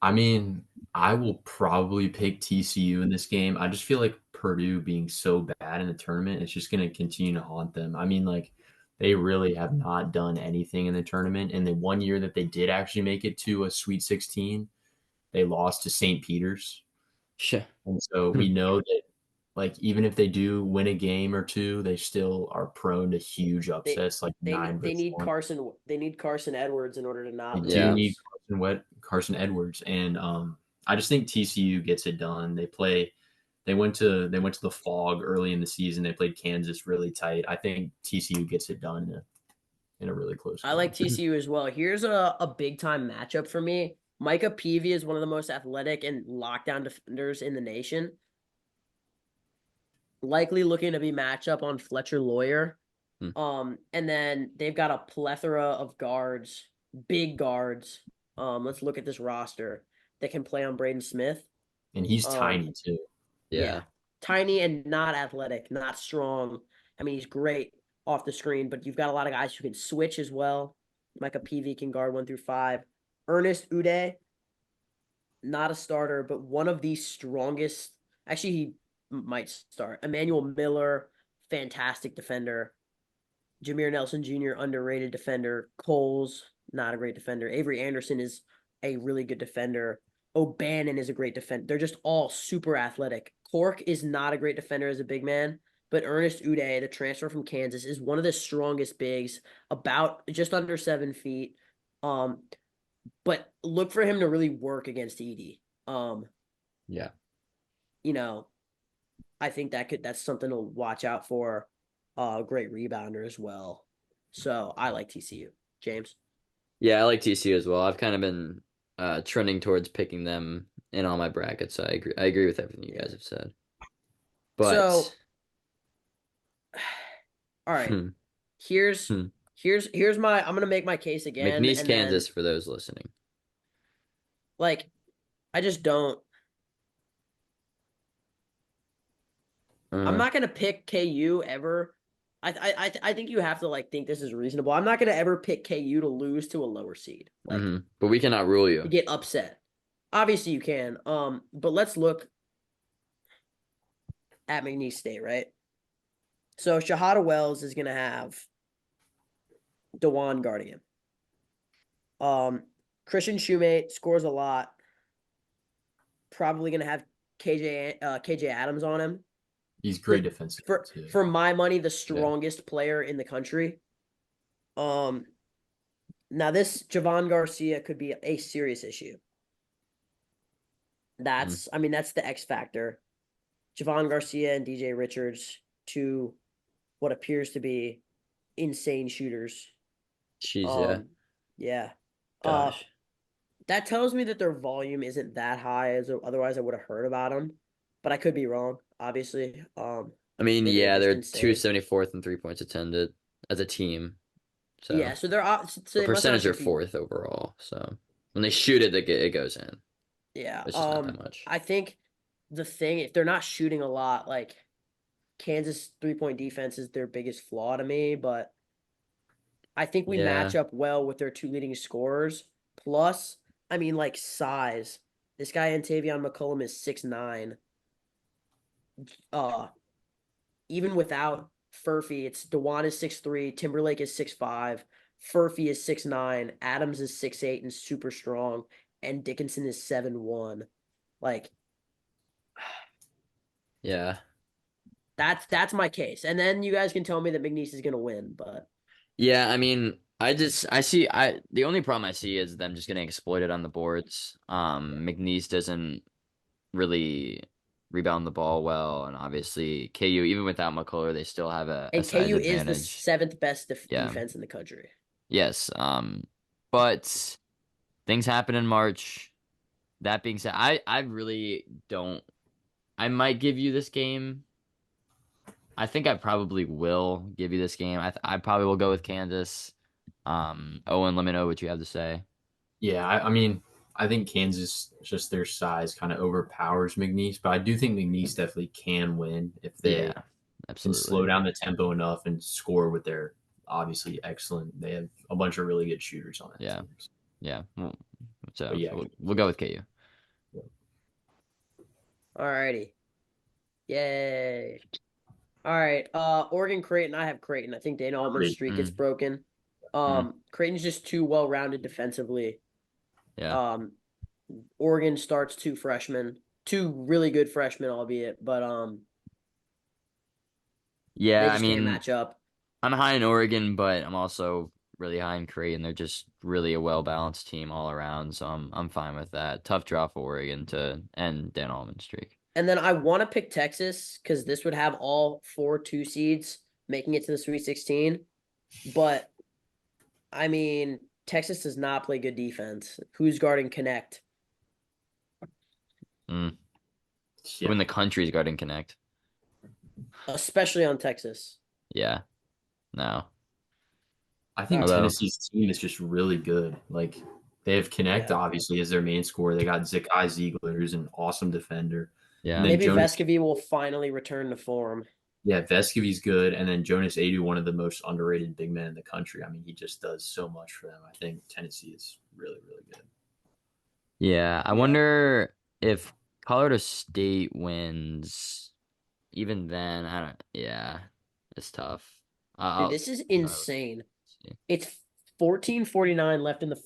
S3: I mean, I will probably pick TCU in this game. I just feel like Purdue being so bad in the tournament, it's just going to continue to haunt them. I mean, like they really have not done anything in the tournament. And the one year that they did actually make it to a Sweet 16, they lost to St. Peter's.
S2: Shit.
S3: And so we know that, like, even if they do win a game or two, they still are prone to huge
S1: They
S3: upsets, like
S1: they
S3: 9
S1: they
S3: versus
S1: need
S3: 1.
S1: Carson. They need Carson Edwards in order to
S3: They
S1: not
S3: do
S2: Yeah.
S3: need
S1: lose.
S3: Carson Edwards, and I just think TCU gets it done. They went to the Fog early in the season. They played Kansas really tight. I think TCU gets it done in a really close
S1: I
S3: game.
S1: like TCU as well. Here's a big time matchup for me. Micah Peavy is one of the most athletic and lockdown defenders in the nation. likely looking to be matchup on Fletcher Lawyer.
S2: Hmm.
S1: And then they've got a plethora of guards, big guards. Let's look at this roster that can play on Braden Smith.
S3: And he's tiny too.
S1: Yeah. Tiny and not athletic, not strong. I mean, he's great off the screen, but you've got a lot of guys who can switch as well. Micah PV can guard 1 through 5. Ernest Uday, not a starter, but one of the strongest. Actually, he might start. Emmanuel Miller, fantastic defender. Jameer Nelson Jr., underrated defender. Coles, not a great defender. Avery Anderson is a really good defender. O'Bannon is a great defender. They're just all super athletic. Cork is not a great defender as a big man, but Ernest Uday, the transfer from Kansas, is one of the strongest bigs, about just under 7 feet. But look for him to really work against Edey.
S2: Yeah.
S1: You know, I think that's something to watch out for. Great rebounder as well. So I like TCU. James?
S2: Yeah, I like TCU as well. I've kind of been trending towards picking them in all my brackets. So I agree with everything you guys have said. But
S1: So, all right.
S2: hmm,
S1: Here's my. I'm gonna make my case again.
S2: McNeese,
S1: and
S2: Kansas,
S1: then,
S2: for those listening.
S1: like, I just don't. I'm not gonna pick KU ever. I think you have to like think this is reasonable. I'm not gonna ever pick KU to lose to a lower seed. Like,
S2: But we cannot rule
S1: to
S2: you.
S1: get upset. Obviously you can. But let's look at McNeese State, right? So Shahada Wells is gonna have DeJuan guarding him. Christian Shoemate scores a lot. Probably gonna have KJ Adams on him.
S3: He's great defensive too.
S1: For my money, the strongest player in the country. Now this Javon Garcia could be a serious issue. That's the X factor. Javon Garcia and DJ Richards, two what appears to be insane shooters.
S2: Jeez,
S1: yeah.
S2: Gosh.
S1: That tells me that their volume isn't that high, otherwise I would have heard about them. But I could be wrong, obviously.
S2: I mean,
S1: maybe
S2: yeah,
S1: they're
S2: they're
S1: just
S2: 274th and 3 points attended as a team. So
S1: yeah, so they're so
S2: the
S1: they must not
S2: percentage are
S1: shoot
S2: 4th overall. So when they shoot it, it goes in.
S1: Yeah.
S2: It's just not that much.
S1: I think the thing, if they're not shooting a lot, like Kansas 3-point defense is their biggest flaw to me, but I think we match up well with their 2 leading scorers. Plus, I mean, like size. This guy Antavion McCullum is 6'9". Even without Furphy, it's DeJuan is 6'3", Timberlake is 6'5", Furphy is 6'9", Adams is 6'8" and super strong, and Dickinson is 7'1". Like,
S2: yeah,
S1: that's my case. And then you guys can tell me that McNeese is gonna win, but
S2: yeah. I mean, the only problem I see is them just getting exploited on the boards. McNeese doesn't really rebound the ball well, and obviously KU, even without McCullough, they still have a
S1: and
S2: size
S1: KU is the
S2: advantage.
S1: 7th best defense in the country.
S2: Yes. But things happen in March. That being said, I really don't. I might give you this game. I think I probably will give you this game. I probably will go with Kansas. Owen, let me know what you have to say.
S3: Yeah, I mean, I think Kansas, just their size kind of overpowers McNeese, but I do think McNeese definitely can win if they can slow down the tempo enough and score with their obviously excellent. They have a bunch of really good shooters on it.
S2: Yeah. Yeah. So
S3: yeah,
S2: we'll go with KU.
S3: Yeah.
S1: Alrighty. Yay. All right. Oregon Creighton. I have Creighton. I think Dana Altman's streak gets broken. Creighton's just too well-rounded defensively.
S2: Yeah.
S1: Oregon starts 2 freshmen, 2 really good freshmen, albeit, but
S2: yeah,
S1: they just can't match up.
S2: I'm high in Oregon, but I'm also really high in Creighton. They're just really a well-balanced team all around, so I'm fine with that. Tough draw for Oregon to end Dan Altman's streak.
S1: And then I want to pick Texas because this would have all 4 2 seeds making it to the Sweet 16. But, I mean, Texas does not play good defense. Who's guarding Connect?
S2: Who in the country is guarding Connect?
S1: especially on Texas.
S2: Yeah. No.
S3: I think
S2: Although,
S3: Tennessee's team is just really good. Like they have Connect
S1: Yeah.
S3: obviously as their main scorer. They got Zakai Ziegler, who's an awesome defender. And
S2: yeah.
S3: then
S1: Maybe
S3: Jonas,
S1: Vescovy will finally return to form.
S3: yeah, Vescovi's good. And then Jonas Adu, one of the most underrated big men in the country. I mean, he just does so much for them. I think Tennessee is really, really good.
S2: Yeah. I
S1: Yeah.
S2: wonder if Colorado State wins, even then, I don't, yeah, it's tough.
S1: Dude,
S2: I'll,
S1: this is
S2: I'll
S1: insane.
S2: see.
S1: It's 14:49 left in the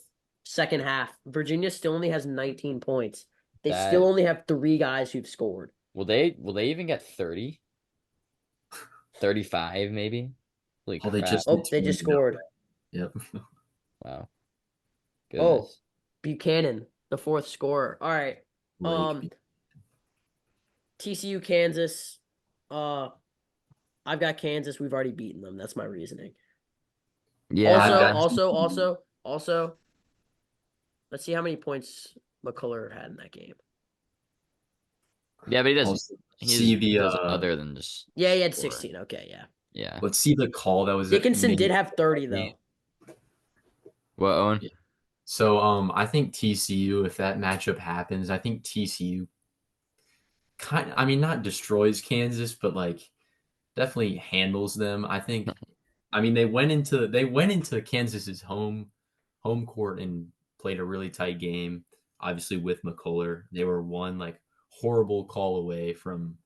S1: second half. Virginia still only has 19 points. They still
S2: That,
S1: only have 3 guys who've scored.
S2: will they even get 30? 35 maybe? Holy
S3: Oh, they
S2: crap.
S3: just
S1: Oh, they
S3: returned
S1: just
S3: it up.
S1: scored.
S3: Yep.
S2: Wow.
S1: Oh,
S2: Goodness.
S1: Buchanan, the fourth scorer. All right. Um,
S3: Blake.
S1: TCU, Kansas. Uh, I've got Kansas. We've already beaten them. That's my reasoning.
S3: I've
S1: Also,
S2: Yeah.
S3: got
S1: also,
S3: TCU.
S1: also, also, let's see how many points McCullough had in that game.
S2: Yeah, but
S3: Also,
S2: he
S3: see the
S2: does other than just
S1: Yeah, he had
S2: score.
S1: 16. Okay, yeah.
S2: Yeah.
S3: let's see the call that was
S1: Dickinson
S3: made
S1: did have 30
S3: that game.
S1: though.
S2: What, Owen?
S3: Yeah. So I think TCU, if that matchup happens, I think TCU I mean not destroys Kansas, but like definitely handles them. I mean they went into Kansas's home court and played a really tight game. Obviously with McCuller, they were one like horrible call away from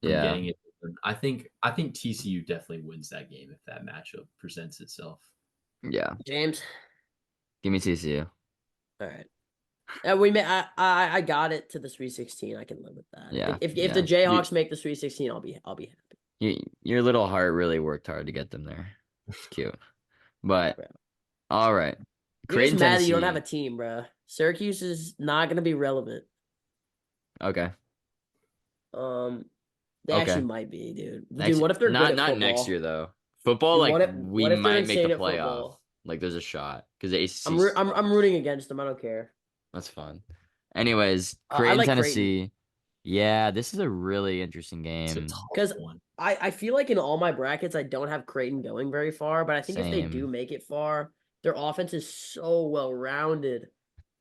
S2: Yeah.
S3: getting it. I think TCU definitely wins that game if that matchup presents itself.
S2: Yeah.
S1: James.
S2: Give me TCU.
S1: All right. We may. I got it to the Sweet 16. I can live with that.
S2: Yeah.
S1: If the
S2: Yeah.
S1: Jayhawks make the Sweet 16, I'll be happy.
S2: Your little heart really worked hard to get them there. It's cute. But
S1: Bro.
S2: all right.
S1: You're just
S2: Creighton,
S1: mad that you don't have a
S2: Tennessee.
S1: team, bro. Syracuse is not gonna be relevant.
S2: Okay.
S1: Um, they actually
S2: Okay.
S1: might be, dude. Dude,
S2: Next
S1: what if they're good
S2: not
S1: at
S2: not next year
S1: football?
S2: though. Football,
S1: Dude,
S2: like we
S1: what if they're
S2: might make the
S1: insane at
S2: playoff.
S1: football?
S2: Like there's a shot. Because the ACC
S1: I'm
S2: sucks.
S1: rooting against them. I don't care.
S2: That's fun. Anyways,
S1: I
S2: Creighton,
S1: like Creighton
S2: Tennessee. Yeah, this is a really interesting
S3: It's a
S2: game.
S3: tough
S1: because
S3: one.
S1: I feel like in all my brackets I don't have Creighton going very far, but I think if they do
S2: Same.
S1: make it far, their offense is so well rounded.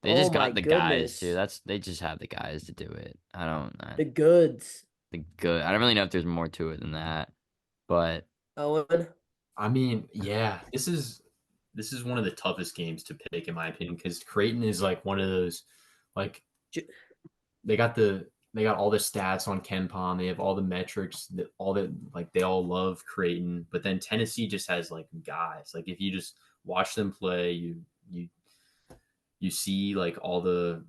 S2: They
S1: Oh
S2: just
S1: my
S2: got the guys too.
S1: goodness,
S2: They just have the guys to do it.
S1: the goods.
S2: The good. I don't really know if there's more to it than that, but
S1: Owen,
S3: I mean, yeah, this is one of the toughest games to pick in my opinion because Creighton is like one of those like
S1: J-
S3: they got all the stats on Ken Palm. They have all the metrics that all that like they all love Creighton, but then Tennessee just has like guys. Like if you just watch them play, you see like all the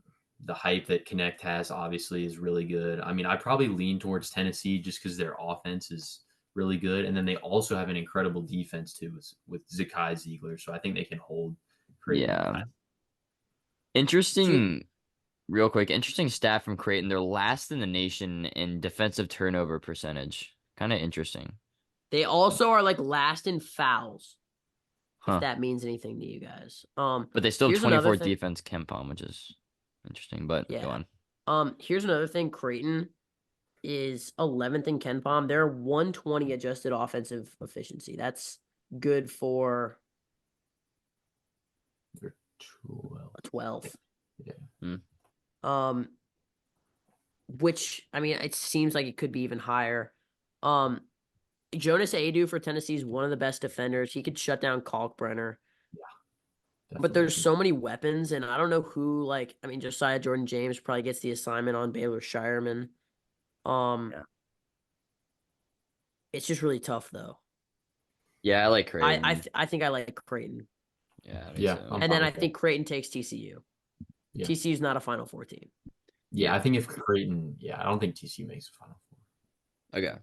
S3: hype that Connect has obviously is really good. I mean, I probably lean towards Tennessee just because their offense is really good, and then they also have an incredible defense too with Zakai Ziegler. So I think they can hold Creighton.
S2: yeah.
S1: J-
S2: Interesting, real quick, interesting stat from Creighton. They're last in the nation in defensive turnover percentage. Kind of interesting.
S1: they also are like last in fouls, if
S2: Huh.
S1: that means anything to you guys.
S2: But they still have
S1: Here's another
S2: 24
S1: thing.
S2: defense Kempom, which is interesting, but go
S1: Yeah.
S2: on.
S1: Here's another thing. Creighton is 11th in Ken Palm. They're 120 adjusted offensive efficiency. That's good for
S3: They're 12.
S1: a 12.
S3: Yeah.
S1: Um, which I mean, it seems like it could be even higher. Um, Jonas Adu for Tennessee is one of the best defenders. He could shut down Kalkbrenner. But
S3: Definitely.
S1: there's so many weapons, and I don't know who. Like, I mean, Josiah Jordan James probably gets the assignment on Baylor Shireman.
S2: Yeah.
S1: It's just really tough though.
S2: Yeah, I like
S1: I
S2: Creighton.
S1: I think I like Creighton,
S2: Yeah, me
S3: Yeah,
S2: too.
S3: I'm
S1: and then
S3: fine
S1: I
S3: with that.
S1: think Creighton takes TCU.
S3: Yeah.
S1: TCU's not a Final Four team.
S3: Yeah, I think if Creighton, I don't think TCU makes the Final Four.
S2: Okay.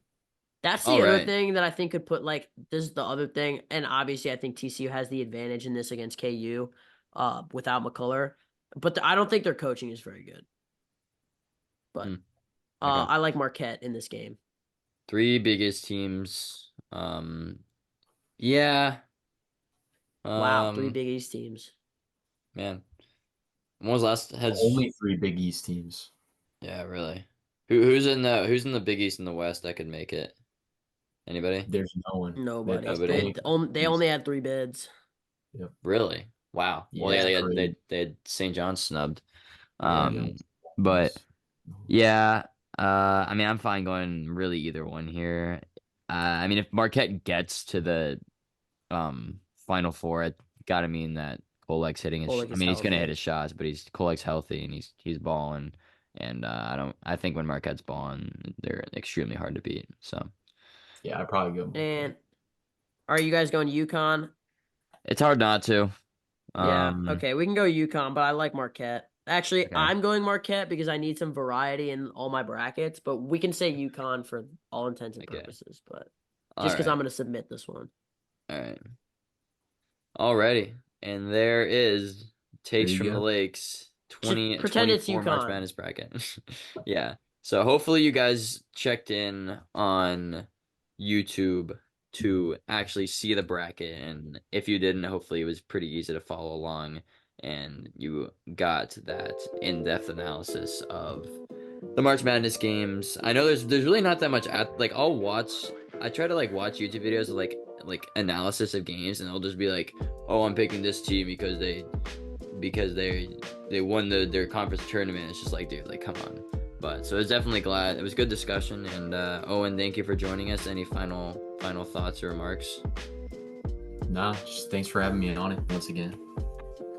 S1: That's
S2: All
S1: the other
S2: right.
S1: thing that I think could put like this is the other thing, and obviously I think TCU has the advantage in this against KU, without McCullough. But I don't think their coaching is very good. But
S2: Hmm. Okay.
S1: I like Marquette in this game.
S2: Three biggest teams. Yeah.
S1: Wow, 3
S2: Um,
S1: Big East teams.
S2: man. When was last has
S3: Only three Big East teams.
S2: yeah, really. Who's in the Big East and the West that could make it? Anybody?
S3: There's no one.
S1: Nobody.
S3: That's
S2: Nobody.
S1: They only had 3 bids.
S3: Yep.
S2: Really? Wow. Well,
S3: Yeah,
S2: yeah,
S3: crazy.
S2: they had St. John's snubbed.
S3: Yeah,
S2: But yeah, I mean, I'm fine going really either one here. I mean, if Marquette gets to the Final Four, it gotta mean that Kolek's hitting his.
S1: Kolek
S2: I
S1: is
S2: mean, he's gonna hit
S1: healthy.
S2: his shots, but Kolek's healthy and he's balling. And I think when Marquette's balling, they're extremely hard to beat. So
S3: yeah, I'd probably go.
S1: And are you guys going UConn?
S2: it's hard not to.
S1: Yeah. Okay, we can go UConn, but I like Marquette. Actually,
S2: Okay.
S1: I'm going Marquette because I need some variety in all my brackets, but we can say UConn for all intents and
S2: Okay.
S1: purposes, but
S2: All
S1: just because
S2: right.
S1: I'm going to submit this one.
S2: All right. Alrighty. And there is Takes
S3: There you
S2: from the
S3: go.
S2: Lakes
S1: pretend it's
S2: 2024 March
S1: UConn.
S2: Madness bracket. Yeah. So hopefully you guys checked in on YouTube to actually see the bracket. And if you didn't, hopefully it was pretty easy to follow along and you got that in-depth analysis of the March Madness games. I know there's really not that much I try to like watch YouTube videos of like analysis of games, and they'll just be like, "Oh, I'm picking this team because they won their conference tournament." It's just like, dude, like, come on. But so it's definitely glad it was good discussion. And Owen, thank you for joining us. Any final thoughts or remarks?
S3: Nah, just thanks for having me on it once again.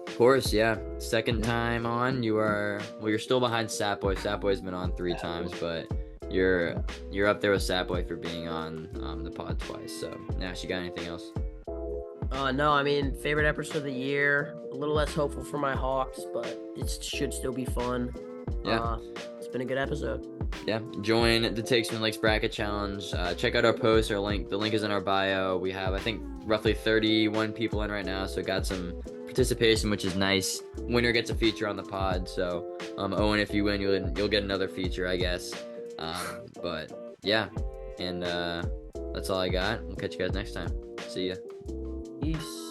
S2: Of course, yeah. Second time on, you're still behind Sapboy. Sapboy's been on 3 times, but you're up there with Sapboy for being on the pod twice. So, Nash, you got anything else?
S1: No, I mean, favorite episode of the year. A little less hopeful for my Hawks, but it should still be fun.
S2: Yeah.
S1: It's been a good episode.
S2: Yeah, join the Takes from the Lakes Bracket Challenge. Check out our post, the link is in our bio. We have, I think, roughly 31 people in right now, so got some participation, which is nice. Winner gets a feature on the pod, so Owen, if you win, you'll get another feature, I guess. But yeah, and that's all I got. We'll catch you guys next time. See ya.
S1: Peace.